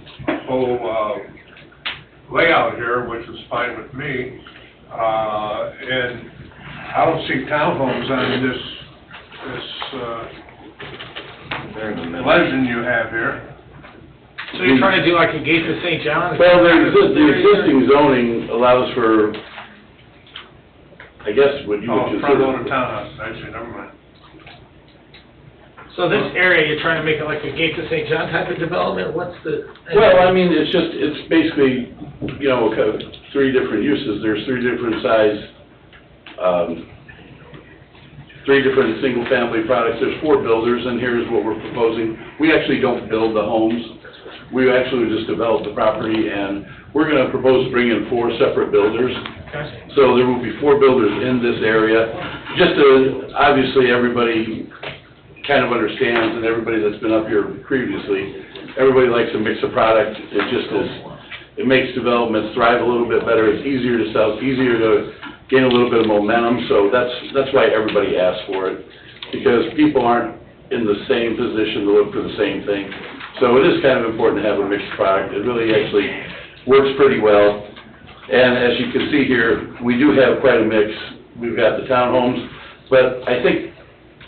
layout here, which is fine with me. And I don't see townhomes on this legend you have here. So you're trying to do like a gate to St. John's? Well, the existing zoning allows for, I guess, what you would consider. Front load of townhouse, actually, never mind. So this area, you're trying to make it like a gate to St. John type of development? What's the? Well, I mean, it's basically, you know, three different uses. There's three different size, three different single-family products. There's 4 builders, and here's what we're proposing. We actually don't build the homes. We actually just develop the property, and we're gonna propose to bring in 4 separate builders. So there will be 4 builders in this area. Just to, obviously, everybody kind of understands, and everybody that's been up here previously, everybody likes a mix of product. It just is, it makes developments thrive a little bit better. It's easier to sell, it's easier to gain a little bit of momentum, so that's why everybody asks for it, because people aren't in the same position to look for the same thing. So it is kind of important to have a mixed product. It really actually works pretty well. And as you can see here, we do have quite a mix. We've got the townhomes, but I think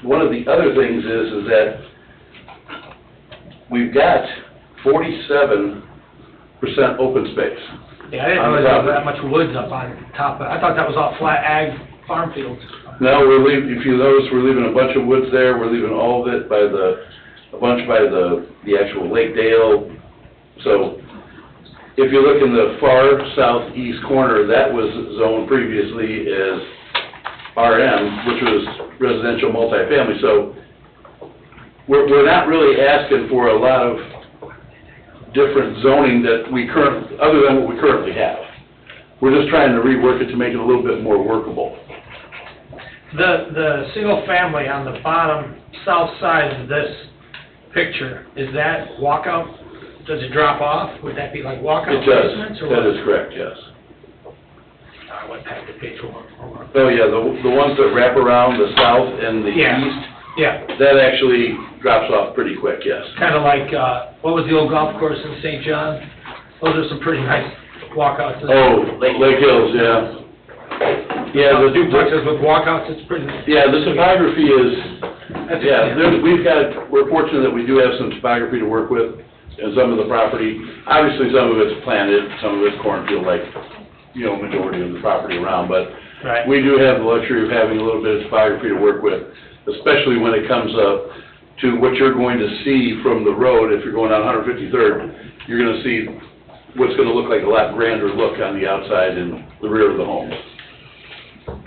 one of the other things is that we've got 47% open space. Yeah, I didn't realize there was that much woods up on top of it. I thought that was all flat ag farm fields. No, if you notice, we're leaving a bunch of woods there. We're leaving all of it a bunch by the actual Lake Dale. So if you look in the far southeast corner, that was zoned previously as RM, which was residential multifamily, so we're not really asking for a lot of different zoning that other than what we currently have. We're just trying to rework it to make it a little bit more workable. The single family on the bottom south side of this picture, is that walkout? Does it drop off? Would that be like walkout basements? It does, that is correct, yes. I went back to page 1. Oh, yeah, the ones that wrap around the south and the east, Yeah, that actually drops off pretty quick, yes. kind of like, what was the old golf course in St. John? Those are some pretty nice walkouts. Oh, Lake Hills, yeah. Yeah, the duplexes with walkouts, it's pretty nice. Yeah, the topography is, we're fortunate that we do have some topography to work with in some of the property. Obviously, some of it's planted, some of it's cornfield, like, you know, majority of the property around, but Right. we do have the luxury of having a little bit of topography to work with, especially when it comes up to what you're going to see from the road. If you're going down 153rd, you're going to see what's going to look like a lot grander look on the outside and the rear of the homes.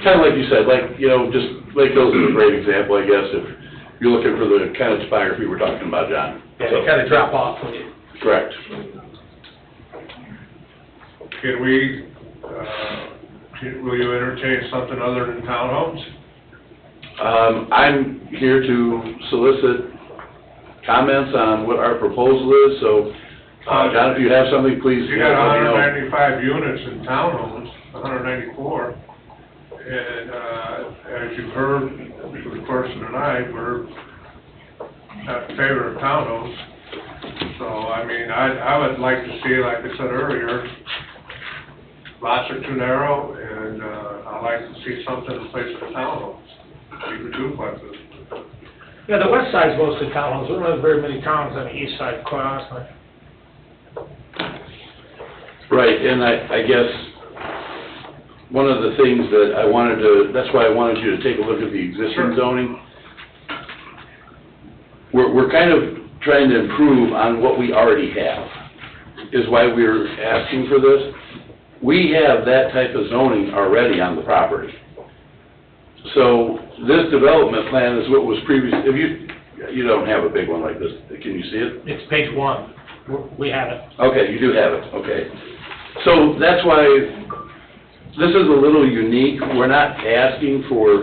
Kind of like you said, like, you know, just Lake Hills is a great example, I guess, if you're looking for the kind of topography we're talking about, John. Yeah, they kind of drop off when you... Correct. Can we Will you entertain something other than townhomes? I'm here to solicit comments on what our proposal is, so, John, if you have something, please You let got me know. 195 units in townhomes, 194. And, as you've heard from the person tonight, we're not in favor of townhomes. So, I mean, I would like to see, like I said earlier, lots are too narrow, and, I'd like to see something in place of townhomes. You could duplexes. Yeah, the west side's mostly townhomes. We don't have very many towns on the east side, quite honestly. Right, and I guess one of the things that I wanted to, that's why I wanted you to take a look at the existing zoning. We're kind of trying to improve on what we already have, is why we're asking for this. We have that type of zoning already on the property. So this development plan is what was previous, if you don't have a big one like this, can you see it? It's page 1. We have it. Okay, you do have it, okay. So that's why this is a little unique. We're not asking for,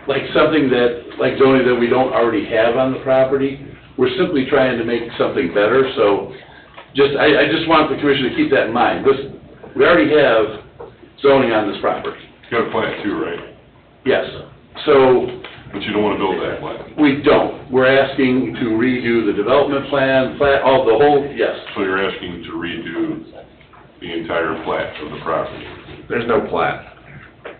like, something that, like zoning that we don't already have on the property. We're simply trying to make something better, so I just want the commission to keep that in mind. We already have zoning on this property. You got a plat too, right? Yes, so But you don't want to build that plat. we don't. We're asking to redo the development plan, the whole, yes. So you're asking to redo the entire plat of the property. There's no plat.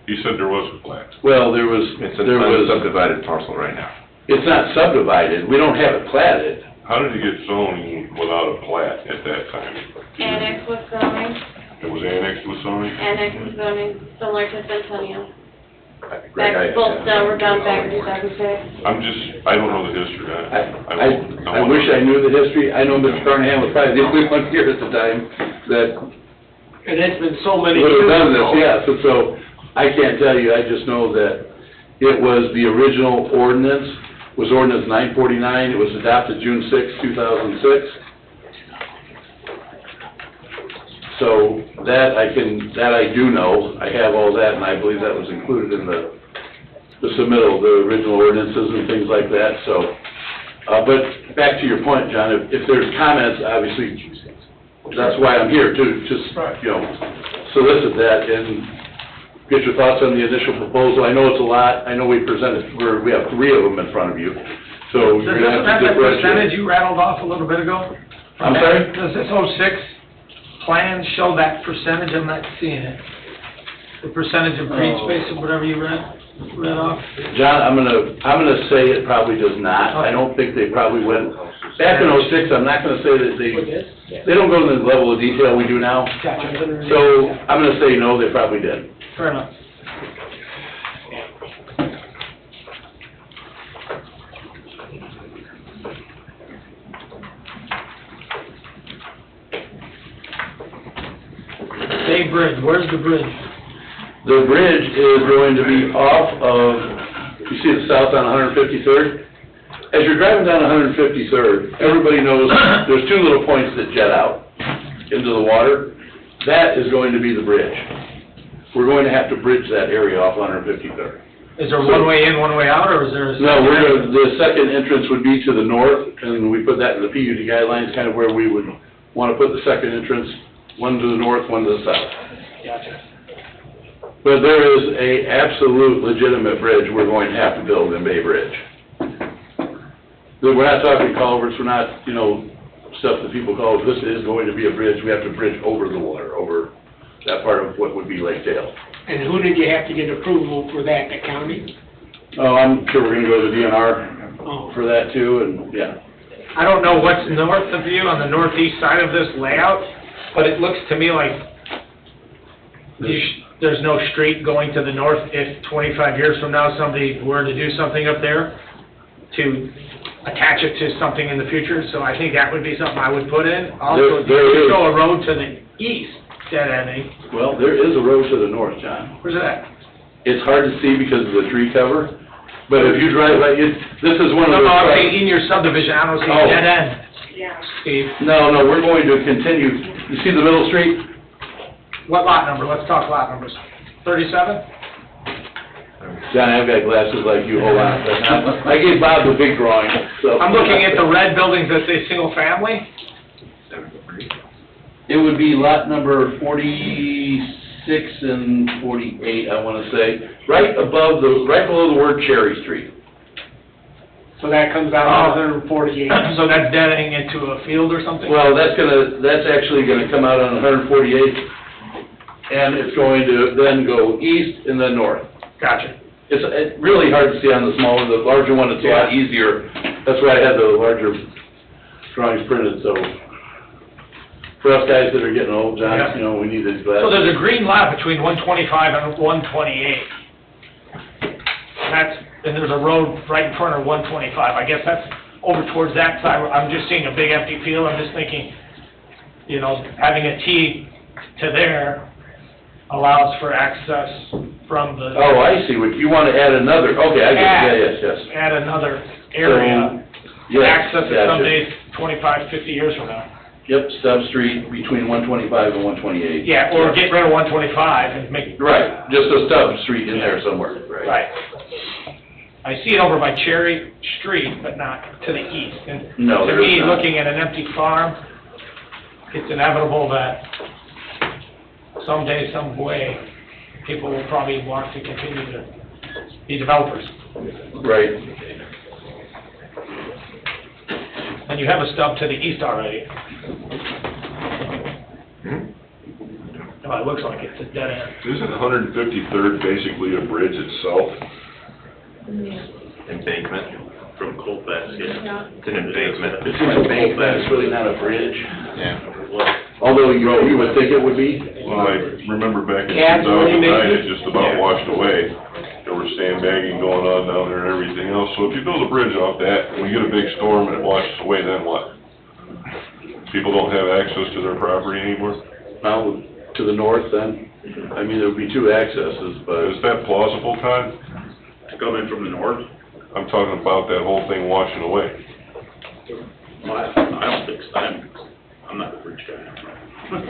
You said there was a plat. Well, there was. It's an unsubdivided parcel right now. It's not subdivided. We don't have it platted. How did you get zoning without a plat at that time? Annex with zoning, It was annexed with zoning? annex with zoning, similar to Centennial. Greg, Back, both, we're done back in 2006. I don't know the history. I wish I knew the history. I know Mr. Carnahan was probably the only one here at the time that And it's been so many would years have done this, ago. yes. And so I can't tell you, I just know that it was the original ordinance, was ordinance 949. It was adopted June 6, 2006. So that I do know. I have all that, and I believe that was included in the submittal, the original ordinances and things like that, so. But back to your point, John, if there's comments, obviously, that's why I'm here, to just, solicit that and get your thoughts on the initial proposal. I know it's a lot. I know we have 3 of them in front of you, so you're Does gonna this have to have that percentage differentiate. you rattled off a little bit ago? I'm sorry? Does this 06 plan show that percentage? I'm not seeing it. The percentage of green space or whatever you read off? John, I'm gonna say it probably does not. I don't think they probably went, back in '06, I'm not gonna say that they don't go to the level of detail we do now. Gotcha. So, I'm gonna say no, they probably did. Fair enough. Bay Bridge, where's the bridge? The bridge is going to be off of, you see the south on 153rd? As you're driving down 153rd, everybody knows there's 2 little points that jet out into the water. That is going to be the bridge. We're going to have to bridge that area off 153rd. Is there one way in, one way out, or is there a... No, the second entrance would be to the north, and we put that in the PUD guidelines, kind of where we would want to put the second entrance, one to the north, one to the south. Gotcha. But there is a absolute legitimate bridge we're going to have to build in Bay Bridge. We're not talking culverts, we're not, stuff that people call, this is going to be a bridge, we have to bridge over the water, over that part of what would be Lake Dale. And who did you have to get approval for that, the county? Oh, I'm sure we're gonna go to the DNR for that too, and, yeah. I don't know what's north of you on the northeast side of this layout, but it looks to me like there's no street going to the north if 25 years from now somebody were to do something up there to attach it to something in the future, so I think that would be something I would put in. Also, There you is. show a road to the east, dead ending. Well, there is a road to the north, John. Where's that? It's hard to see because of the tree cover, but if you drive by, this is one of No, those... I'm saying in your subdivision, I don't see a dead end. Yeah. Steve? No, we're going to continue, you see the middle street? What lot number? Let's talk lot numbers. 37? John, I've got glasses like you, hold on. I gave Bob the big drawing, so. I'm looking at the red buildings that say single family. It would be lot number 46 and 48, I want to say, right below the word Cherry Street. So that comes out to 148. So that's deadening into a field or something? Well, that's actually gonna come out on 148, and it's going to then go east and then north. Gotcha. It's really hard to see on the smaller, the larger one, it's a lot easier. That's why I had the larger drawings printed, so. For us guys that are getting old, John, Yeah. you know, we need these glasses. So there's a green lot between 125 and 128. And there's a road right in front of 125. I guess that's over towards that side. I'm just seeing a big empty field. I'm just thinking, you know, having a T to there allows for access from the... Oh, I see, what, you want to add another, okay, I get it, yes. Add another area. Yes, Access it gotcha. someday 25, 50 years from now. Yep, Stub Street between 125 and 128. Yeah, or get rid of 125 and make... Right, just a Stub Street in there somewhere, right? Right. I see it over by Cherry Street, but not to the east. And No, to there me, is not. looking at an empty farm, it's inevitable that someday, some way, people will probably want to continue to be developers. Right. And you have a stub to the east already. Oh, it looks like it's a dead end. Isn't 153rd basically a bridge itself? Embankment from Colfax, yeah. It's an embankment. It's an embankment, it's really not a bridge. Yeah. Although you would think it would be. Well, I remember back in Yeah, 2009, maybe. it just about washed away. There was sandbagging going on down there and everything else. So if you build a bridge off that, and we get a big storm and it washes away, then what? People don't have access to their property anymore? Now, to the north then, I mean, there would be two accesses, but. Is that plausible, Todd? Coming from the north? I'm talking about that whole thing washing away. I don't think so. I'm not a bridge guy. But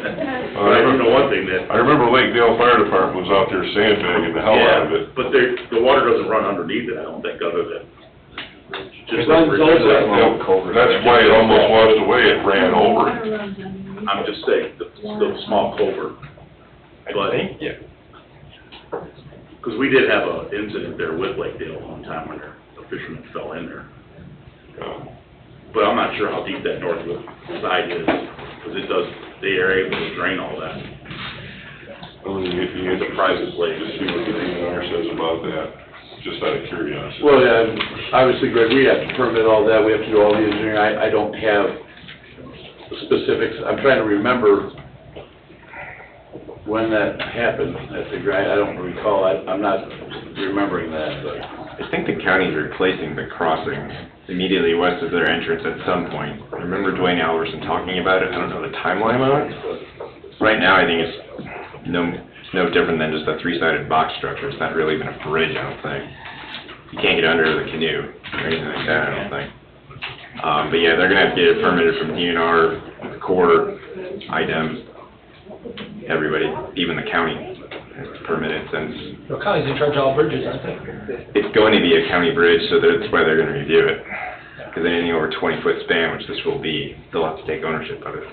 I don't know one thing that. I remember Lakedale Fire Department was out there sandbagging the hell out of it. But the water doesn't run underneath it, I don't think, other than. It runs over it. That's why it almost washed away, it ran over. I'm just saying, the small culvert. But, Yeah. because we did have an incident there with Lakedale one time when a fisherman fell in there. But I'm not sure how deep that north side is, because they are able to drain all that. Well, it's a private place, to see what the DNR says about that, just out of curiosity. Well, yeah, obviously, Greg, we have to permit all that, we have to do all the engineering, I don't have the specifics, I'm trying to remember when that happened, I don't recall, I'm not remembering that, but. I think the county's replacing the crossing immediately west of their entrance at some point. I remember Dwayne Alverson talking about it, I don't know the timeline on it. Right now, I think it's no different than just a three-sided box structure, it's not really even a bridge, I don't think. You can't get under the canoe or anything like that, I don't think. But yeah, they're gonna have to get it permitted from DNR, the Corps, IDEM, everybody, even the county has to permit it since The county's in charge of all bridges, aren't they? it's going to be a county bridge, so that's why they're gonna review it. Because anything over 20-foot span, which this will be, they'll have to take ownership of it.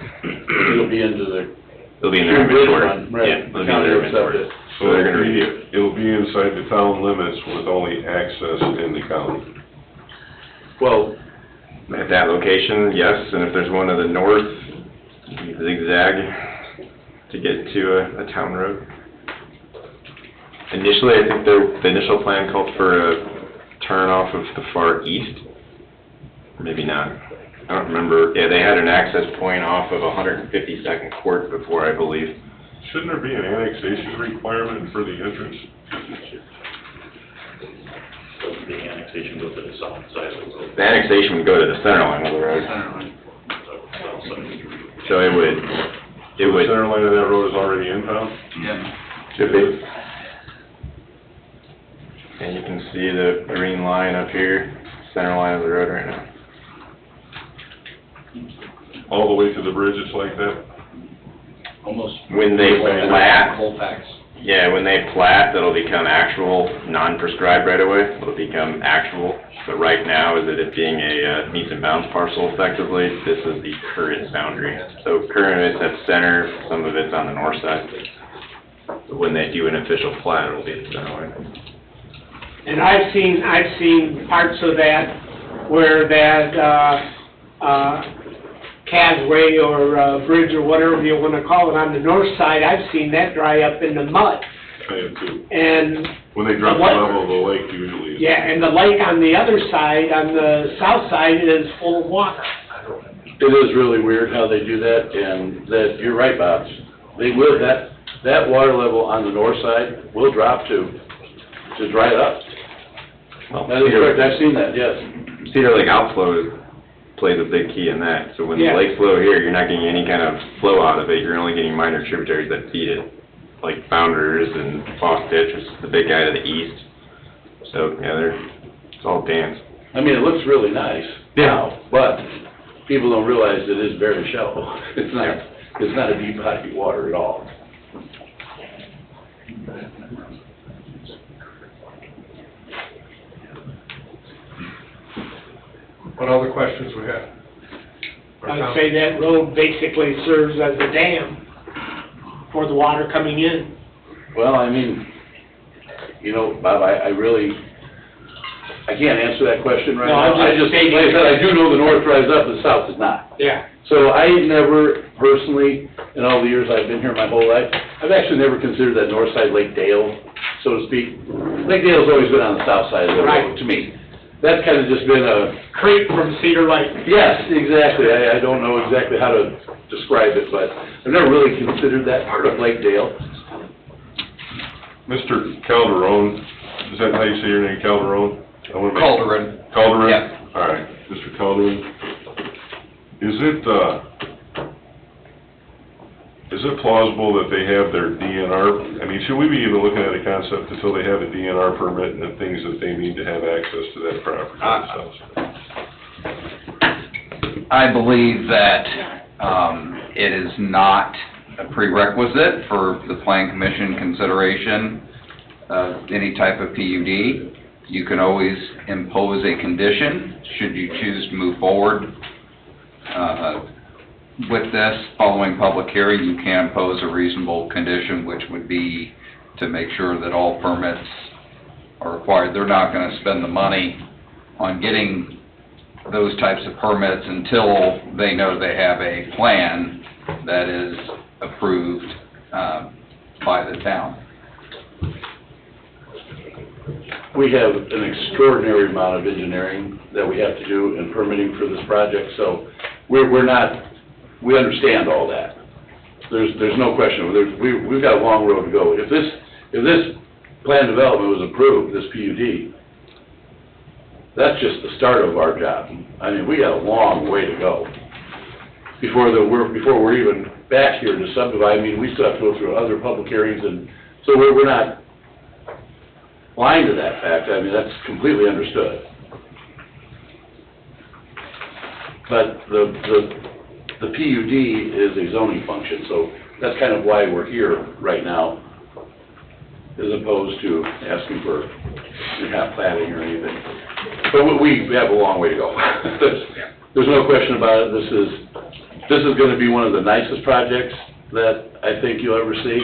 It'll be into the. It'll be in their inventory. Right. Yeah, it'll be in their inventory. So they're gonna review it. It'll be inside the town limits with only access in the county. Well. At that location, yes, and if there's one to the north, you can zigzag to get to a town road. Initially, I think the initial plan called for a turn off of the far east. Maybe not. I don't remember. Yeah, they had an access point off of 152nd Court before, I believe. Shouldn't there be an annexation requirement for the entrance? Doesn't the annexation go to the south side of the road? The annexation would go to the center line of the road. So it would. The center line of that road is already in town? Yeah. Should be. And you can see the green line up here, center line of the road right now. All the way to the bridge, it's like that? When they plat, Colfax. yeah, when they plat, that'll become actual, non-prescribed right away. It'll become actual. But right now, is it being a meets and bounds parcel effectively? This is the current boundary. So current, it's at center, some of it's on the north side. But when they do an official plat, it'll be the center line. And I've seen parts of that where that, causeway or, bridge or whatever you wanna call it on the north side, I've seen that dry up in the mud. I have too. And, When they drop the level of the lake usually. it's- yeah, and the lake on the other side, on the south side, is full of water. It is really weird how they do that, and that, you're right, Bob. They will, that water level on the north side will drop to dry it up. That is correct, I've seen that, yes. Cedar Lake outflow plays a big key in that. So when the Yeah. lakes flow here, you're not getting any kind of flow out of it. You're only getting minor tributaries that feed it, like Founders and Foss Ditch, which is the big guy to the east. So, yeah, it's all dance. I mean, it looks really nice now, but people don't realize it is very shallow. It's not a deep body of water at all. What other questions we have? I'd say that road basically serves as a dam for the water coming in. Well, I mean, you know, Bob, I can't answer that question right No, now. I'm just stating- Like I said, I do know the north dries up, the south does not. Yeah. So I never personally, in all the years I've been here my whole life, I've actually never considered that north side Lake Dale, so to speak. Lake Dale's always been on the south side of the road, Right. to me. That's kind of just been a... Creek from Cedar Lake. Yes, exactly. I don't know exactly how to describe it, but I've never really considered that part of Lake Dale. Mr. Calderon, is that how you say your name, Calderon? I wanna make- Calderon. Calderon? Yeah. All right, Mr. Calderon. Is it plausible that they have their DNR, I mean, should we be even looking at a concept until they have a DNR permit and the things that they need to have access to that property themselves? I believe that it is not a prerequisite for the Plan Commission consideration of any type of PUD. You can always impose a condition, should you choose to move forward with this. Following public hearing, you can impose a reasonable condition, which would be to make sure that all permits are required. They're not going to spend the money on getting those types of permits until they know they have a plan that is approved by the town. We have an extraordinary amount of engineering that we have to do and permitting for this project, so we understand all that. There's no question. We've got a long road to go. If this plan development was approved, this PUD, that's just the start of our job. I mean, we got a long way to go before we're even back here to subdivide. I mean, we still have to go through other public hearings, and so we're not blind to that fact. I mean, that's completely understood. But the PUD is a zoning function, so that's kind of why we're here right now, as opposed to asking for half platting or anything. But we have a long way to go. There's no question about it. This is going to be one of the nicest projects that I think you'll ever see,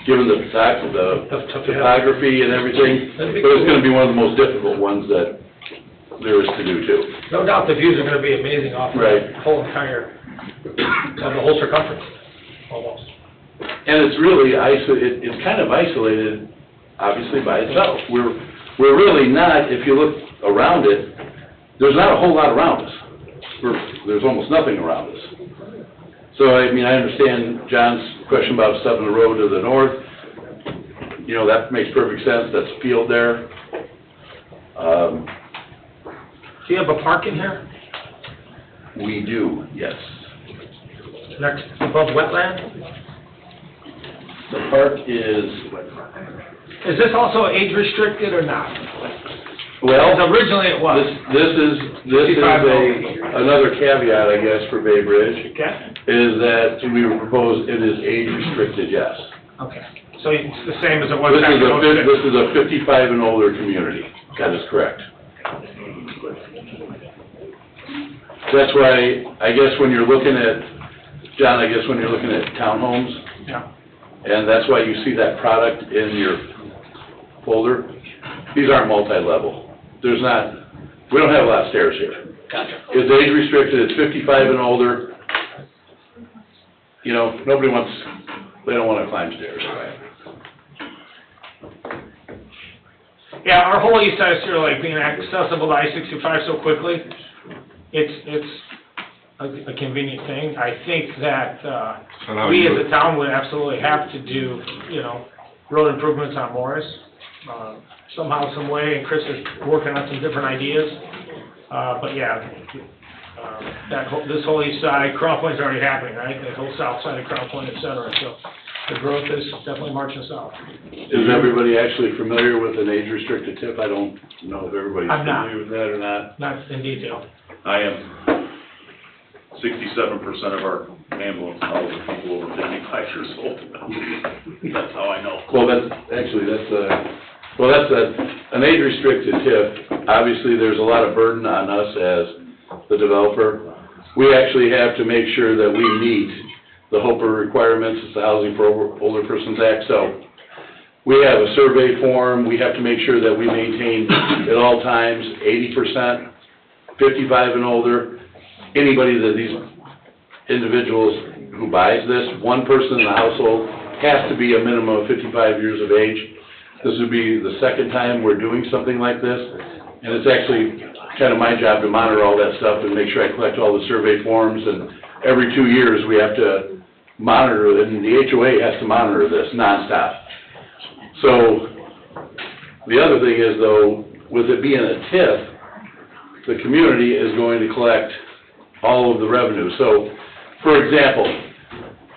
given the fact of the topography and everything. But it's going to be one of the most difficult ones that there is to do too. No doubt the views are gonna be amazing off Right. the whole entire, of the whole circumference, almost. And it's really it's kind of isolated, obviously, by itself. We're really not, if you look around it, there's not a whole lot around us. There's almost nothing around us. So, I mean, I understand John's question about stuff in the road to the north. You know, that makes perfect sense. That's a field there. Do you have a park in here, We do, yes. next, above wetland? The park is, Is this also age restricted or not? Well, Originally it was. This is another caveat, I guess, for Bay Bridge, Okay, is that we propose it is age restricted, yes. okay. So it's the same as it was This back is in this is a 55 and older community. That is correct. That's why, I guess when you're looking at, John, I guess when you're looking at townhomes, Yeah. and that's why you see that product in your folder, these aren't multi-level. There's not, we don't have a lot of stairs here. Gotcha. It's age restricted, it's 55 and older. You know, nobody wants, they don't want to climb stairs. Yeah, our whole east side is sort of like being accessible to I-65 so quickly. It's a convenient thing. I think that, we as a town would absolutely have to do, you know, road improvements on Morris, somehow, some way, and Chris is working on some different ideas. But yeah, this whole east side, Crown Point's already happening, right? The whole south side of Crown Point, et cetera, so the growth is definitely marching south. Is everybody actually familiar with an age-restricted tip? I don't know if everybody's I'm not. familiar with that or not. Not in detail. I am. 67% of our ambulance calls are people over 55 years old. That's how I know. Well, that's an age-restricted TIF. Obviously, there's a lot of burden on us as the developer. We actually have to make sure that we meet the HOPA requirements, it's the Housing for Older Persons Act, so we have a survey form, we have to make sure that we maintain at all times 80%, 55 and older. Anybody that these individuals who buys this, one person in the household has to be a minimum of 55 years of age. This would be the second time we're doing something like this, and it's actually kind of my job to monitor all that stuff and make sure I collect all the survey forms, and every 2 years we have to monitor it, and the HOA has to monitor this nonstop. So, the other thing is though, with it being a TIF, the community is going to collect all of the revenue. So, for example,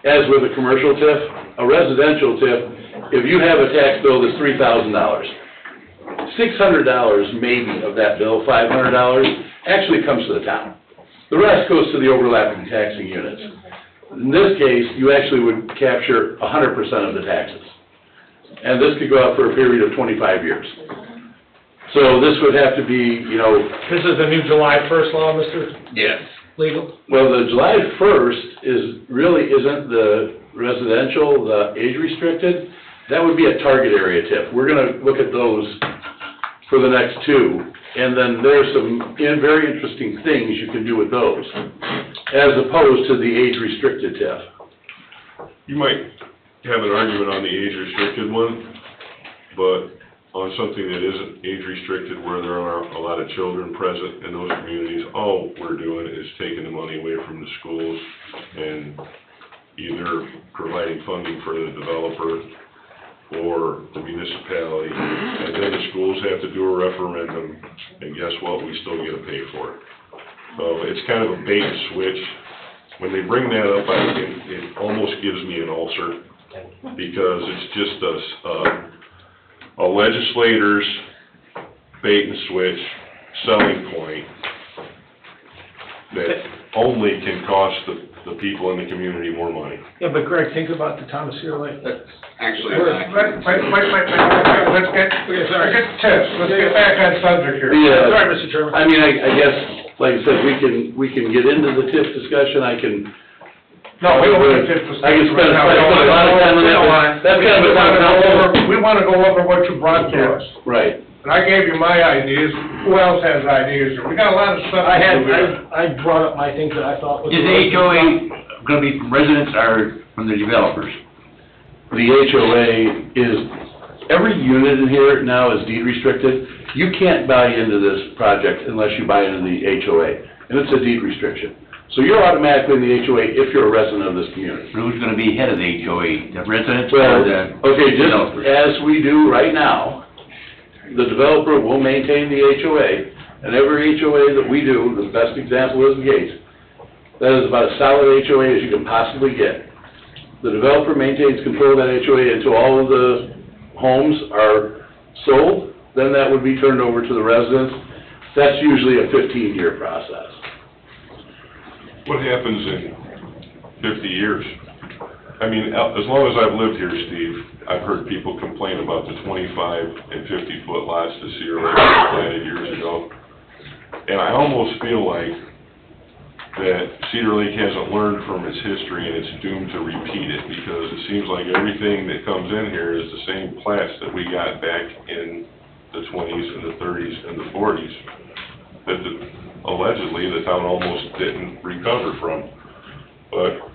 as with a commercial TIF, a residential TIF, if you have a tax bill that's $3,000, $600 maybe of that bill, $500, actually comes to the town. The rest goes to the overlapping taxing units. In this case, you actually would capture 100% of the taxes. And this could go out for a period of 25 years. So this would have to be, you know... This is the new July 1st law, Mr. Yes. Legal? Well, the July 1st really isn't the residential, the age restricted. That would be a target area TIF. We're going to look at those for the next two. And then there's some very interesting things you can do with those, as opposed to the age-restricted TIF. You might have an argument on the age-restricted one, but on something that isn't age-restricted, where there are a lot of children present in those communities, all we're doing is taking the money away from the schools and either providing funding for the developer or the municipality, and then the schools have to do a referendum, and guess what, we still get to pay for it. So it's kind of a bait and switch. When they bring that up, it almost gives me an ulcer, because it's just a legislator's bait and switch selling point that only can cost the people in the community more money. Yeah, but Greg, think about the town of Cedar Lake. Actually, Let's get tips, let's get back on subject here. Yeah. Sorry, Mr. Chairman. I mean, I guess, like I said, we can get into the TIF discussion. No, we don't want to TIF discussion. I can spend a lot of time on that. That's kind of a town. We want to go over what you brought to us. Right. And I gave you my ideas. Who else has ideas? We got a lot of stuff. I brought up my things that I thought was... Is the HOA gonna be from residents or from the developers? The HOA is, every unit in here now is deed restricted. You can't buy into this project unless you buy into the HOA, and it's a deed restriction. So you're automatically in the HOA if you're a resident of this community. Who's gonna be head of the HOA, the residents Well, or the okay, just developers? as we do right now, the developer will maintain the HOA, and every HOA that we do, the best example is the Gates. That is about as solid HOA as you can possibly get. The developer maintains control of that HOA until all of the homes are sold then that would be turned over to the residents. That's usually a 15-year process. What happens in 50 years? I mean, as long as I've lived here, Steve, I've heard people complain about the 25 and 50-foot lots that Cedar Lake planted years ago. And I almost feel like that Cedar Lake hasn't learned from its history and it's doomed to repeat it, because it seems like everything that comes in here is the same plats that we got back in the 20s and the 30s and the 40s that allegedly the town almost didn't recover from. But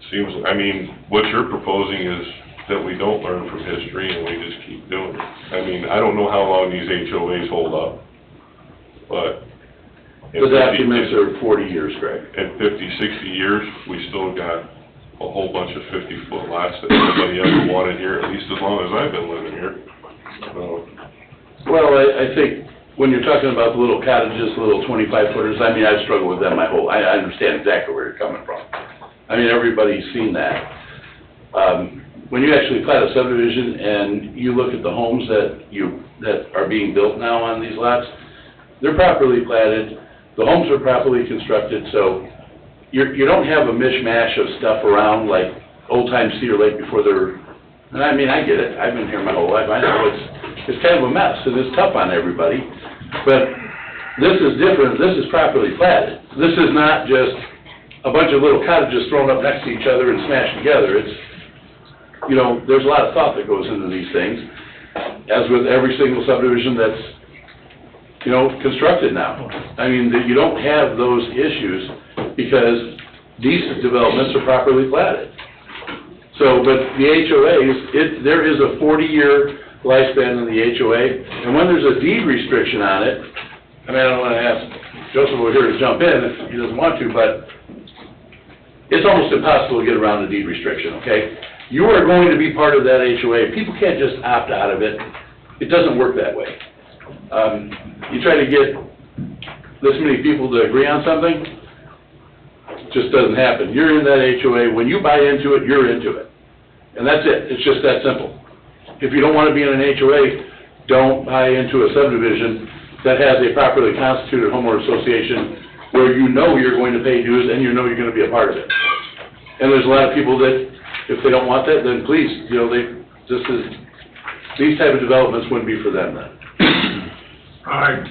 seems, I mean, what you're proposing is that we don't learn from history and we just keep doing it. I mean, I don't know how long these HOAs hold up, but The documents are 40 years, Greg. in 50, 60 years, we still got a whole bunch of 50-foot lots that nobody ever wanted here, at least as long as I've been living here. So, Well, I think when you're talking about the little cottages, the little 25-footers, I mean, I've struggled with them I understand exactly where you're coming from. I mean, everybody's seen that. When you actually plat a subdivision and you look at the homes that are being built now on these lots, they're properly platted, the homes are properly constructed, so you don't have a mishmash of stuff around like old-time Cedar Lake before they're, and I mean, I get it, I've been here my whole life, I know it's kind of a mess, and it's tough on everybody, but this is different, this is properly platted. This is not just a bunch of little cottages thrown up next to each other and smashed together. It's, you know, there's a lot of thought that goes into these things, as with every single subdivision that's, you know, constructed now. I mean, you don't have those issues because these developments are properly platted. So, but the HOAs, there is a 40-year lifespan in the HOA, and when there's a deed restriction on it, I mean, I don't want to ask Joseph over here to jump in if he doesn't want to, but it's almost impossible to get around the deed restriction, okay? You are going to be part of that HOA. People can't just opt out of it. It doesn't work that way. You try to get this many people to agree on something, it just doesn't happen. You're in that HOA. When you buy into it, you're into it. And that's it. It's just that simple. If you don't want to be in an HOA, don't buy into a subdivision that has a properly constituted homeowner association where you know you're going to pay dues and you know you're going to be a part of it. And there's a lot of people that, if they don't want that, then please, you know, these type of developments wouldn't be for them then. All right,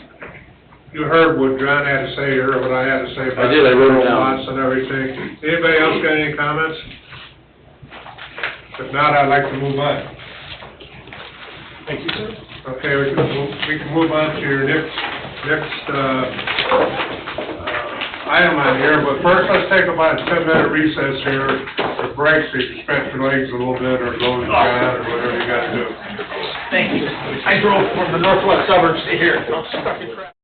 you heard what John had to say, you heard what I had to say about I did, I wrote it down. lots and everything. Anybody else got any comments? If not, I'd like to move on. Thank you, sir. Okay, we can move on to your next item on here, but first let's take about a 10-minute recess here, or break, so you can stretch your legs a little bit, or go to John, or whatever you gotta do. Thank you. I drove from the northwest suburbs to here. I'm stuck in traffic.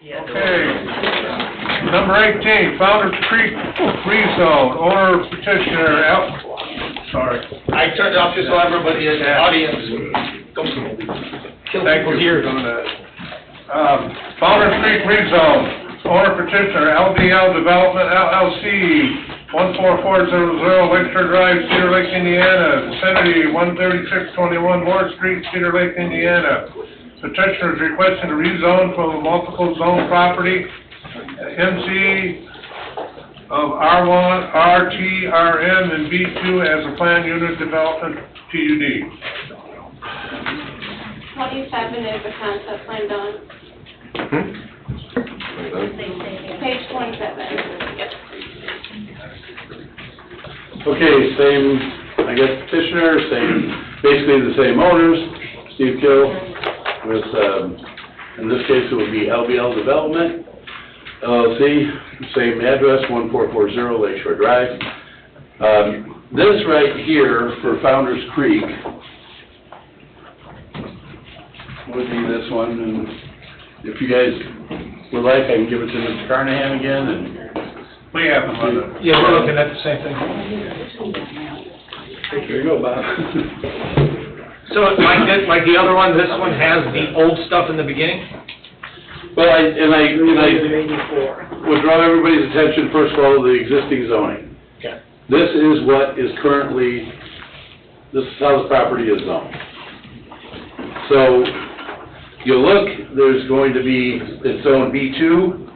Okay. Number 18, Founder's Creek rezone, owner petitioner, sorry. I turned it off just so everybody in the audience don't kill Thank people's you ears. for doing that. Founder's Creek rezone, owner petitioner, LDL Development LLC, 14400 Lakeshore Drive, Cedar Lake, Indiana, vicinity 13621 Moore Street, Cedar Lake, Indiana. Petitioner is requesting to rezone from a multiple zone property, MC of R1, RT, RM, and B2 as a planned unit development PUD. 27 is the concept plan done. Page 27. Yep. Okay, same, I guess petitioner, basically the same owners, Steve Kill, with, in this case, it would be LBL Development, LLC, same address, 1440 Lakeshore Drive. This right here for Founder's Creek would be this one, and if you guys would like, I can give it to Mr. Carnahan again, and... We have them on it. Yeah, we're looking at the same thing. Here you go, Bob. So like the other one, this one has the old stuff in the beginning? Well, I would draw everybody's attention, first of all, to the existing zoning. Okay. This is what is currently, this is how the property is zoned. So, you look, there's going to be, it's zone B2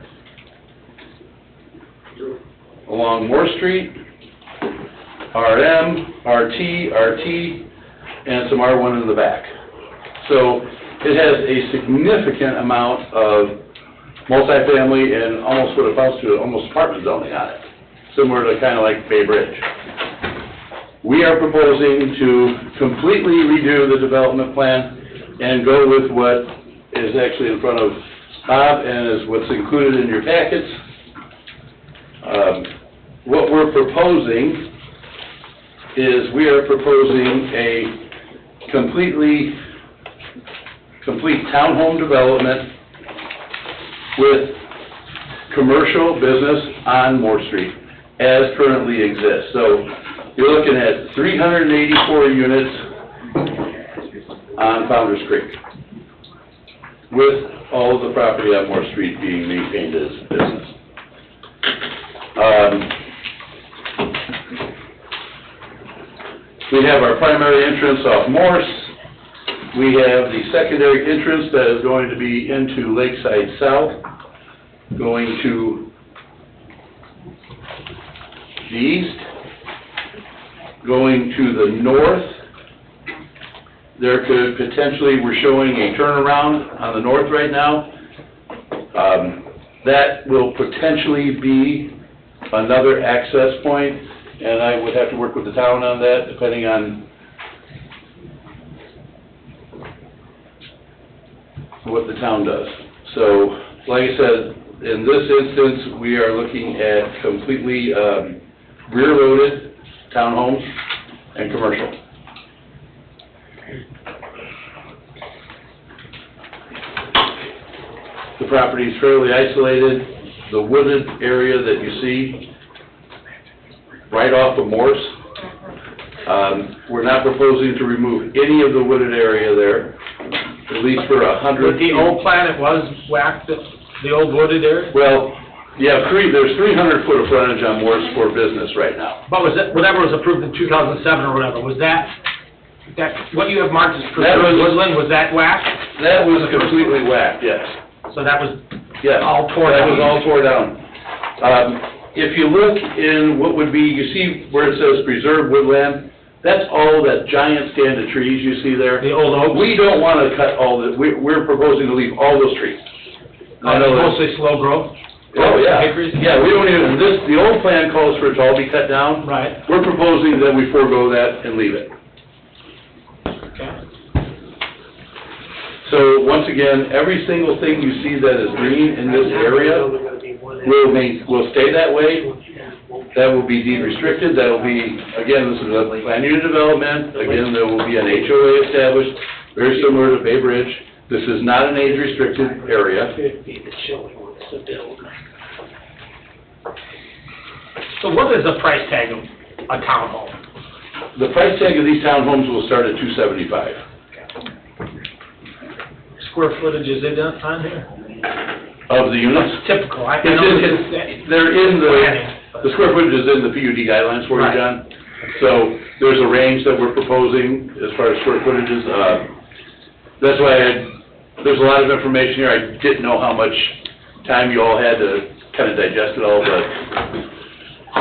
along Moore Street, RM, RT, and some R1 in the back. So, it has a significant amount of multifamily and almost what amounts to almost apartment zoning on it, similar to kind of like Bay Bridge. We are proposing to completely redo the development plan and go with what is actually in front of Bob and is what's included in your packets. What we're proposing is we are proposing a complete townhome development with commercial business on Moore Street as currently exists. So you're looking at 384 units on Founder's Creek, with all of the property on Moore Street being maintained as business. We have our primary entrance off Morse. We have the secondary entrance that is going to be into Lakeside South, going to the east, going to the north. There could potentially, we're showing a turnaround on the north right now. That will potentially be another access point, and I would have to work with the town on that, depending on what the town does. So, like I said, in this instance, we are looking at completely rear-loaded townhomes and commercial. The property is fairly isolated. The wooded area that you see right off of Morse, we're not proposing to remove any of the wooded area there, at least for 100 With the old plan, it was whacked, the old wooded area? Well, yeah, there's 300 foot of frontage on Morse for business right now. But was it, whatever was approved in 2007 or whatever, was that, what you have marked as preserved woodland, was that whacked? That was completely whacked, yes. So that was Yes, all tore that down? was all tore down. If you look in what would be, you see where it says preserved woodland, that's all that giant stand of trees you see there. The old oaks? We don't want to cut all the, we're proposing to leave all those trees. I know that- Mostly slow growth? Oh, yeah. Hickories? Yeah, we don't even, the old plan calls for it to all be cut down. Right. We're proposing that we forego that and leave it. Okay. So, once again, every single thing you see that is green in this area will stay that way. That will be deed restricted, that'll be, again, this is a plan unit development, again, there will be an HOA established, very similar to Bay Bridge, This is not an age-restricted area. 50 that Shelley wants to build. So what is the price tag of a townhome? The price tag of these townhomes will start at $275,000. Square footage, is it on here? Of the units? Typical, I It's know in, they're in the square footage is in the PUD guidelines for you, Right. John. So there's a range that we're proposing as far as square footages. That's why there's a lot of information here. I didn't know how much time you all had to kind of digest it all, but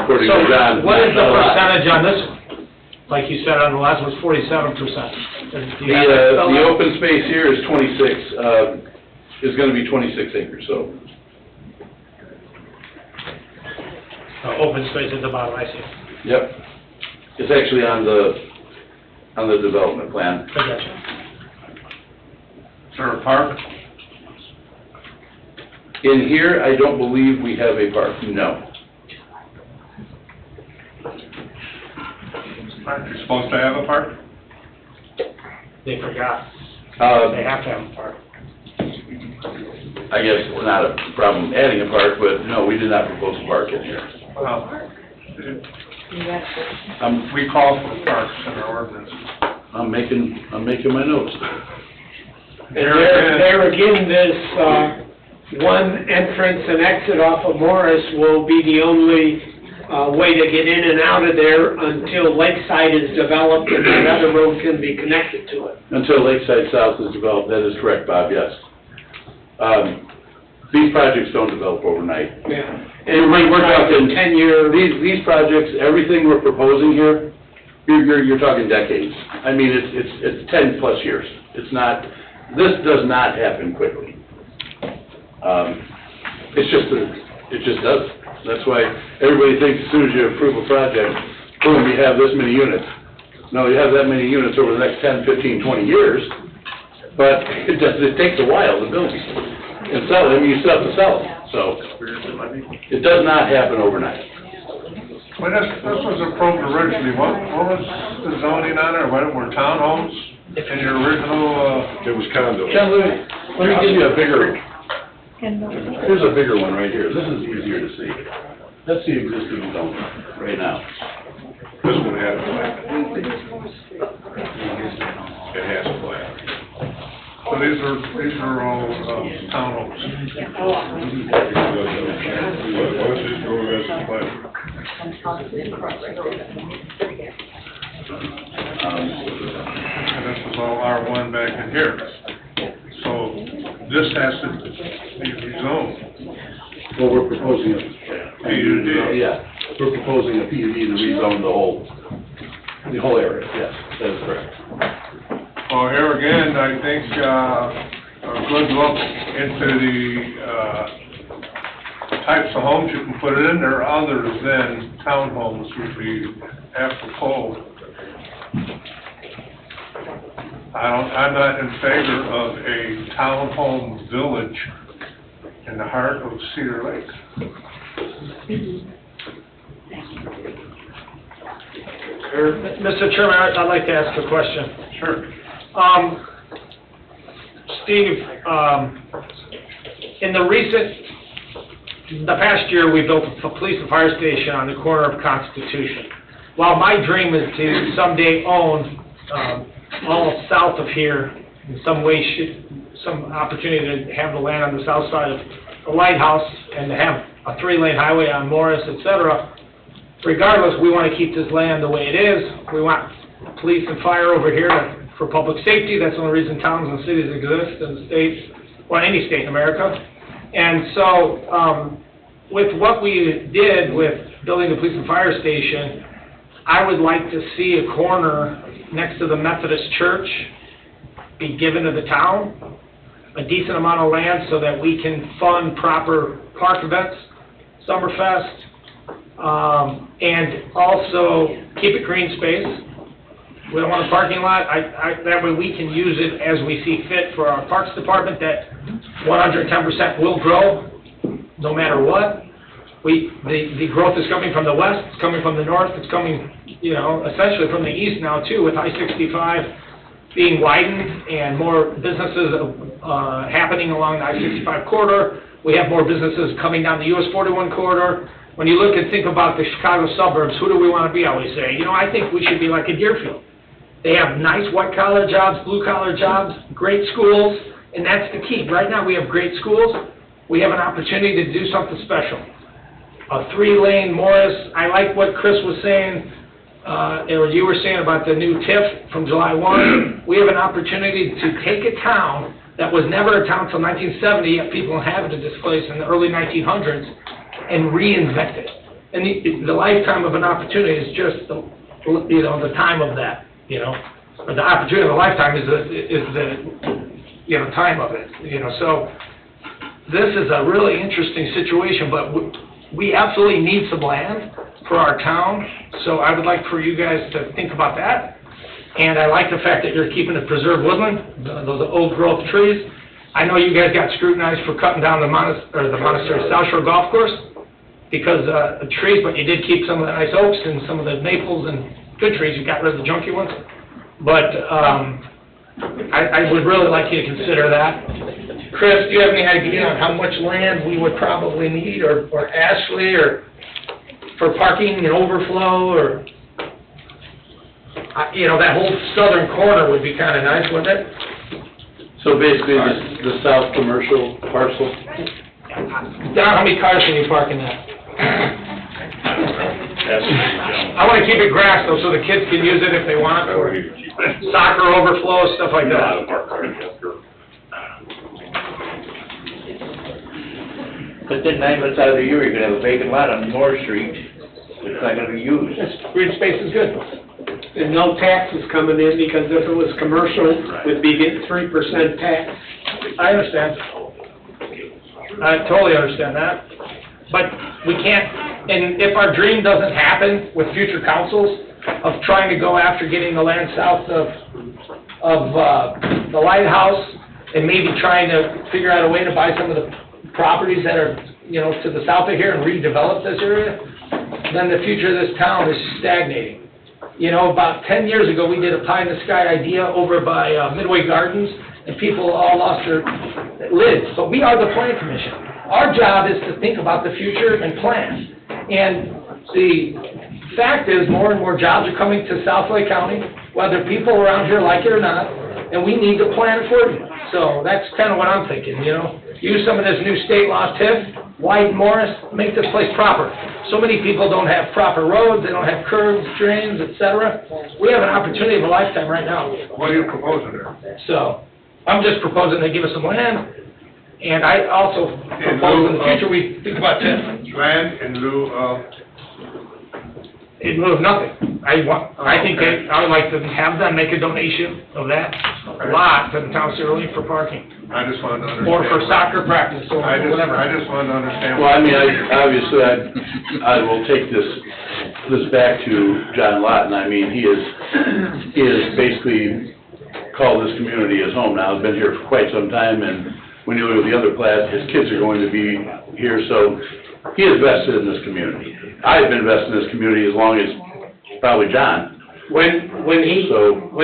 according to John. So what is the not a lot. percentage on this one? Like you said on the last one, it's 47%. The open space here is 26, is gonna be 26 acres, so. Open space at the bottom, I see. Yep. It's actually on the development plan. I got you. Is there a park? In here, I don't believe we have a park, no. Aren't you supposed to have a park? They forgot. They have to have a park. I guess it's not a problem adding a park, but no, we did not propose a park in here. Well, We call for parks in our ordinance. I'm making my notes. And there again, this, one entrance and exit off of Morris will be the only, way to get in and out of there until Lakeside is developed and that other road can be connected to it. Until Lakeside South is developed, that is correct, Bob, yes. These projects don't develop overnight. Yeah. And we're talking 10-year. These projects, everything we're proposing here, you're talking decades. I mean, it's 10+ years. It's not, this does not happen quickly. It's just it just does. That's why everybody thinks as soon as you approve a project, boom, you have this many units. No, you have that many units over the next 10, 15, 20 years, but it takes a while to build and sell it. I mean, you still have to sell it, so it does not happen overnight. When this was approved originally, what was the zoning on it? What were townhomes in your original, It was condos. John, let me give you a bigger, here's a bigger one right here. This is easier to see. That's the existing zone right now. This one had a flat. It has a flat. So these are all townhomes. Why don't you just go with that flat? And this was all R1 back in here. So this has to be rezoned. Well, we're proposing a PUD. Yeah, we're proposing a PUD to rezone the whole area, yes, that is correct. Well, here again, I think, a good look into the types of homes you can put in there other than townhomes would be apropos. I'm not in favor of a townhome village in the heart of Cedar Lake. Mr. Chairman, I'd like to ask a question. Sure. Steve, in the past year, we built a police and fire station on the corner of Constitution. While my dream is to someday own, all south of here, in some way, some opportunity to have the land on the south side of the lighthouse and to have a 3-lane highway on Morris, et cetera. Regardless, we want to keep this land the way it is. We want police and fire over here for public safety. That's the only reason towns and cities exist in the states, or any state in America. And so, with what we did with building the police and fire station, I would like to see a corner next to the Methodist church be given to the town, a decent amount of land so that we can fund proper park events, Summerfest, and also keep it green space. We don't want a parking lot. That way we can use it as we see fit for our Parks Department. That 110% will grow no matter what. The growth is coming from the west, it's coming from the north, it's coming, essentially from the east now too, with I-65 being widened and more businesses happening along the I-65 corridor. We have more businesses coming down the US 41 corridor. When you look and think about the Chicago suburbs, who do we want to be, I always say? You know, I think we should be like a Deerfield. They have nice white-collar jobs, blue-collar jobs, great schools, and that's the key. Right now, we have great schools. We have an opportunity to do something special. A 3-lane Morris, I like what Chris was saying, or you were saying about the new TIF from July 1. We have an opportunity to take a town that was never a town until 1970, yet people inhabited this place in the early 1900s, and reinvent it. And the lifetime of an opportunity is just the, you know, the time of that, you know. But the opportunity of a lifetime is the you know, time of it, you know. So this is a really interesting situation, but we absolutely need some land for our town. So I would like for you guys to think about that. And I like the fact that you're keeping it preserved woodland, those old growth trees. I know you guys got scrutinized for cutting down the Monastery South Shore Golf Course because of trees, but you did keep some of the nice oaks and some of the maples and good trees. You got rid of the junky ones. But I would really like you to consider that. Chris, do you have any idea on how much land we would probably need, or Ashley, or for parking and overflow, or, you know, that whole southern corner would be kind of nice, wouldn't it? So basically, the south commercial parcel? Don, how many cars can you park in that? I want to keep it grass, though, so the kids can use it if they want, or soccer overflow, stuff like that. But then 9 months out of the year, you're gonna have a vacant lot on Moore Street, it's not gonna be used. Green space is good. And no taxes coming in, because if it was commercial, we'd be getting 3% tax. I understand. I totally understand that. But we can't, and if our dream doesn't happen with future councils of trying to go after getting the land south of the lighthouse, and maybe trying to figure out a way to buy some of the properties that are, you know, to the south of here and redevelop this area, then the future of this town is stagnating. You know, about 10 years ago, we did a pie-in-the-sky idea over by Midway Gardens, and people all lost their lids. But we are the Plan Commission. Our job is to think about the future and plan. And the fact is, more and more jobs are coming to South Lake County, whether people around here like it or not, and we need to plan accordingly. So that's kind of what I'm thinking, you know. Use some of this new state law TIF, widen Morris, make this place proper. So many people don't have proper roads, they don't have curbs, drains, etc. We have an opportunity of a lifetime right now. What are you proposing there? So, I'm just proposing they give us some land, and I also propose in the future we think about TIF. Land in lieu of? In lieu of nothing. I think I would like to have them make a donation of that lot to the town of Cedar Lake for parking. I just wanted to understand. Or for soccer practice, or whatever. I just wanted to understand. Well, I mean, obviously, I will take this back to John Lawton. I mean, he is basically called this community his home now. He's been here for quite some time, and when you look at the other class, his kids are going to be here, so he is vested in this community. I've been vested in this community as long as probably John. When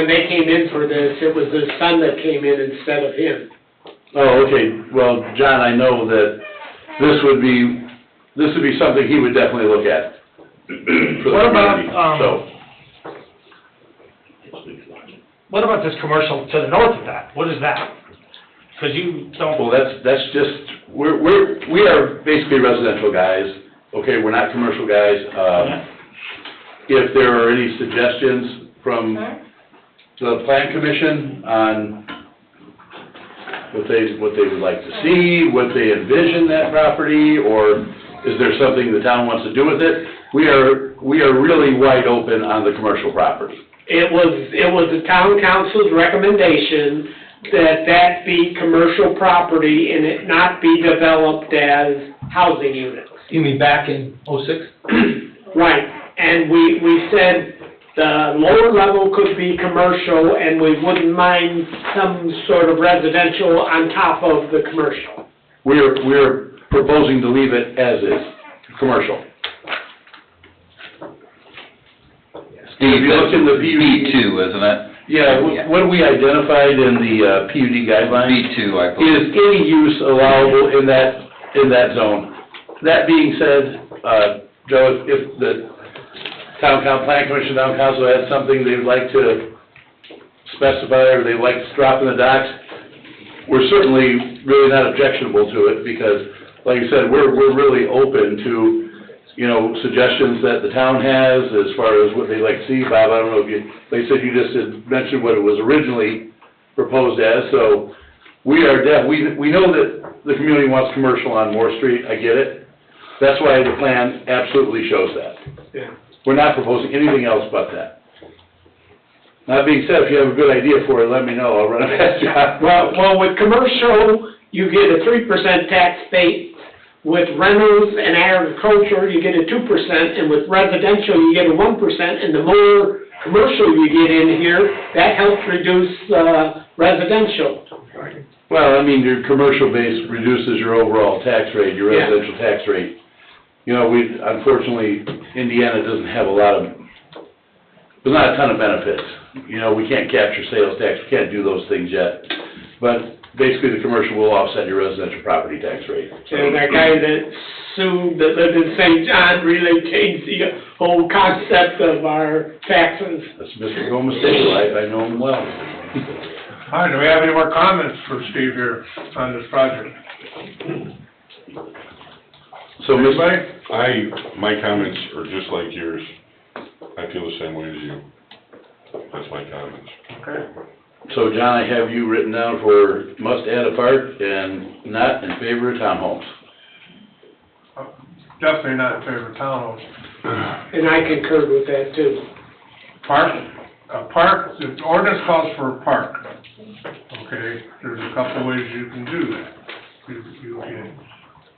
they came in for this, it was his son that came in instead of him. Oh, okay. Well, John, I know that this would be something he would definitely look at for the What about, community, what about this commercial to the north of that? What is that? Because you don't... Well, that's just, we are basically residential guys, okay? We're not commercial guys. If there are any suggestions from the Plan Commission on what they would like to see, what they envision that property, or is there something the town wants to do with it? We are really wide open on the commercial property. It was the town council's recommendation that be commercial property and it not be developed as housing units. You mean back in '06? Right, and we said the lower level could be commercial and we wouldn't mind some sort of residential on top of the commercial. We're proposing to leave it as is, commercial. Steve, If you look in the B2, isn't it? Yeah, what we identified in the PUD guidelines B2, I believe. is any use allowable in that zone. That being said, Joe, if the Plan Commission, Town Council has something they'd like to specify or they'd like to drop in the docks, we're certainly really not objectionable to it because, like you said, we're really open to, suggestions that the town has as far as what they'd like to see. Bob, I don't know if you, like you said, you just had mentioned what it was originally proposed as, so we are we know that the community wants commercial on Moore Street, I get it. That's why the plan absolutely shows that. Yeah. We're not proposing anything else but that. That being said, if you have a good idea for it, let me know, I'll run it past you. Well, with commercial, you get a 3% tax base. With rentals and agriculture, you get a 2%, and with residential, you get a 1%, and the more commercial you get in here, that helps reduce, residential. Well, I mean, your commercial base reduces your overall tax rate, your Yeah. residential tax rate. Unfortunately, Indiana doesn't have there's not a ton of benefits. We can't capture sales tax, we can't do those things yet. But basically, the commercial will offset your residential property tax rate. And that guy that sued, that lived in St. John, really changed the whole concept of our taxes. That's Mr. Gomez State Life, I know him well. All right, do we have any more comments for Steve here on this project? So, Anybody? My comments are just like yours. I feel the same way as you. That's my comments. Okay. So, John, I have you written down for must add a park and not in favor of townhomes. Definitely not in favor of townhomes. And I concur with that too. The ordinance calls for a park. Okay, there's a couple ways you can do that. You can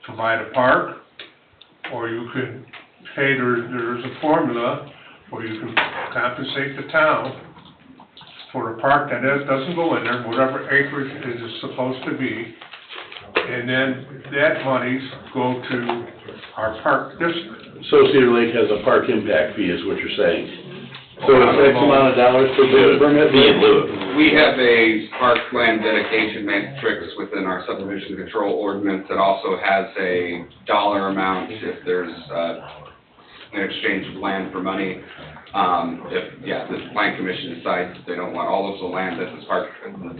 provide a park, or you can pay, there's a formula where you can compensate the town for a park that doesn't go in there, whatever acreage it is supposed to be, and then that monies go to our park district. So Cedar Lake has a park impact fee, is what you're saying. So it's X amount of dollars per building permit? We have a parkland dedication matrix within our subdivision control ordinance that also has a dollar amount if there's an exchange of land for money. If the plan commission decides they don't want all of the land that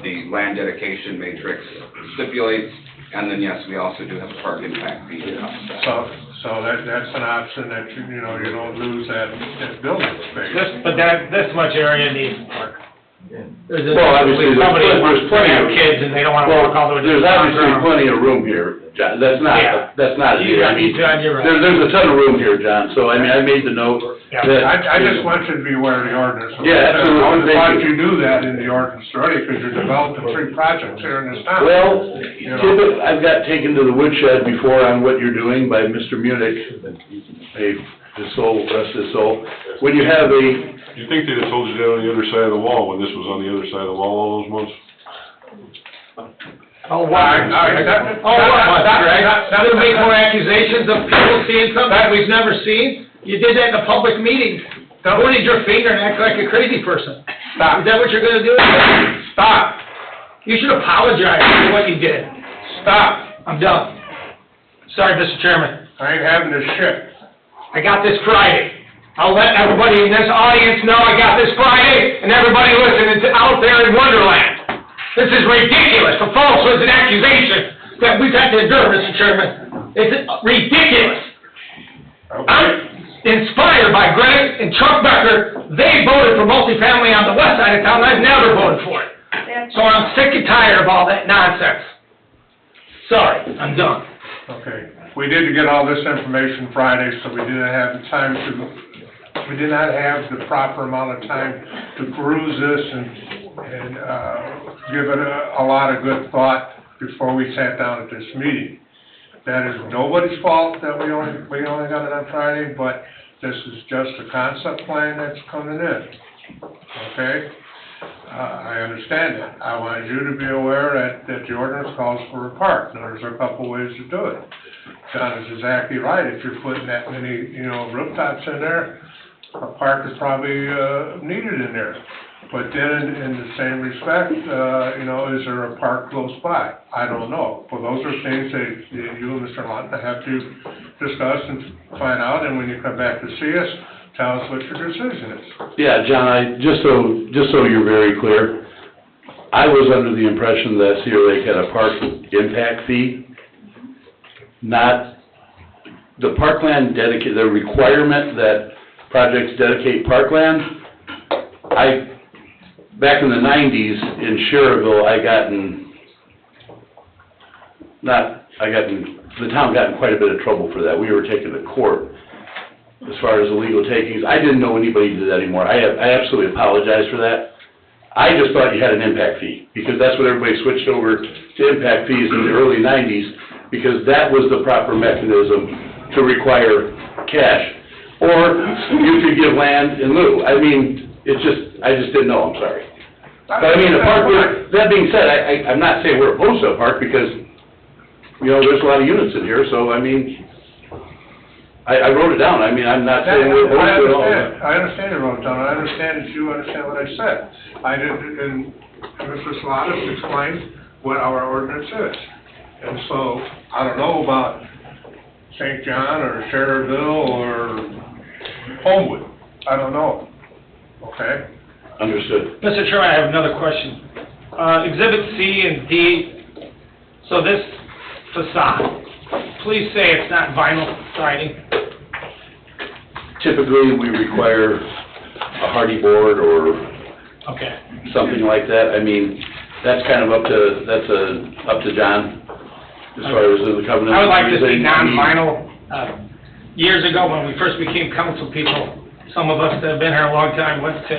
the land dedication matrix stipulates, and then yes, we also do have a park impact fee. So that's an option that you don't lose that building space. But this much area needs a park. There's Well, obviously, somebody there's wants to plenty have of... kids and they don't wanna walk all the way to the There's obviously ground. plenty of room here, John, that's not it. You got me, John, you're right. There's a ton of room here, John, so I made the note Yeah. that... I just want you to be aware of the ordinance. Yeah, absolutely. I would have thought Thank you knew that in the ordinance already, because you're developing 3 projects here in this town. Well, You know. typically, I've got taken to the woodshed before on what you're doing by Mr. Munich, his soul, rest his soul. When you have a... You think they'd have told you that on the other side of the wall when this was on the other side of the wall all those months? Oh, why? Not to make more accusations of people seeing something we've never seen? You did that in a public meeting. Pointed your finger and act like a crazy person. Stop. Is that what you're gonna do? Stop. You should apologize for what you did. Stop. I'm done. Sorry, Mr. Chairman. I ain't having this shit. I got this Friday. I'll let everybody in this audience know I got this Friday, and everybody listening out there in Wonderland. This is ridiculous, the falsehoods and accusations that we've had to endure, Mr. Chairman. It's ridiculous. Okay. I'm inspired by Greg and Chuck Becker. They voted for multifamily on the west side of town. I've never voted for it. So I'm sick and tired of all that nonsense. Sorry, I'm done. Okay. We did get all this information Friday, so we did not have the time we did not have the proper amount of time to peruse this and give it a lot of good thought before we sat down at this meeting. That is nobody's fault that we only got it on Friday, but this is just a concept plan that's coming in. Okay? I understand that. I wanted you to be aware that the ordinance calls for a park. Now, there's a couple ways to do it. John is exactly right. If you're putting that many, rooftops in there, a park is probably, needed in there. But then, in the same respect, you know, is there a park close by? I don't know. Well, those are things that you and Mr. Londa have to discuss and find out, and when you come back to see us, tell us what your decision is. Yeah, John, just so you're very clear, I was under the impression that Cedar Lake had a park impact fee, not the parkland the requirement that projects dedicate parkland. Back in the 90s in Sherrville, the town got in quite a bit of trouble for that. We were taken to court as far as illegal takings. I didn't know anybody did that anymore. I absolutely apologize for that. I just thought you had an impact fee, because that's what everybody switched over to impact fees in the early 90s, because that was the proper mechanism to require cash. Or you could give land in lieu. I mean, I just didn't know, I'm sorry. But I mean, the park, that being said, I'm not saying we're opposed to a park, because, you know, there's a lot of units in here, so I mean, I wrote it down. I mean, I'm not saying we're opposed to it all. I understand you wrote it down, I understand that you understand what I said. I didn't, and Mr. Salatas explained what our ordinance is. And so, I don't know about St. John or Sherrville or Homewood, I don't know, okay? Understood. Mr. Chairman, I have another question. Exhibit C and D, so this facade, please say it's not vinyl siding. Typically, we require a hardy board or Okay. something like that. I mean, that's kind of up to John, as far as the covenant. I would like to see non-vinyl. Years ago, when we first became council people, some of us that have been here a long time went to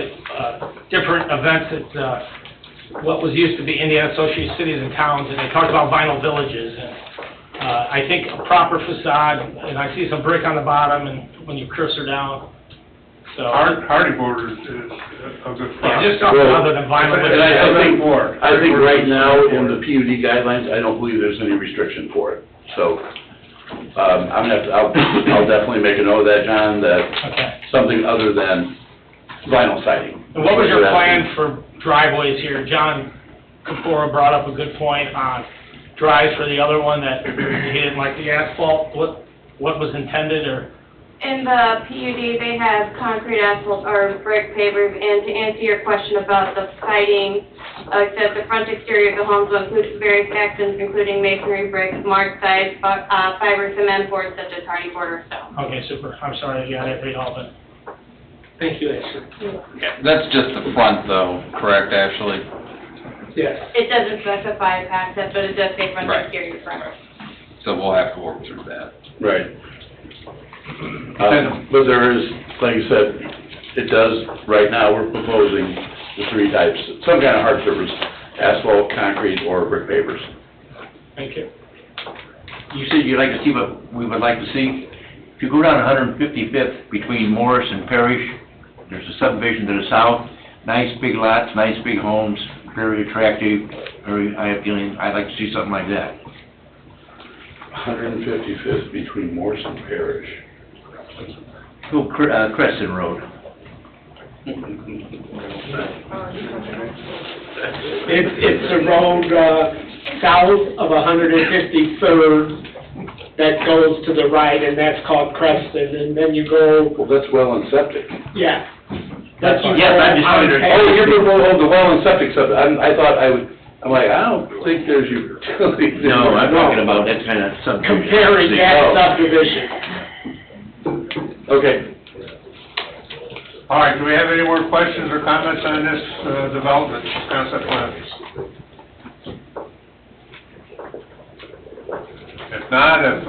different events at what was used to be Indiana Associated Cities and Towns, and they talked about vinyl villages. And I think a proper facade, and I see some brick on the bottom, and when you cursor down, so. Hardy board is a good product. Yeah, just something other than vinyl. And I think right now, in the PUD guidelines, I don't believe there's any restriction for it. So, I'll definitely make a note of that, John, that something other than vinyl siding. And what was your plan for driveways here? John Kapora brought up a good point on drives for the other one, that he didn't like the asphalt. What was intended, or? In the PUD, they have concrete asphalt or brick pavers, and to answer your question about the siding, it says the front exterior of the homes will include various accents, including masonry bricks, marked sides, fiber cement boards such as hardy board or stone. Okay, super. I'm sorry, I didn't read all of it. Thank you, Ashley. That's just the front though, correct, Ashley? Yes. It doesn't specify a concept, but it does say front Right. exterior front. So we'll have to work through that. Right. But there is, like you said, it does, right now, we're proposing the three types, some kind of hard surface, asphalt, concrete, or brick pavers. Thank you. You said you'd like to see what we would like to see? If you go down 155th between Morris and Parrish, there's a subdivision to the south, nice big lots, nice big homes, very attractive, I have feeling, I'd like to see something like that. 155th between Morse and Parrish. Go Crescent Road. It's the road, south of 153rd that goes to the right, and that's called Crescent, and then you go, Well, that's well and septic. yeah. That's you Yes, go I'm just on wondering- past- Oh, you're the well and septic stuff. I thought I'm like, I don't think there's utilities. No, I'm talking about that kind of subdivision. Comparing that subdivision. Okay. All right, do we have any more questions or comments on this development concept plan? If not, if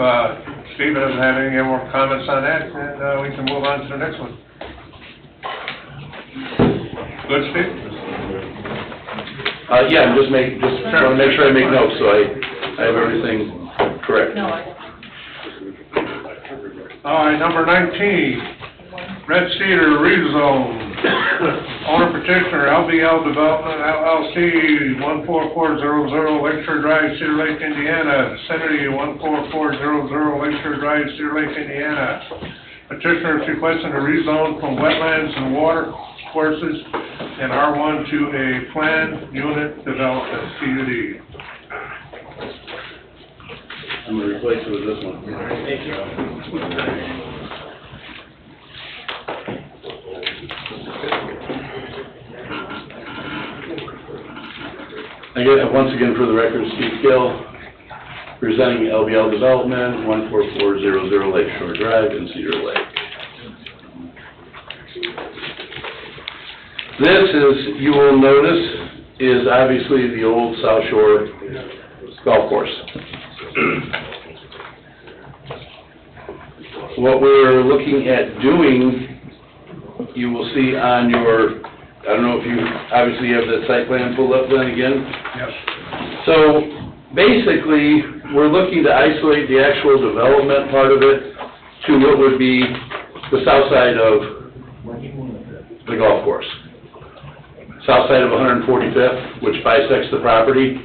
Steve doesn't have any more comments on that, then we can move on to the next one. Good, Steve? Yeah, I'm just want to make sure I make notes, so I have everything correct. All right, number 19, Red Cedar rezone. Owner petitioner, LBL Development LLC, 14400 Lakeshore Drive, Cedar Lake, Indiana. Vicinity, 14400 Lakeshore Drive, Cedar Lake, Indiana. Petitioner is requesting a rezone from wetlands and water courses in R1 to a planned unit development, PUD. I'm gonna replace it with this one. Thank you. Again, once again, for the record, Steve Gill, presenting LBL Development, 14400 Lakeshore Drive in Cedar Lake. This is, you will notice, is obviously the old South Shore golf course. What we're looking at doing, you will see on your, I don't know if you obviously have the site plan pulled up then again? Yes. So basically, we're looking to isolate the actual development part of it to what would be the south side of the golf course. South side of 145th, which bisects the property.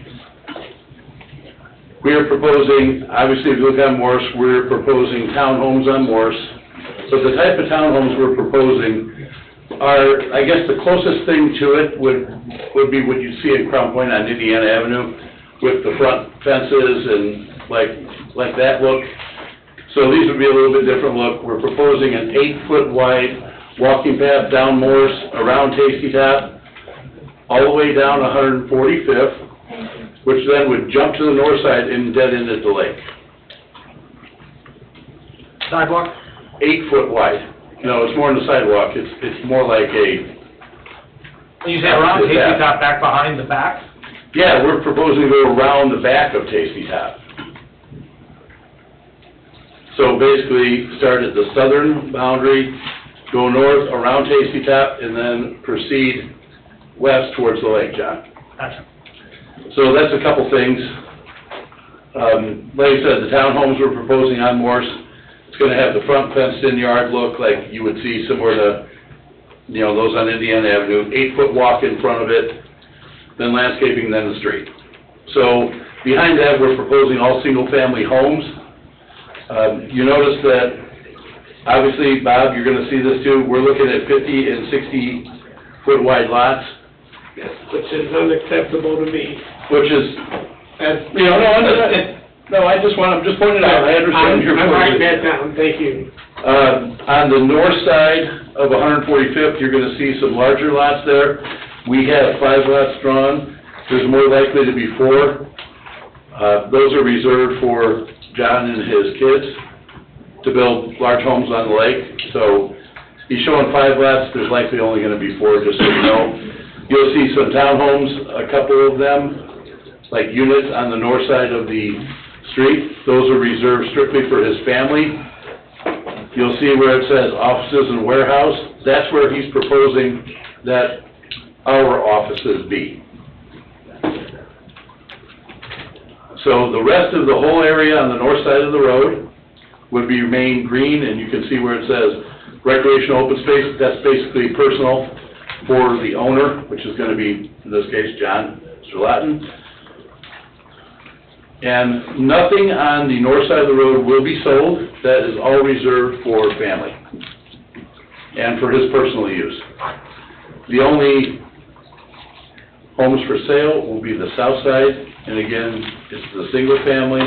We are proposing, obviously if you look on Morse, we're proposing townhomes on Morse. So the type of townhomes we're proposing are, I guess the closest thing to it would be what you see in Crown Point on Indiana Avenue with the front fences and like that look. So these would be a little bit different look. We're proposing an 8-foot wide walking path down Morse, around Tasty Top, all the way down 145th, which then would jump to the north side and dead end at the lake. Sidewalk? 8 foot wide. No, it's more than a sidewalk, it's more like a... You say around Tasty Top, back behind the back? Yeah, we're proposing to go around the back of Tasty Top. So basically, start at the southern boundary, go north around Tasty Top, and then proceed west towards the lake, John. Gotcha. So that's a couple things. Like I said, the townhomes we're proposing on Morse, it's gonna have the front fenced-in yard look like you would see similar to, you know, those on Indiana Avenue, 8-foot walk in front of it, then landscaping, then the street. So behind that, we're proposing all single-family homes. You notice that, obviously, Bob, you're gonna see this too, we're looking at 50 and 60-foot wide lots. Yes, which is unacceptable to me. Which is, As, you know, I'm just pointing it out, I understand your I'm point. writing that down, thank you. On the north side of 145th, you're gonna see some larger lots there. We have 5 lots drawn, there's more likely to be 4. Those are reserved for John and his kids to build large homes on the lake. So he's showing 5 lots, there's likely only gonna be 4, just so you know. You'll see some townhomes, a couple of them, like units on the north side of the street. Those are reserved strictly for his family. You'll see where it says offices and warehouse. That's where he's proposing that our offices be. So the rest of the whole area on the north side of the road would be remain green, and you can see where it says recreational open space. That's basically personal for the owner, which is going to be, in this case, John Strelatin. And nothing on the north side of the road will be sold. That is all reserved for family and for his personal use. The only homes for sale will be the south side, and again, it's the single family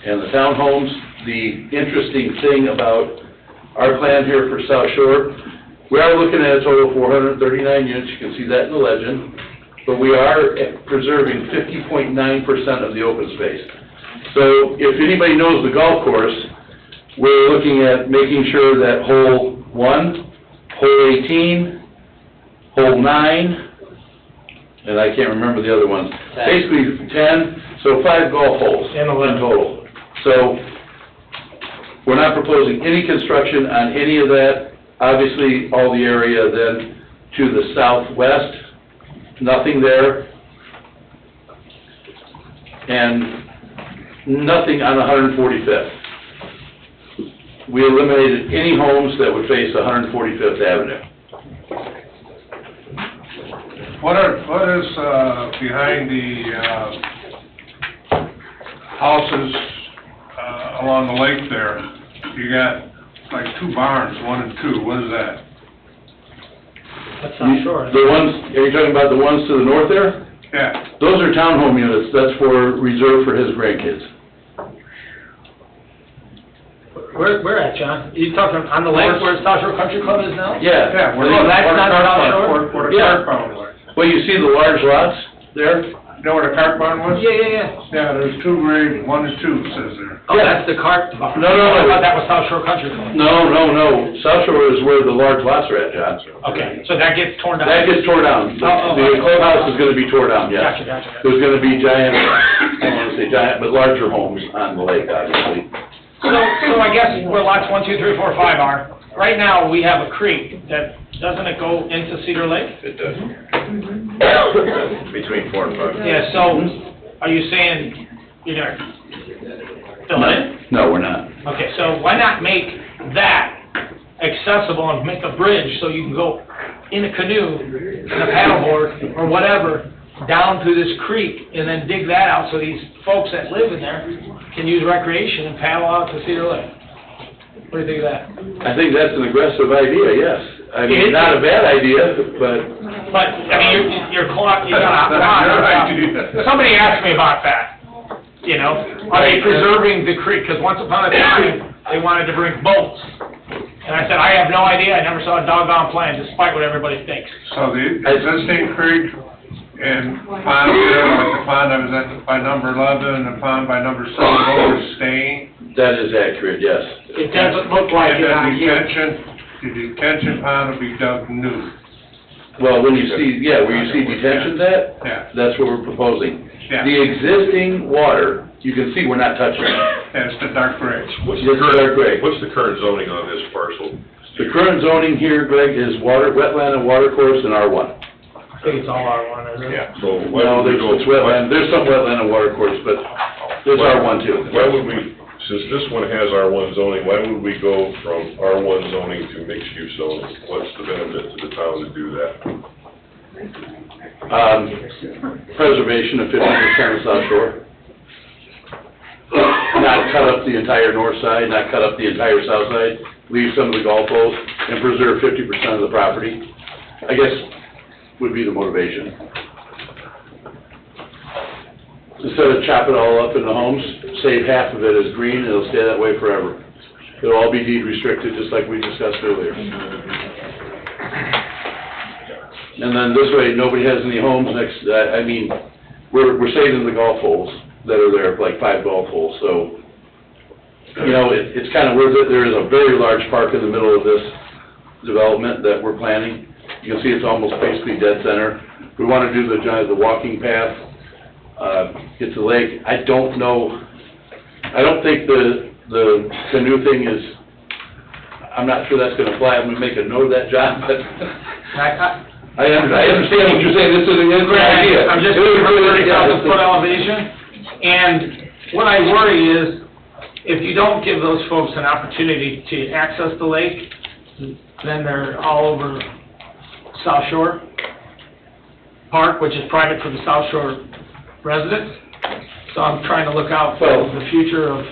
and the townhomes. The interesting thing about our plan here for South Shore, we are looking at a total of 439 units, you can see that in the legend, but we are preserving 50.9% of the open space. So if anybody knows the golf course, we're looking at making sure that hole 1, hole 18, hole 9, and I can't remember the other ones. 10. Basically 10, so 5 golf holes in total. So we're not proposing any construction on any of that. Obviously, all the area then to the southwest, nothing there. And nothing on 145th. We eliminated any homes that would face 145th Avenue. What is behind the houses along the lake there? You got like two barns, 1 and 2, what is that? That's South Shore. The ones, are you talking about the ones to the north there? Yeah, Those are townhome units, that's for, reserved for his grandkids. Where at, John? You talking on the lake where South Shore Country Club is now? Yeah. yeah. Oh, that's not South Shore? Where the Yeah. cart barn was. Well, you see the large lots there? You know where the cart barn was? Yeah. Yeah, there's 2 grade, 1 and 2, says there. Oh, that's the cart barn. No. I thought that was South Shore Country Club. No. South Shore is where the large lots are at, John. Okay, so that gets torn down? That gets tore down. The clubhouse is gonna be tore down, yes. Gotcha. There's gonna be giant, I don't wanna say giant, but larger homes on the lake, obviously. So I guess where lots 1, 2, 3, 4, 5 are, right now, we have a creek that, doesn't it go into Cedar Lake? It does. Between 4 and 5. Yeah, so, are you saying you're gonna fill it in? No, we're not. Okay, so why not make that accessible and make a bridge so you can go in a canoe, in a paddleboard, or whatever, down to this creek, and then dig that out so these folks that live in there can use recreation and paddle out to Cedar Lake? What do you think of that? I think that's an aggressive idea, yes. I mean, not a bad idea, but... But, I mean, you're caught, somebody asked me about that, you know? Are they preserving the creek? Because once upon a time, they wanted to bring boats. And I said, I have no idea, I never saw a doggone plan, despite what everybody thinks. So the existing creek and pond there, like the pond I was at by number 11, and the pond by number 7, those are staying? That is accurate, yes. It doesn't look like it on here. The detention pond will be dug new. Well, when you see, where you see detention's at, Yeah, that's what we're proposing. yeah. The existing water, you can see we're not touching it. That's the dark gray. What's Yes, dark gray. What's the current zoning on this parcel? The current zoning here, Greg, is water, wetland and water course in R1. I think it's all R1, isn't it? Yeah. So why No, would we there's go? wetland, there's some wetland and water course, but there's R1 too. Why would we, since this one has R1 zoning, why would we go from R1 zoning to mixed-use zoning? What's the benefit to the town to do that? Preservation of 50% of South Shore. Not cut up the entire north side, not cut up the entire south side, leave some of the golf holes, and preserve 50% of the property, I guess, would be the motivation. Instead of chop it all up into homes, save half of it as green, and it'll stay that way forever. It'll all be deed restricted, just like we discussed earlier. And then this way, nobody has any homes next, I mean, we're saving the golf holes that are there, like 5 golf holes, so, you know, it's kind of worth it. There is a very large park in the middle of this development that we're planning. You can see it's almost basically dead center. We want to do the walking path, get to the lake. I don't know, I don't think the canoe thing is, I'm not sure that's gonna fly. I'm gonna make a note of that, John, but I understand what you're saying. This is a good idea. I'm just looking for 30,000 foot elevation, and what I worry is, if you don't give those folks an opportunity to access the lake, then they're all over South Shore Park, which is private for the South Shore residents. So I'm trying to look out for the future of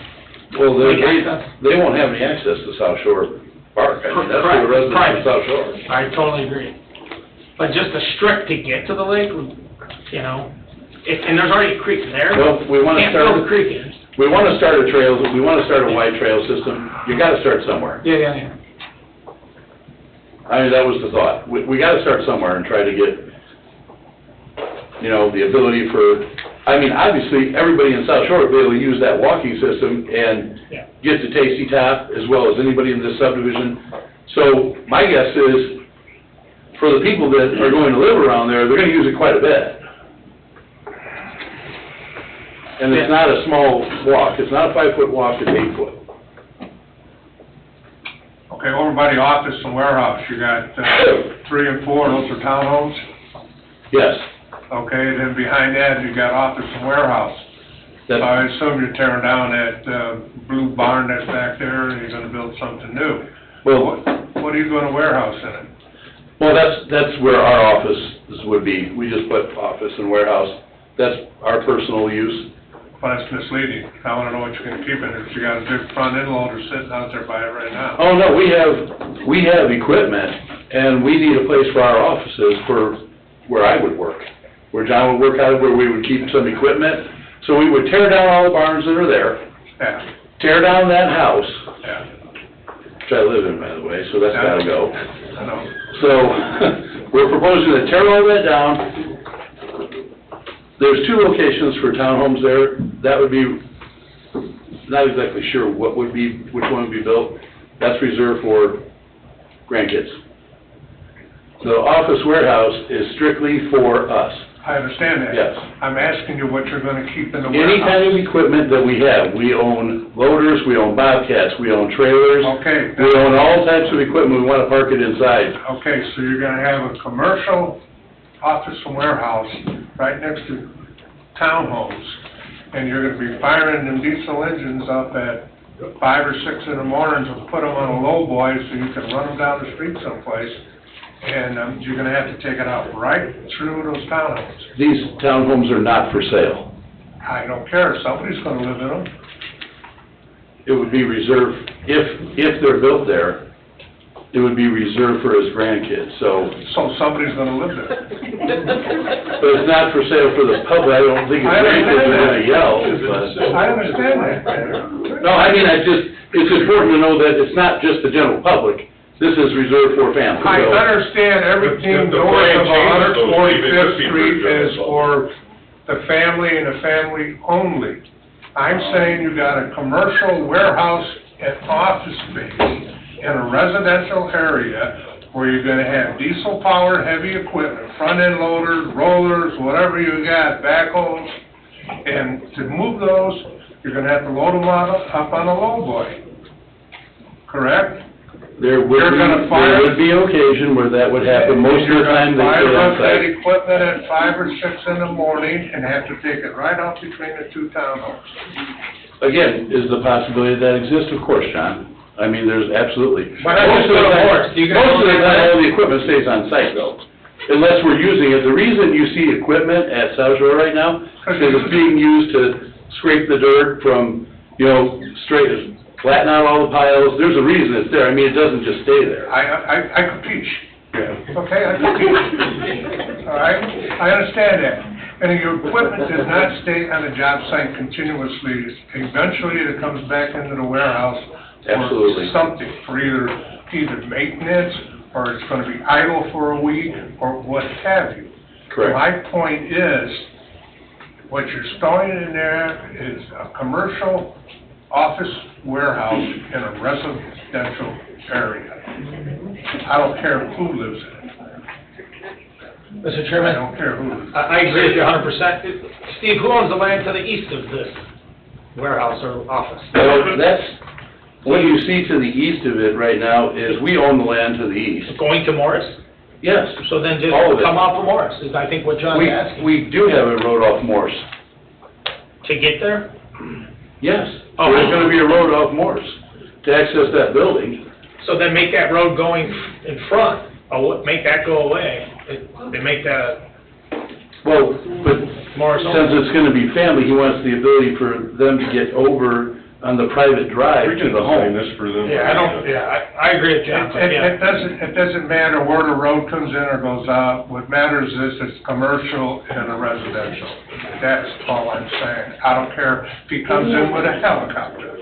Well, lake access. they won't have any access to South Shore Park. I mean, that's for the residents Private. of South Shore. I totally agree. But just a strip to get to the lake, you know, and there's already a creek there. Well, we want to Can't start, fill the creek in. we want to start a trail, we want to start a wide trail system. You got to start somewhere. Yeah. I mean, that was the thought. We got to start somewhere and try to get, you know, the ability for, I mean, obviously, everybody in South Shore will be able to use that walking system and get to Tasty Top as well as anybody in this subdivision. So my guess is, for the people that are going to live around there, they're going to use it quite a bit. And it's not a small walk. It's not a 5-foot walk, it's 8 foot. Okay, over by the office and warehouse, you got 3 and 4, those are townhomes? Yes. Okay, then behind that, you got office and warehouse. So I assume you're tearing down that blue barn that's back there, and you're gonna build something new. Well, What are you gonna warehouse in it? well, that's where our office would be. We just put office and warehouse. That's our personal use. But it's misleading. I wanna know what you're gonna keep in it. You got a big front end loader sitting out there by it right now. Oh, no, we have equipment, and we need a place for our offices for where I would work, where John would work out of, where we would keep some equipment. So we would tear down all the barns that are there, Yeah, tear down that house, yeah, which I live in, by the way, so that's gotta go. I know. So, we're proposing to tear all that down. There's two locations for townhomes there. That would be, not exactly sure which one would be built. That's reserved for grandkids. The office warehouse is strictly for us. I understand that. Yes. I'm asking you what you're gonna keep in the Any warehouse. kind of equipment that we have, we own loaders, we own bobcats, we own trailers. Okay. We own all types of equipment, we wanna park it inside. Okay, so you're gonna have a commercial office and warehouse right next to townhomes, and you're gonna be firing them diesel engines up at 5 or 6 in the mornings and put them on a low boy so you can run them down the street someplace, and you're gonna have to take it out right through those townhomes. These townhomes are not for sale. I don't care, somebody's gonna live in them. It would be reserved, if they're built there, it would be reserved for his grandkids, so. So somebody's gonna live there. But it's not for sale for the public, I don't think his I grandkids are gonna understand yell, that. I understand that. No, I mean, it's important to know that it's not just the general public, this is reserved for families. I So- understand everything The north plan of changes those 145th people Street to is for the family and the family only. I'm saying you got a commercial warehouse and office space in a residential area where you're gonna have diesel-powered heavy equipment, front-end loaders, rollers, whatever you got, backhoes, and to move those, you're gonna have to load them up on a lowboy, correct? There You're gonna fire- would be occasion where that would happen, most of the time they stay You're on gonna fire up that site. equipment at 5 or 6 in the morning and have to take it right off between the two townhomes. Again, is the possibility that exists? Of course, John. I mean, there's absolutely. Why not just Most of the go to time- Morris? You can Most of the go time, there. all the equipment stays on site though, unless we're using it. The reason you see equipment at South Shore right now is it's being used to scrape the dirt from, straight, flatten out all the piles. There's a reason it's there. I mean, it doesn't just stay there. I capiche. Yeah. Okay, I capiche. All right? I understand that. And your equipment does not stay on the job site continuously. Eventually, it comes back into the warehouse Absolutely. for something, for either maintenance, or it's gonna be idle for a week, or what have you. Correct. My point is, what you're storing in there is a commercial office warehouse in a residential area. I don't care who lives in it. Mr. I Chairman, don't care who lives in it. I agree with you 100%. Steve, who owns the land to the east of this warehouse or office? Well, what you see to the east of it right now is we own the land to the east. Going to Morris? Yes. So then just All of it. come off of Morris, is I think what John's asking. We do have a road off Morse. To get there? Yes. Oh. There's gonna be a road off Morse to access that building. So then make that road going in front, make that go away. They make that Well, but Morris since only. it's gonna be family, he wants the ability for them to get over on the private drive We to can the design home. this for them. I agree with John, but yeah. It doesn't matter where the road comes in or goes out. What matters is it's commercial and a residential. That's all I'm saying. I don't care if he comes in with a helicopter.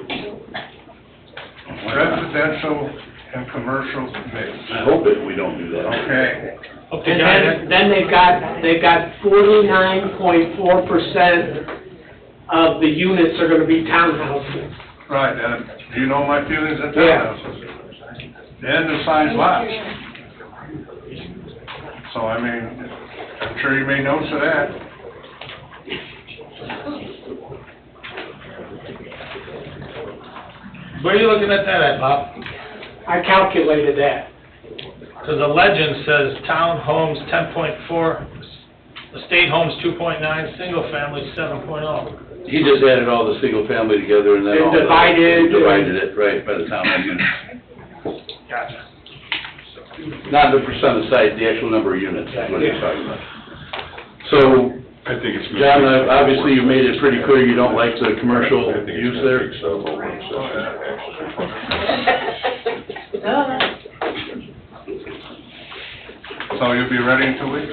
Residential and commercial mixed. I hope we don't do that. Okay. Okay, And John, then they've got 49.4% of the units are gonna be townhouses. Right, and you know my feelings on townhouses. And the size lots. So, I mean, I'm sure you made notes of that. where are you looking at that at, Bob? I calculated that. Because the legend says townhomes 10.4, estate homes 2.9, single family 7.0. He just added all the single family together and then And all the. divided. Divided it, right, by the townhome units. Gotcha. Not the percent of site, the actual number of units is what he's talking about. So, I think it's. John, obviously you made it pretty clear you don't like the commercial use there. So you'll be ready in 2 weeks?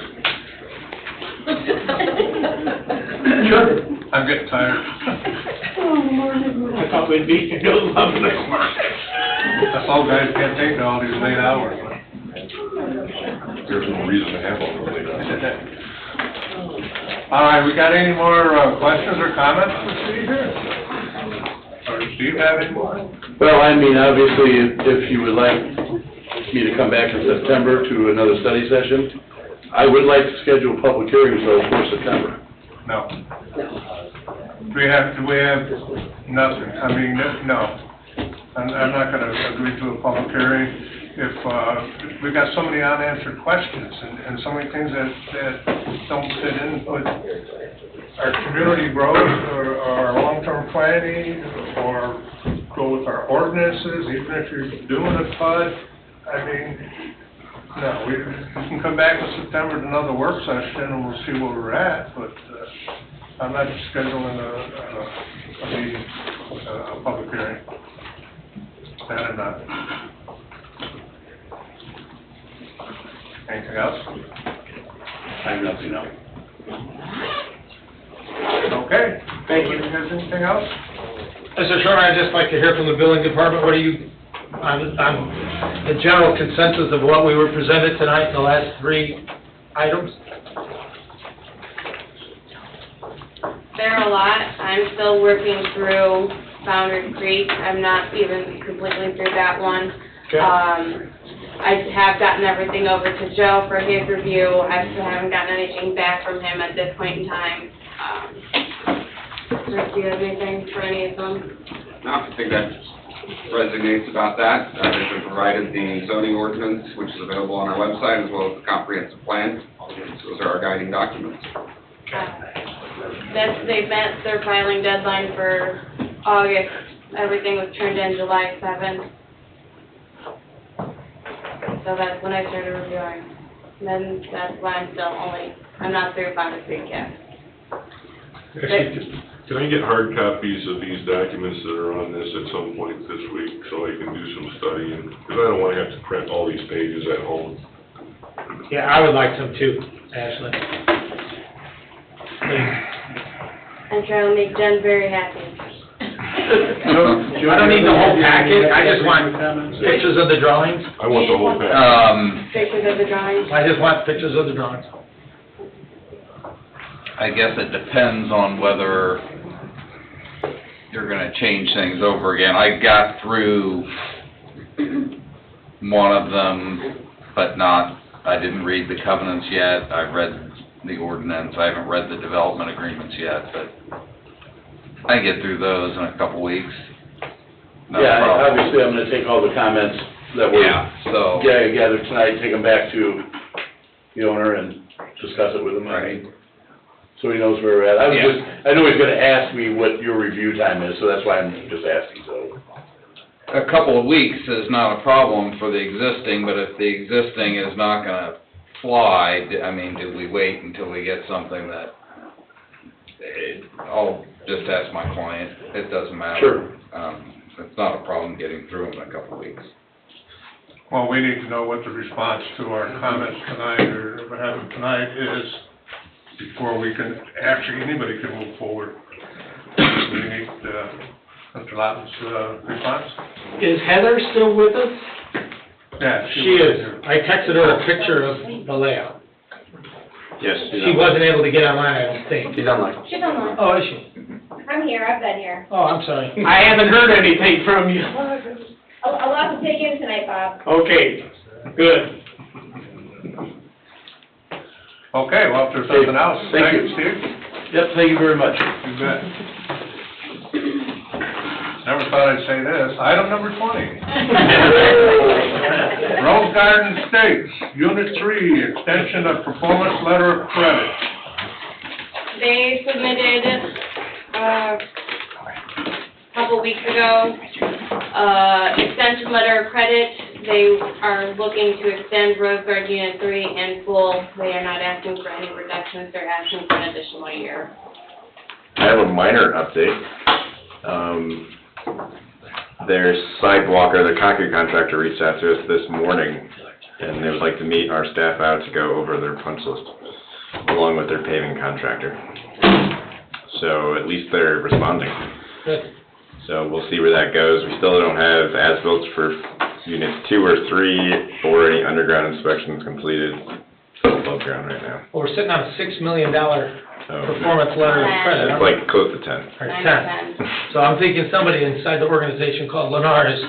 Sure. I'm getting tired. I thought we'd be here till 11 o'clock. That's all guys can't take all these late hours. There's no reason to have all the late hours. All right, we got any more questions or comments for Steve here? Or does Steve have any more? Well, I mean, obviously, if you would like me to come back in September to another study session, I would like to schedule public hearings though for September. No. Do we have nothing? I mean, no. I'm not gonna agree to a public hearing if we've got so many unanswered questions and so many things that don't fit in with our community roads or our long-term planning or go with our ordinances, even if you're doing a PUD. I mean, no, we can come back in September to another work session and we'll see where we're at, but I'm not scheduling a meeting, a public hearing. That I'm not. Anything else? I have nothing else. Okay. Thank you. Guys, anything else? Mr. Sherman, I'd just like to hear from the building department, what do you, on the general consensus of what we were presented tonight in the last 3 items? There are a lot. I'm still working through Boundary Creek. I'm not even completely through that one. Okay. I have gotten everything over to Joe for his review. I still haven't gotten anything back from him at this point in time. Do you have anything for any of them? No, I think that resonates about that. They've been provided the zoning ordinance, which is available on our website, as well as the comprehensive plan. Those are our guiding documents. They met their filing deadline for August. Everything was turned in July 7th. So that's when I started reviewing. And then that's why I'm not through Boundary Creek yet. Actually, can I get hard copies of these documents that are on this at some point this week so I can do some studying? Because I don't want to have to print all these pages at home. Yeah, I would like some too, Ashley. I'm trying to make Jen very happy. I don't need the whole packet, I just want pictures of the drawings. I want the whole packet. Pictures of the drawings? I just want pictures of the drawings. I guess it depends on whether you're gonna change things over again. I got through one of them, but I didn't read the covenants yet. I've read the ordinance. I haven't read the development agreements yet, but I can get through those in a couple weeks. No Yeah, problem. obviously I'm gonna take all the comments that were gathered tonight, take them back to the owner and discuss it with him. I mean, so he knows where we're at. I know he's gonna ask me what your review time is, so that's why I'm just asking, so. A couple of weeks is not a problem for the existing, but if the existing is not gonna fly, I mean, do we wait until we get something that, I'll just ask my client, it doesn't matter. Sure. It's not a problem getting through them in a couple of weeks. Well, we need to know what the response to our comments tonight or what happened tonight is before we can, actually, anybody can move forward. We need Mr. Lawton's response. Is Heather still with us? Yeah, She is. I texted her a picture of the layout. Yes. She wasn't able to get online, I don't think. She's online. She's online. Oh, is she? I'm here, I've been here. Oh, I'm sorry. I haven't heard anything from you. A lot to take in tonight, Bob. Okay, good. Okay, well, if there's something else, Thank you. Steve. Yep, thank you very much. You bet. Never thought I'd say this. Item number 20. Rose Garden Estates, Unit 3, extension of performance letter of credit. They submitted, a couple weeks ago, extension letter of credit they are looking to extend Rose Garden Unit 3 in full. They are not asking for any reductions, they're asking for an additional year. I have a minor update. Their sidewalk, or their concrete contractor reached out to us this morning, and they would like to meet our staff out to go over their punch list, along with their paving contractor. So at least they're responding. Good. So we'll see where that goes. We still don't have as-built for units 2 or 3, or any underground inspections completed above ground right now. Well, we're sitting on a $6 million performance letter of credit. It's like close to 10. Or 10. So I'm thinking somebody inside the organization called Lennar is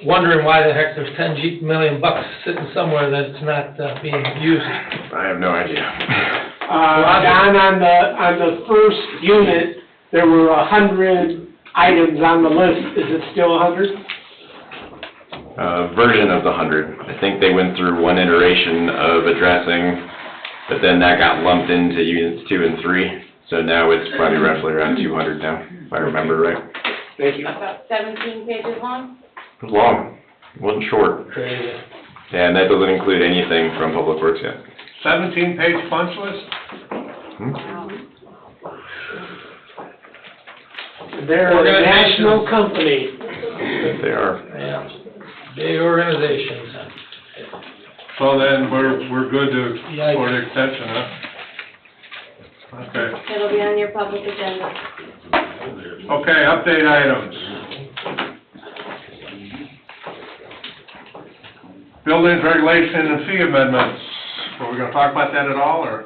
wondering why the heck there's $10 million sitting somewhere that's not being used. I have no idea. Don, on the first unit, there were 100 items on the list. Is it still 100? Version of the 100. I think they went through one iteration of addressing, but then that got lumped into units 2 and 3. So now it's probably roughly around 200 now, if I remember right. Thank you. About 17 pages long? It was long. It wasn't short. Crazy. And that doesn't include anything from Public Works yet. 17-page punch list? They're a national company. They are. Yeah, big organizations. So then, we're good to, for the extension, huh? Okay. It'll be on your public agenda. Okay, update items. Buildings, regulation, and fee amendments. Are we gonna talk about that at all, or?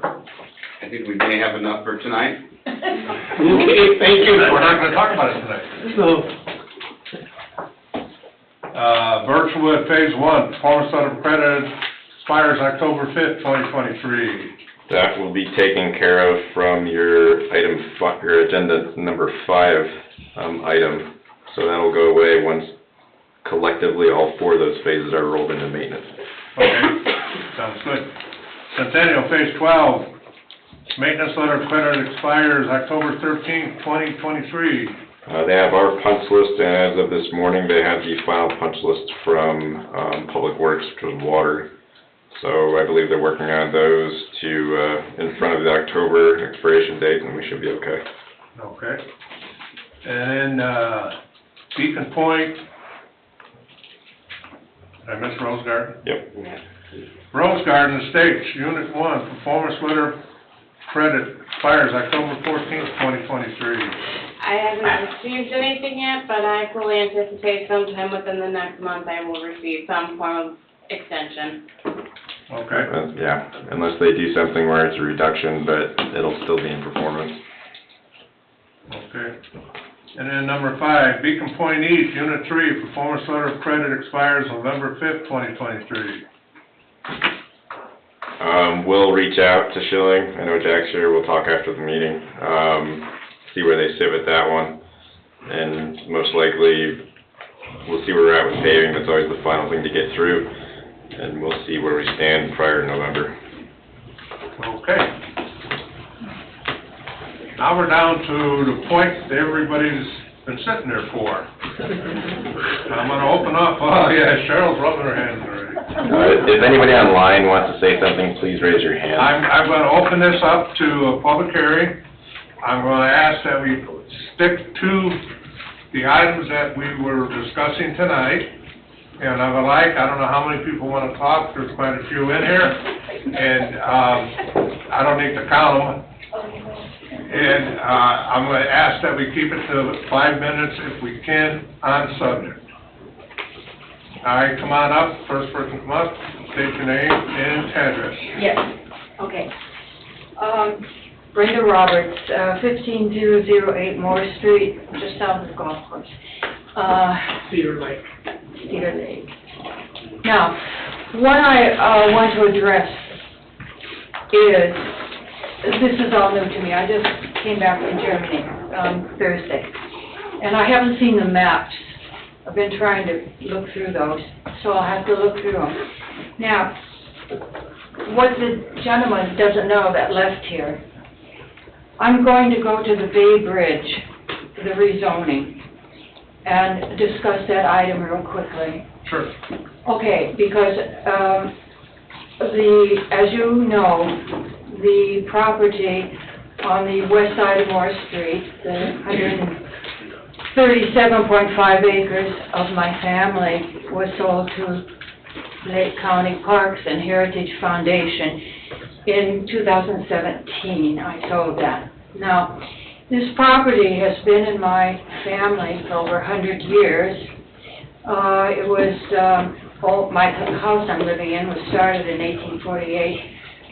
I think we may have enough for tonight. Okay, thank you. We're not gonna talk about it tonight. So, Birchwood Phase 1, performance letter of credit expires October 5th, 2023. That will be taken care of from your your agenda number 5 item. So that'll go away once collectively all 4 of those phases are rolled into maintenance. Okay, sounds good. Centennial Phase 12, maintenance letter of credit expires October 13th, 2023. They have our punch list, and as of this morning, they have the final punch list from Public Works, which was water. So I believe they're working on those to in front of the October expiration date, and we should be okay. Okay. And then Beacon Point, did I miss Rose Garden? Yep. Rose Garden Estates, Unit 1, performance letter of credit expires October 14th, 2023. I haven't received anything yet, but I fully anticipate sometime within the next month I will receive some form of extension. Okay. Yeah, unless they do something where it's a reduction, but it'll still be in performance. Okay. And then number 5, Beacon Point East, Unit 3, performance letter of credit expires November 5th, 2023. We'll reach out to Schilling. I know Jack's here. We'll talk after the meeting, see where they sit with that one. And most likely, we'll see where we're at with paving. That's always the final thing to get through. And we'll see where we stand prior to November. Okay. Now we're down to the point that everybody's been sitting there for. I'm gonna open up, oh yeah, Cheryl's rubbing her hands already. If anybody online wants to say something, please raise your hand. I'm gonna open this up to a public hearing. I'm gonna ask that we stick to the items that we were discussing tonight. And I don't know how many people want to talk, there's quite a few in here, and I don't need to count them. And I'm going to ask that we keep it to 5 minutes if we can on subject. All right, come on up, first person come up, state your name and address. Yes, okay. Brenda Roberts, 15008 Moore Street, just south of the golf course. Cedar Lake. Cedar Lake. Now, what I want to address is, this is all new to me. I just came back from Germany Thursday, and I haven't seen the maps. I've been trying to look through those, so I'll have to look through them. Now, what the gentleman doesn't know that left here, I'm going to go to the Bay Bridge, the rezoning, and discuss that item real quickly. Sure. Okay, because, as you know, the property on the west side of Moore Street, the 137.5 acres of my family was sold to Lake County Parks and Heritage Foundation in 2017. I sold that. Now, this property has been in my family for over 100 years. It was, my house I'm living in was started in 1848,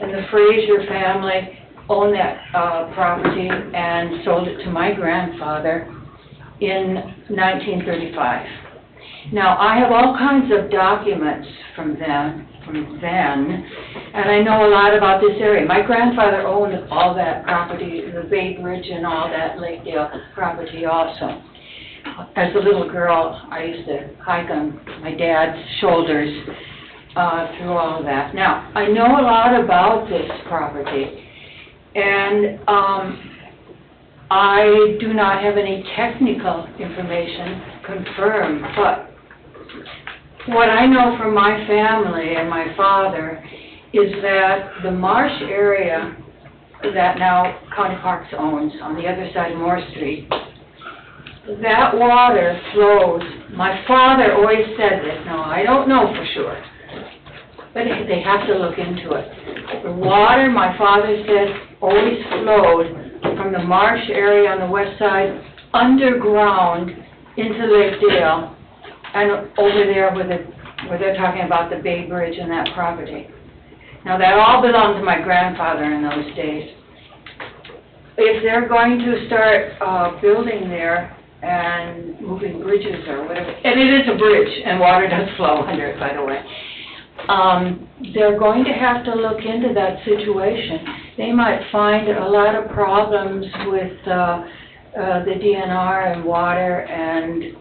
and the Fraser family owned that property and sold it to my grandfather in 1935. Now, I have all kinds of documents from then, and I know a lot about this area. My grandfather owned all that property, the Bay Bridge and all that Lakedale property also. As a little girl, I used to hike on my dad's shoulders through all of that. Now, I know a lot about this property, and I do not have any technical information confirmed, but what I know from my family and my father is that the marsh area that now County Parks owns on the other side of Moore Street, that water flows. My father always said this. Now, I don't know for sure, but they have to look into it. The water, my father said, always flowed from the marsh area on the west side underground into Lakedale and over there where they're talking about the Bay Bridge and that property. Now, that all belonged to my grandfather in those days. If they're going to start building there and moving bridges or whatever, and it is a bridge, and water does flow under it, by the way, they're going to have to look into that situation. They might find a lot of problems with the DNR and water and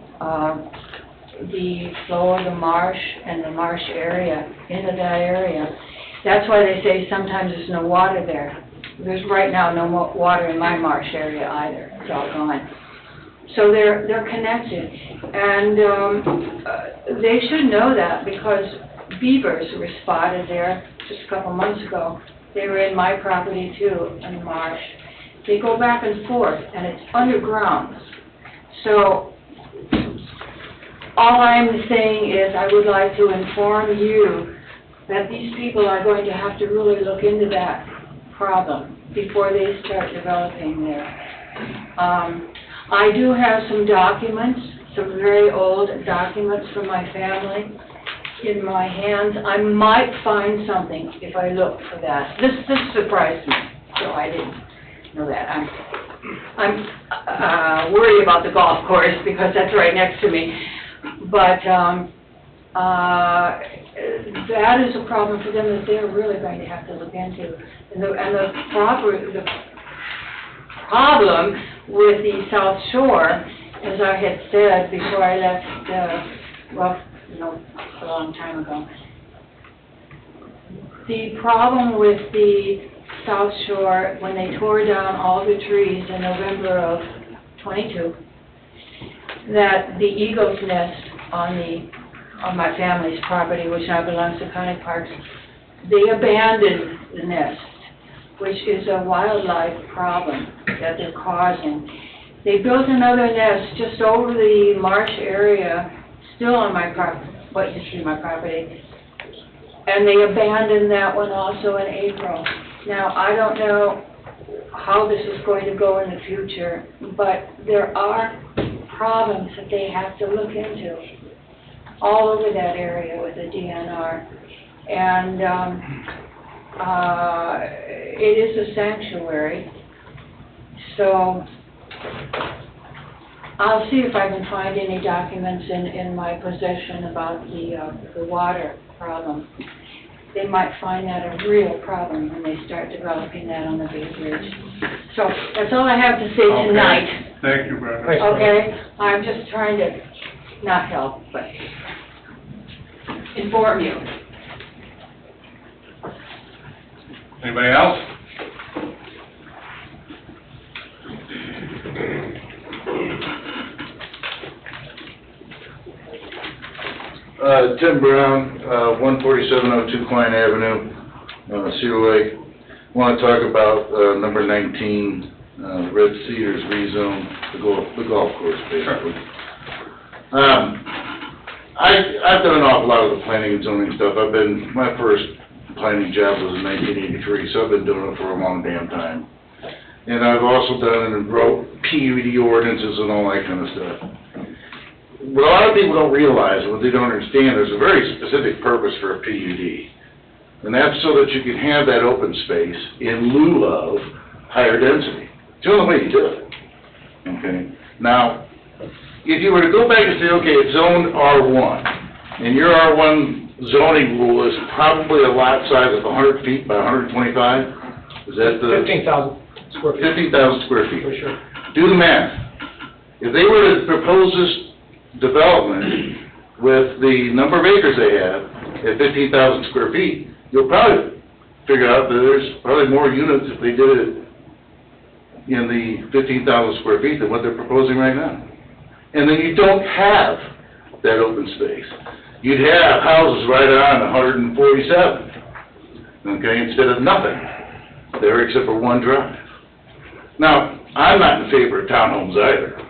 the flow of the marsh and the marsh area into that area. That's why they say sometimes there's no water there. There's right now no water in my marsh area either. It's all gone. So they're connected, and they should know that because beavers were spotted there just a couple months ago. They were in my property too, in the marsh. They go back and forth, and it's underground. So all I'm saying is I would like to inform you that these people are going to have to really look into that problem before they start developing there. I do have some documents, some very old documents from my family in my hands. I might find something if I look for that. This surprised me, so I didn't know that. I'm worried about the golf course because that's right next to me. But that is a problem for them that they're really going to have to look into. And the problem with the South Shore, as I had said before I left, a long time ago, the problem with the South Shore, when they tore down all the trees in November of '22, that the eagle's nest on my family's property, which now belongs to County Parks, they abandoned the nest, which is a wildlife problem that they're causing. They built another nest just over the marsh area, still on my property, what used to be my property, and they abandoned that one also in April. Now, I don't know how this is going to go in the future, but there are problems that they have to look into all over that area with the DNR. And it is a sanctuary, so I'll see if I can find any documents in my possession about the water problem. They might find that a real problem when they start developing that on the Bay Bridge. So that's all I have to say tonight. Thank you, Brenda. Okay? I'm just trying to not help, but inform you. Anybody else? Tim Brown, 14702 Klein Avenue, Cedar Lake. Want to talk about number 19, Red Cedars rezone, the golf course, basically. I've done an awful lot of the planning and zoning stuff. My first planning job was in 1983, so I've been doing it for a long damn time. And I've also done and wrote PUD ordinances and all that kind of stuff. What a lot of people don't realize, what they don't understand, there's a very specific purpose for a PUD. And that's so that you can have that open space in lieu of higher density. It's the only way you do it. Okay? Now, if you were to go back and say, okay, it's zoned R1, and your R1 zoning rule is probably a lot size of 100 feet by 125, is that the... 15,000 square feet. 15,000 square feet. For sure. Do the math. If they were to propose this development with the number of acres they have at 15,000 square feet, you'll probably figure out that there's probably more units if they did it in the 15,000 square feet than what they're proposing right now. And then you don't have that open space. You'd have houses right on 147, okay, instead of nothing there except for one drive. Now, I'm not in favor of townhomes either.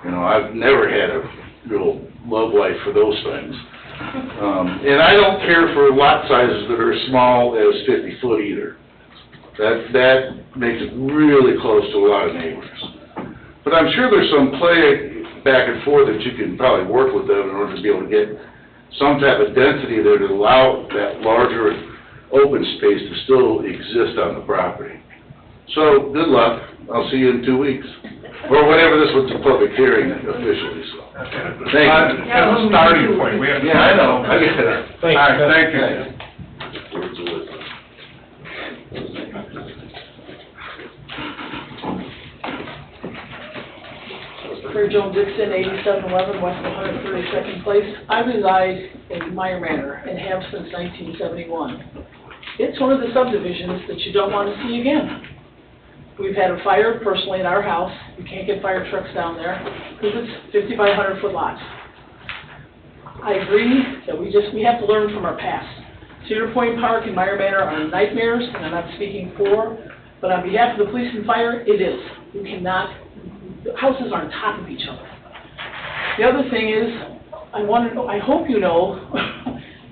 You know, I've never had a real love life for those things. And I don't care for lot sizes that are as small as 50 foot either. That makes it really close to a lot of neighbors. But I'm sure there's some play back and forth that you can probably work with them in order to be able to get some type of density there to allow that larger open space to still exist on the property. So, good luck. I'll see you in 2 weeks. Or whenever this was a public hearing officially, so. Thank you. That's a starting point. We have to... Yeah, I know. I get it. All right, thank you. Mary Jo Dixon, 8711 West 132nd Place. I reside in Meyer Manor and have since 1971. It's one of the subdivisions that you don't want to see again. We've had a fire personally in our house. You can't get fire trucks down there because it's 50 by 100 foot lots. I agree that we have to learn from our past. Cedar Point Park and Meyer Manor are nightmares, and I'm not speaking for, but on behalf of the police and fire, it is. You cannot, the houses are on top of each other. The other thing is, I hope you know,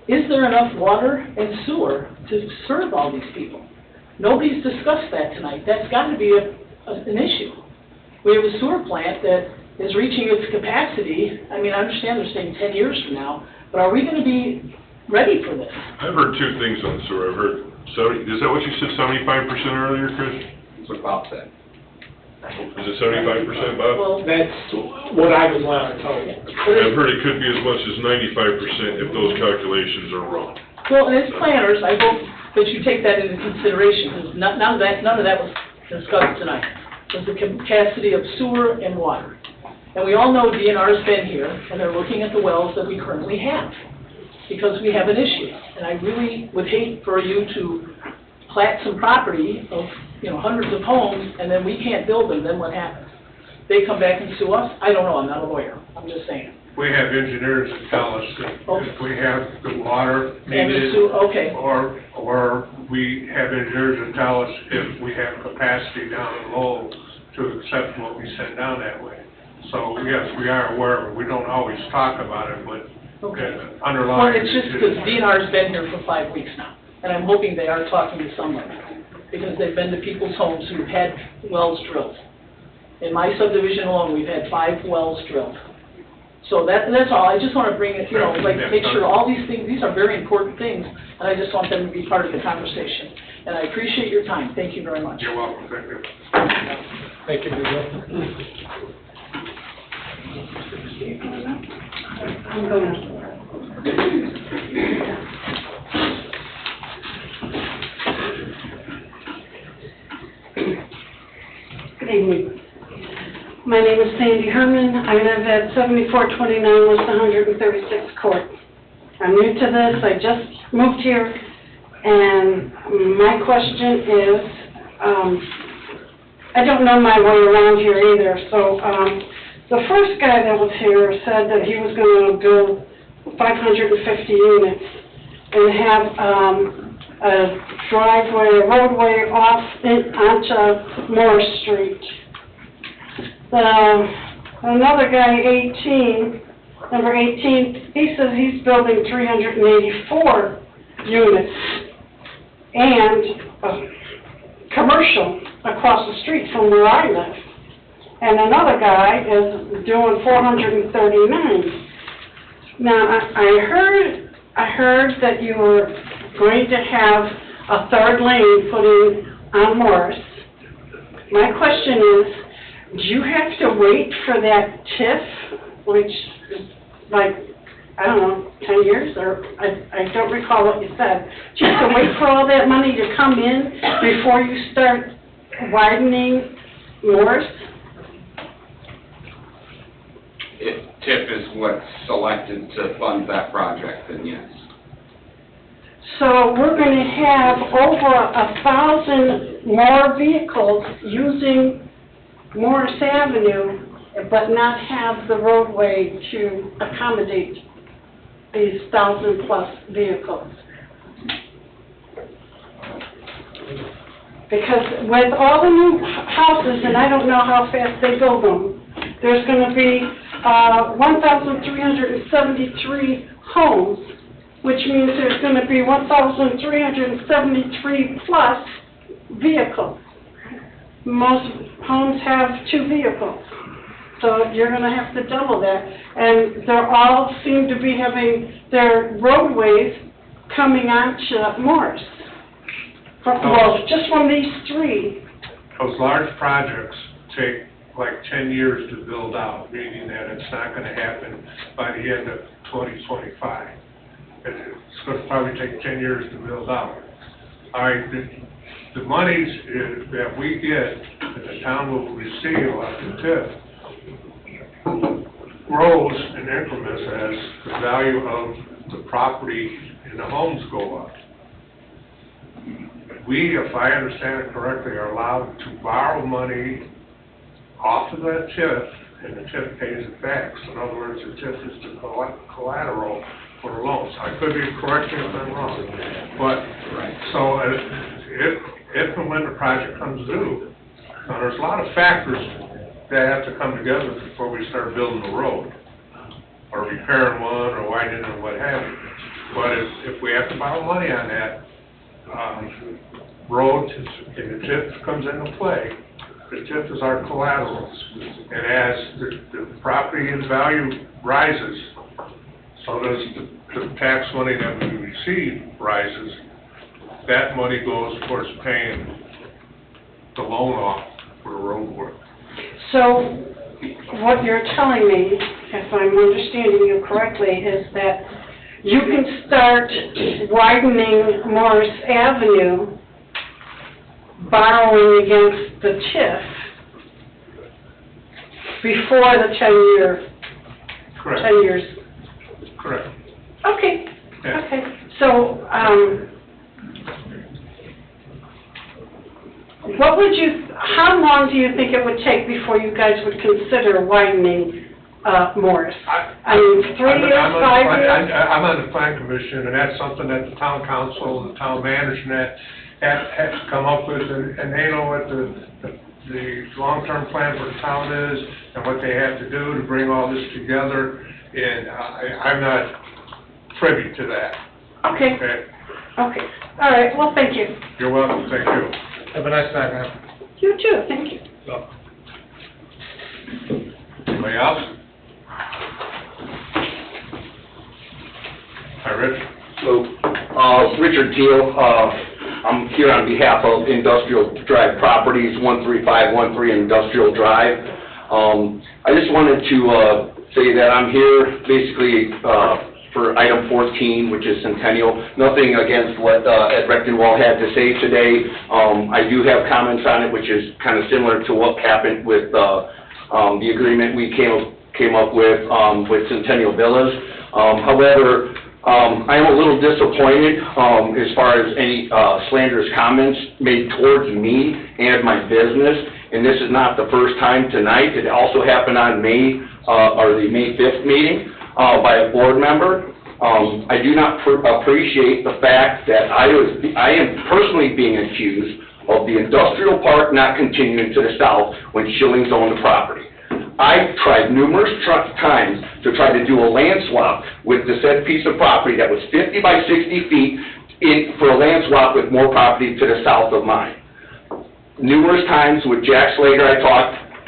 is there enough water and sewer to serve all these people? Nobody's discussed that tonight. That's got to be an issue. We have a sewer plant that is reaching its capacity. I mean, I understand they're saying 10 years from now, but are we going to be ready for this? I've heard two things on sewer. I've heard 70, is that what you said, 75% earlier, Chris? That's what Bob said. Is it 75%, Bob? Well, That's what I was last told. I've heard it could be as much as 95% if those calculations are wrong. Well, and as planners, I hope that you take that into consideration, because none of that was discussed tonight, was the capacity of sewer and water. And we all know DNR's been here, and they're looking at the wells that we currently have, because we have an issue. And I really would hate for you to plat some property of, hundreds of homes, and then we can't build them, then what happens? They come back and sue us? I don't know, I'm not a lawyer, I'm just saying. We have engineers that tell us that if we have the water And the needed, okay. or we have engineers that tell us if we have capacity down low to accept what we send down that way. So, yes, we are aware of it. We don't always talk about it, but underlying... Well, it's just because DNR's been here for 5 weeks now, and I'm hoping they are talking to someone, because they've been to people's homes who've had wells drilled. In my subdivision alone, we've had 5 wells drilled. So that's all. I just want to bring it, make sure all these things, these are very important things, and I just want them to be part of the conversation. And I appreciate your time. Thank you very much. You're welcome. Thank you. Thank you, Bill. Good evening. My name is Sandy Herman. I live at 7429 West 136th Court. I'm new to this. I just moved here, and my question is, I don't know my way around here either. So the first guy that was here said that he was going to build 550 units, and have a driveway, a roadway off onto Morris Street. Another guy, number 18, he says he's building 384 units and commercial across the street from where I live. And another guy is doing 439. Now, I heard that you were going to have a third lane put in on Morris. My question is, do you have to wait for that TIF, which is like, I don't know, 10 years, or I don't recall what you said. Do you have to wait for all that money to come in before you start widening Morris? If TIP is what's selected to fund that project, then yes. So we're going to have over 1,000 more vehicles using Morris Avenue, but not have the roadway to accommodate these 1,000+ vehicles. Because with all the new houses, and I don't know how fast they build them, there's going to be 1,373 homes, which means there's going to be 1,373 plus vehicles. Most homes have 2 vehicles, so you're going to have to double that. And they all seem to be having their roadways coming onto Morris. Well, just from these 3. Those large projects take like 10 years to build out, meaning that it's not going to happen by the end of 2025. It's going to probably take 10 years to build out. All right, the monies that we get, that the town will receive off the TIF, grows in increments as the value of the property and the homes go up. We, if I understand it correctly, are allowed to borrow money off of that TIF, and the TIF pays it back. So in other words, the TIF is the collateral for the loans. I could be correcting if I'm wrong. But, so if and when the project comes due, now there's a lot of factors that have to come together before we start building the road, or repairing one, or widening, or what have you. But if we have to borrow money on that road, and the TIF comes into play, the TIF is our collateral. And as the property in value rises, so does the tax money that we receive rises. That money goes towards paying the loan off for the road work. So what you're telling me, if I'm understanding you correctly, is that you can start widening Morris Avenue, borrowing against the TIF before the 10 years. Correct. Okay. Yeah. Okay. So, how long do you think it would take before you guys would consider widening Morris? I mean, 3 years, 5 years? I'm on the plan commission, and that's something that the town council and the town management have to come up with, and they know what the long-term plan for the town is, and what they have to do to bring all this together, and I'm not privy to that. Okay. Okay. All right, well, thank you. You're welcome, thank you. Have a nice night, man. You too, thank you. Anybody else? Hi, Rich. So, Richard Teal, I'm here on behalf of Industrial Drive Properties, 13513 Industrial Drive. I just wanted to say that I'm here basically for item 14, which is Centennial. Nothing against what Ed Rechtenwald had to say today. I do have comments on it, which is kind of similar to what happened with the agreement we came up with Centennial Villas. However, I am a little disappointed as far as any slanderous comments made towards me and my business, and this is not the first time tonight. It also happened on the May 5th meeting by a board member. I do not appreciate the fact that I am personally being accused of the industrial park not continuing to the south when Schilling's owned the property. I tried numerous times to try to do a land swap with the said piece of property that was 50 by 60 feet for a land swap with more property to the south of mine. Numerous times with Jack Slater,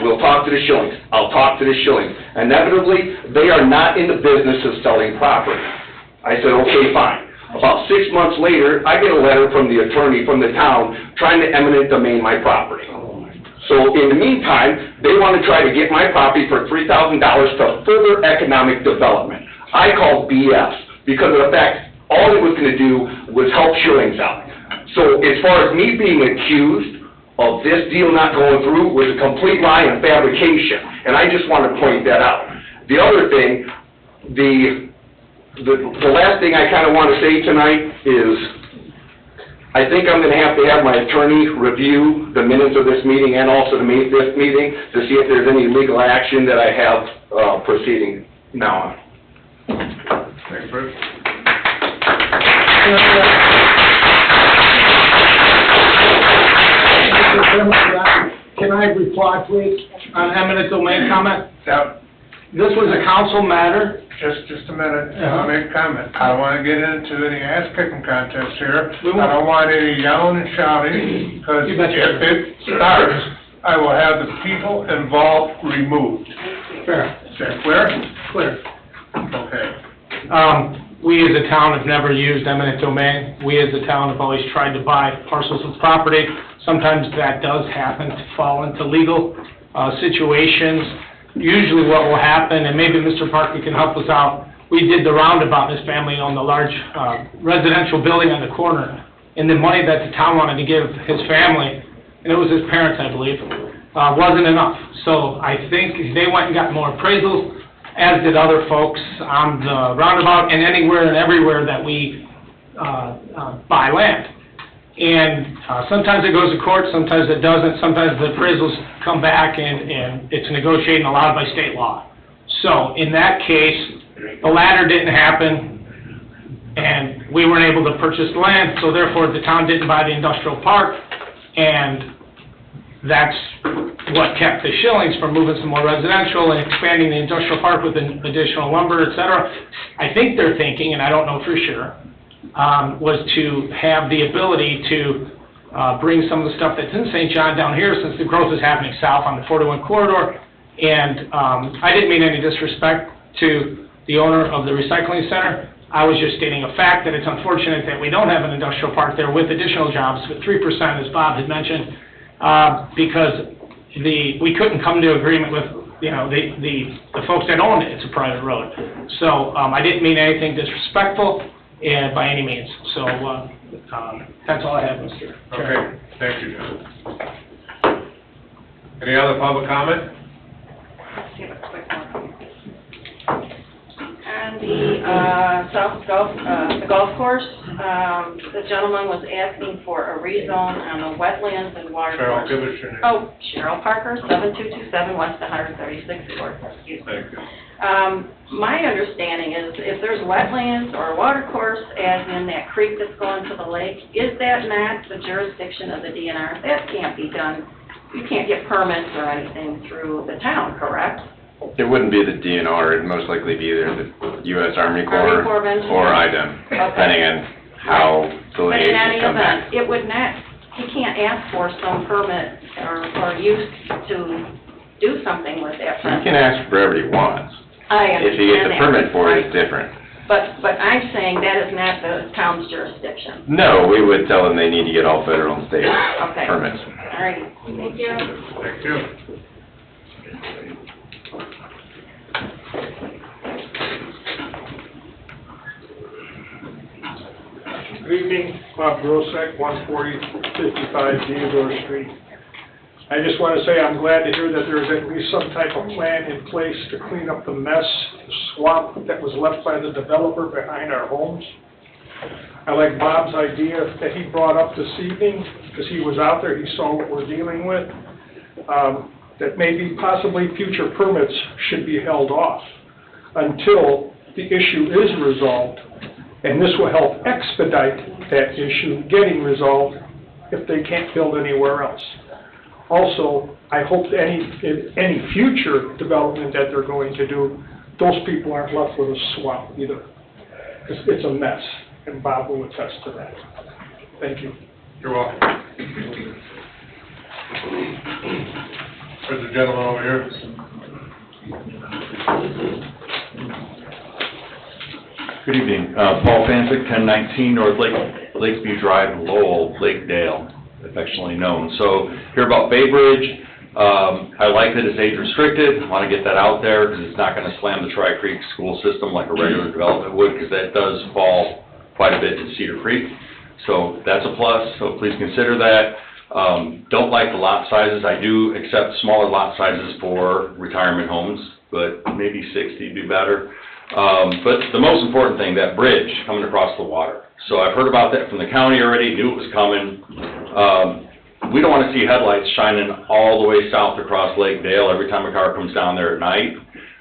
we'll talk to the Schillings, I'll talk to the Schillings. Inevitably, they are not in the business of selling property. I said, okay, fine. About 6 months later, I get a letter from the attorney from the town trying to eminent domain my property. So in the meantime, they want to try to get my property for $3,000 to further economic development. I called BS because of the fact all it was going to do was help Schillings out. So as far as me being accused of this deal not going through was a complete lie and fabrication, and I just want to point that out. The other thing, the last thing I kind of want to say tonight is I think I'm going to have my attorney review the minutes of this meeting and also this meeting to see if there's any legal action that I have proceeding now on. Thanks, Bruce. Can I reply, please, on eminent domain comment? Now, This was a council matter. just a minute, I'll make a comment. I don't want to get into any ass-kicking contest here. I don't want any yelling and shouting, because if it starts, I will have the people involved removed. Fair. Is that clear? Clear. Okay. We as a town have never used eminent domain. We as a town have always tried to buy parcels of property. Sometimes that does happen to fall into legal situations. Usually what will happen, and maybe Mr. Parker can help us out, we did the roundabout, this family owned a large residential building on the corner, and the money that the town wanted to give his family, and it was his parents, I believe, wasn't enough. So I think they went and got more appraisals, as did other folks on the roundabout and anywhere and everywhere that we buy land. And sometimes it goes to court, sometimes it doesn't, sometimes the appraisals come back and it's negotiated and allowed by state law. So in that case, the latter didn't happen and we weren't able to purchase the land, so therefore the town didn't buy the industrial park, and that's what kept the Schillings from moving some more residential and expanding the industrial park with additional lumber, et cetera. I think they're thinking, and I don't know for sure, was to have the ability to bring some of the stuff that's in St. John down here, since the growth is happening south on the 41 corridor. And I didn't mean any disrespect to the owner of the recycling center. I was just stating a fact that it's unfortunate that we don't have an industrial park there with additional jobs, but 3%, as Bob had mentioned, because we couldn't come to agreement with, you know, the folks that own it. It's a private road. So I didn't mean anything disrespectful by any means. So that's all I have, Mr. Chairman. Okay, thank you, John. Any other public comment? Let's give a quick one. On the the golf course, the gentleman was asking for a rezone on the wetlands and water Cheryl, course. give us your name. Oh, Cheryl Parker, 7227 West 136th Court, excuse me. Thank you. My understanding is if there's wetlands or a water course, as in that creek that's going to the lake, is that not the jurisdiction of the DNR? That can't be done. You can't get permits or anything through the town, correct? It wouldn't be the DNR, it'd most likely be either the U.S. Army Corps Corps of Engineers. or IDEM, depending on how the But in any liaisons come back. event, it would not, he can't ask for some permit or use to do something with that He property. can ask for whatever he wants. I If he gets understand a permit that. for it, it's different. But I'm saying that is not the town's jurisdiction. No, we would tell them they need to get all federal and state Okay. permits. All right, thank you. Thank you. Good evening, Bob Grosek, 14055 Theodore Street. I just want to say I'm glad to hear that there's at least some type of plan in place to clean up the mess, the swamp that was left by the developer behind our homes. I like Bob's idea that he brought up this evening, because he was out there, he saw what we're dealing with, that maybe possibly future permits should be held off until the issue is resolved, and this will help expedite that issue getting resolved if they can't build anywhere else. Also, I hope that any future development that they're going to do, those people aren't left with a swamp either. It's a mess, and Bob will attest to that. Thank you. You're welcome. There's a gentleman over here. Good evening. Paul Fanfick, 1019 North Lakeview Drive, Lowell, Lakedale, affectionately known. So, here about Bay Bridge. I like that it's age restricted. I want to get that out there because it's not going to slam the Tri-Creek school system like a regular development would, because that does fall quite a bit in Cedar Creek. So that's a plus, so please consider that. Don't like the lot sizes. I do accept smaller lot sizes for retirement homes, but maybe 60 would be better. But the most important thing, that bridge coming across the water. So I've heard about that from the county already, knew it was coming. We don't want to see headlights shining all the way south across Lake Dale every time a car comes down there at night.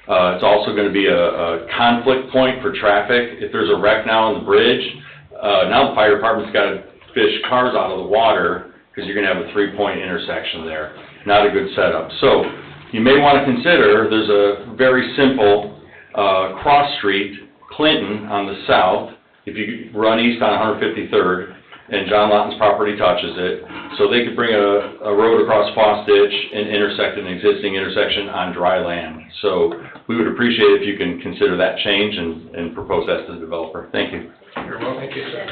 It's also going to be a conflict point for traffic. If there's a wreck now on the bridge, now the fire department's got to fish cars out of the water because you're going to have a three-point intersection there. Not a good setup. So you may want to consider, there's a very simple cross street, Clinton on the south, if you run east on 153rd, and John Lawton's property touches it, so they could bring a road across Foss Ditch and intersect an existing intersection on dry land. So we would appreciate if you can consider that change and propose that to the developer. Thank you. You're welcome. Thank you, sir.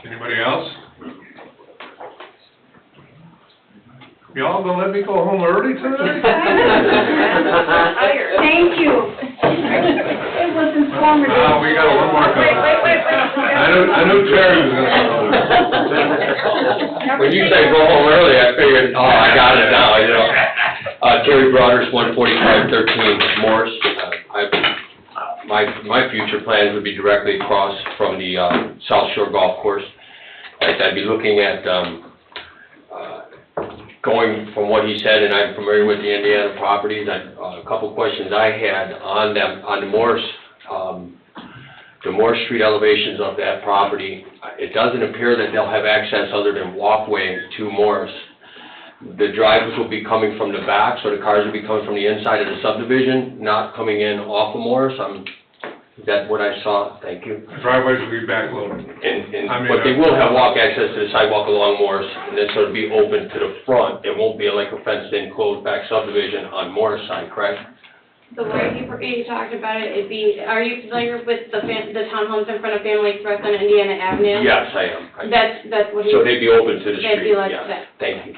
Anybody else? Y'all gonna let me go home early tonight? Thank you. It was informative. Oh, we got one more coming. Wait. I knew Terry was gonna. When you say go home early, I figured, oh, I got it now, you know. Terry Broaders, 14513 Morse. My future plans would be directly across from the South Shore Golf Course. I'd be looking at going from what he said, and I'm familiar with the Indiana properties. A couple questions I had on them, on the Morse Street elevations of that property. It doesn't appear that they'll have access other than walkway to Morse. The drivers will be coming from the back, so the cars will be coming from the inside of the subdivision, not coming in off of Morse. Is that what I saw? Thank you. Driveways will be backloaded. But they will have walk access to the sidewalk along Morse, and then so it'll be open to the front. It won't be like a fenced-in, closed-back subdivision on Morse side, correct? The way you talked about it, are you familiar with the townhomes in front of Family Express on Indiana Avenue? Yes, I am. That's what he... So they'd be open to the street? They'd be like yeah. that. Thank you.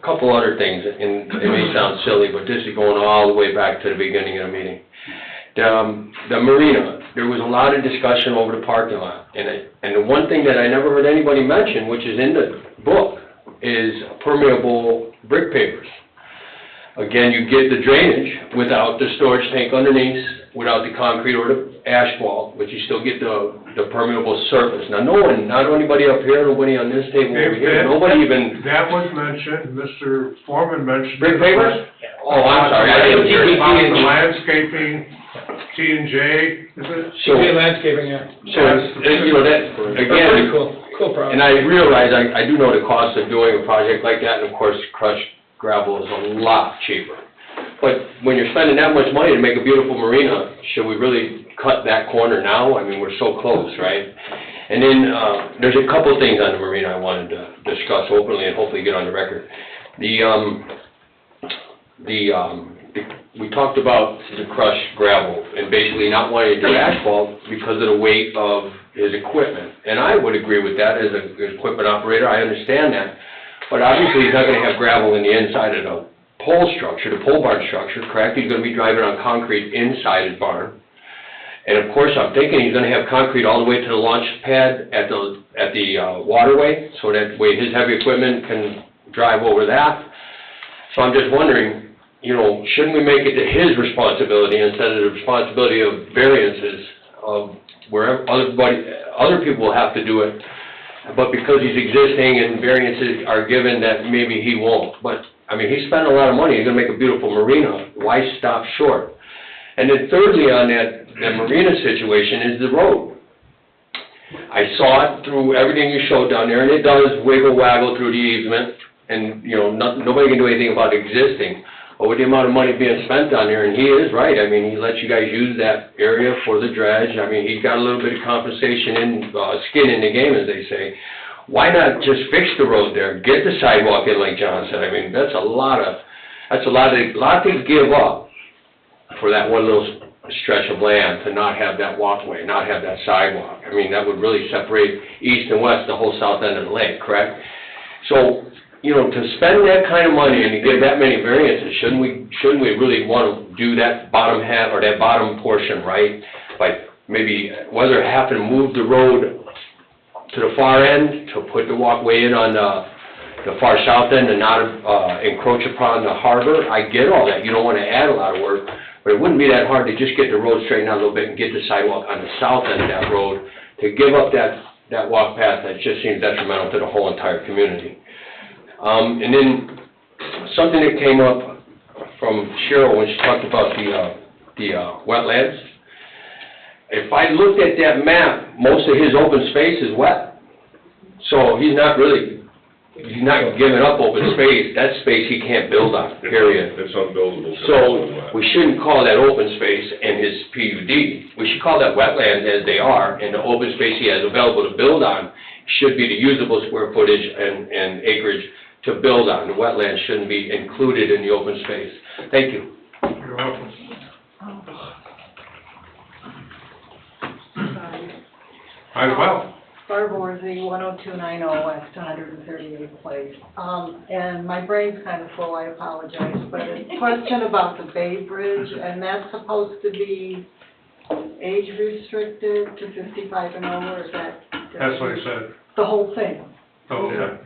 Couple other things, and they may sound silly, but this is going all the way back to the beginning of the meeting. The marina, there was a lot of discussion over the parking lot, and the one thing that I never heard anybody mention, which is in the book, is permeable brick pavers. Again, you get the drainage without the storage tank underneath, without the concrete or the asphalt, but you still get the permeable surface. Now, not anybody up here, nobody on this table over here, nobody even... That was mentioned, Mr. Foreman mentioned. Brick pavers? Oh, I'm sorry, I didn't hear it. The landscaping, T&J, is it? So, landscaping, yeah. So, you know, that, again... Cool problem. And I realize, I do know the cost of doing a project like that, and of course, crushed gravel is a lot cheaper. But when you're spending that much money to make a beautiful marina, should we really cut that corner now? I mean, we're so close, right? And then, there's a couple things on the marina I wanted to discuss openly and hopefully get on the record. We talked about the crushed gravel and basically not wanting to do asphalt because of the weight of his equipment. And I would agree with that as an equipment operator, I understand that. But obviously, he's not gonna have gravel in the inside of the pole structure, the pole barn structure, correct? He's gonna be driving on concrete inside his barn. And of course, I'm thinking he's gonna have concrete all the way to the launch pad at the waterway, so that way his heavy equipment can drive over that. So I'm just wondering, you know, shouldn't we make it to his responsibility instead of the responsibility of variances of where other people will have to do it, but because he's existing and variances are given that maybe he won't. But I mean, he spent a lot of money, he's gonna make a beautiful marina, why stop short? And then thirdly, on that marina situation is the road. I saw it through everything you showed down there, and it does wiggle waggle through the easement, and, you know, nobody can do anything about existing. But with the amount of money being spent down there, and he is right, I mean, he lets you guys use that area for the dredge, I mean, he's got a little bit of compensation in, skin in the game, as they say. Why not just fix the road there, get the sidewalk in, like John said, I mean, that's a lot to give up for that one little stretch of land, to not have that walkway, not have that sidewalk. I mean, that would really separate east and west, the whole south end of the lake, correct? So, you know, to spend that kind of money and to give that many variances, shouldn't we really want to do that bottom half, or that bottom portion, right? By maybe whether having to move the road to the far end, to put the walkway in on the far south end and not encroach upon the harbor. I get all that, you don't want to add a lot of work, but it wouldn't be that hard to just get the road straightened out a little bit and get the sidewalk on the south end of that road, to give up that walk path that just seems detrimental to the whole entire community. And then something that came up from Cheryl when she talked about the wetlands. If I looked at that map, most of his open space is wet. So he's not giving up open space. That space he can't build on, period. It's unbuildable. So we shouldn't call that open space in his PUD. We should call that wetlands as they are, and the open space he has available to build on should be the usable square footage and acreage to build on. The wetlands shouldn't be included in the open space. Thank you. You're welcome. As well. Barb Orzi, 10290 West 138th Place. And my brain's kind of full, I apologize, but a question about the Bay Bridge, and that's supposed to be age restricted to 55 and over, is that? That's what he said. The whole thing? Okay.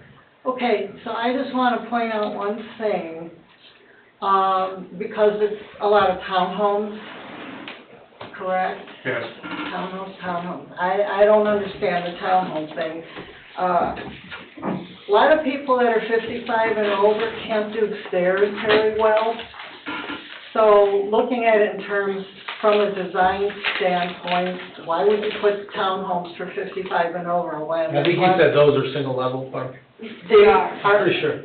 Okay, so I just want to point out one thing, because it's a lot of townhomes, correct? Yes. Townhomes. I don't understand the townhome thing. A lot of people that are 55 and over can't do stairs very well. So looking at it in terms from a design standpoint, why would you put townhomes for 55 and over? I think he said those are single level, Barb. They are. I'm pretty sure.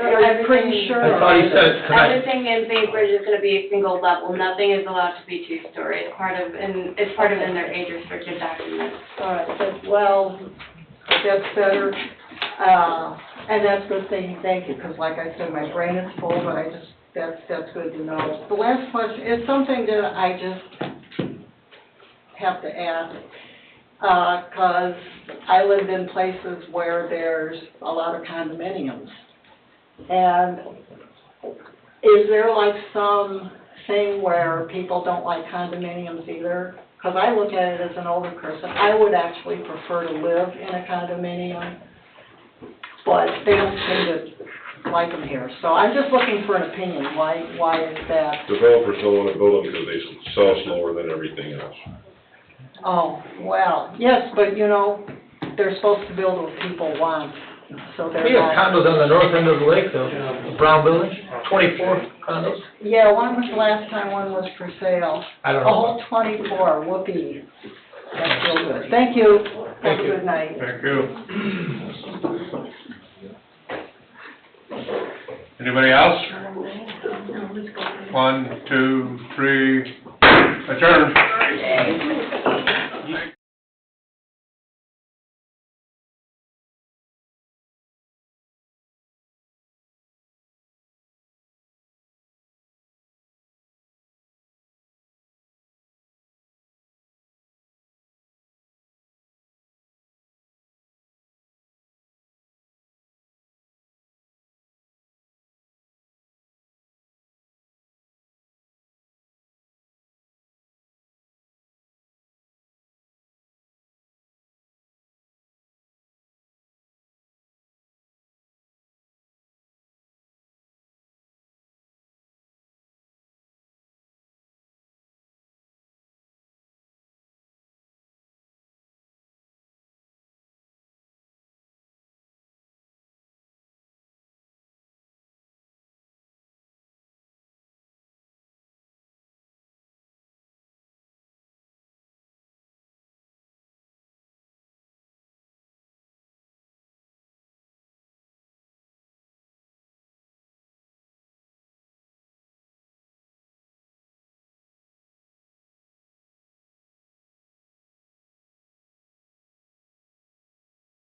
I'm pretty sure. I thought he said it tonight. Everything in Bay Bridge is gonna be a single level, nothing is allowed to be two-story, it's part of in their age restricted documents. All right, but, well, that's better, and that's good thing, thank you, because like I said, my brain is full, but that's good to know. The last question is something that I just have to ask, because I lived in places where there's a lot of condominiums. And is there like some thing where people don't like condominiums either? Because I look at it as an older person. I would actually prefer to live in a condominium, but they don't seem to like them here. So I'm just looking for an opinion. Why is that? Developers don't want to build them because they sell slower than everything else. Oh, well, yes, but you know, they're supposed to build what people want. So they're We have not. condos on the north end of the lake, though, Brown Village, 24 condos. Yeah, when was the last time one was for sale? I don't know. A whole 24, whoopee. That's real good. Thank you. Have a good night. Thank you. Anybody else? 1, 2, 3, adjourn.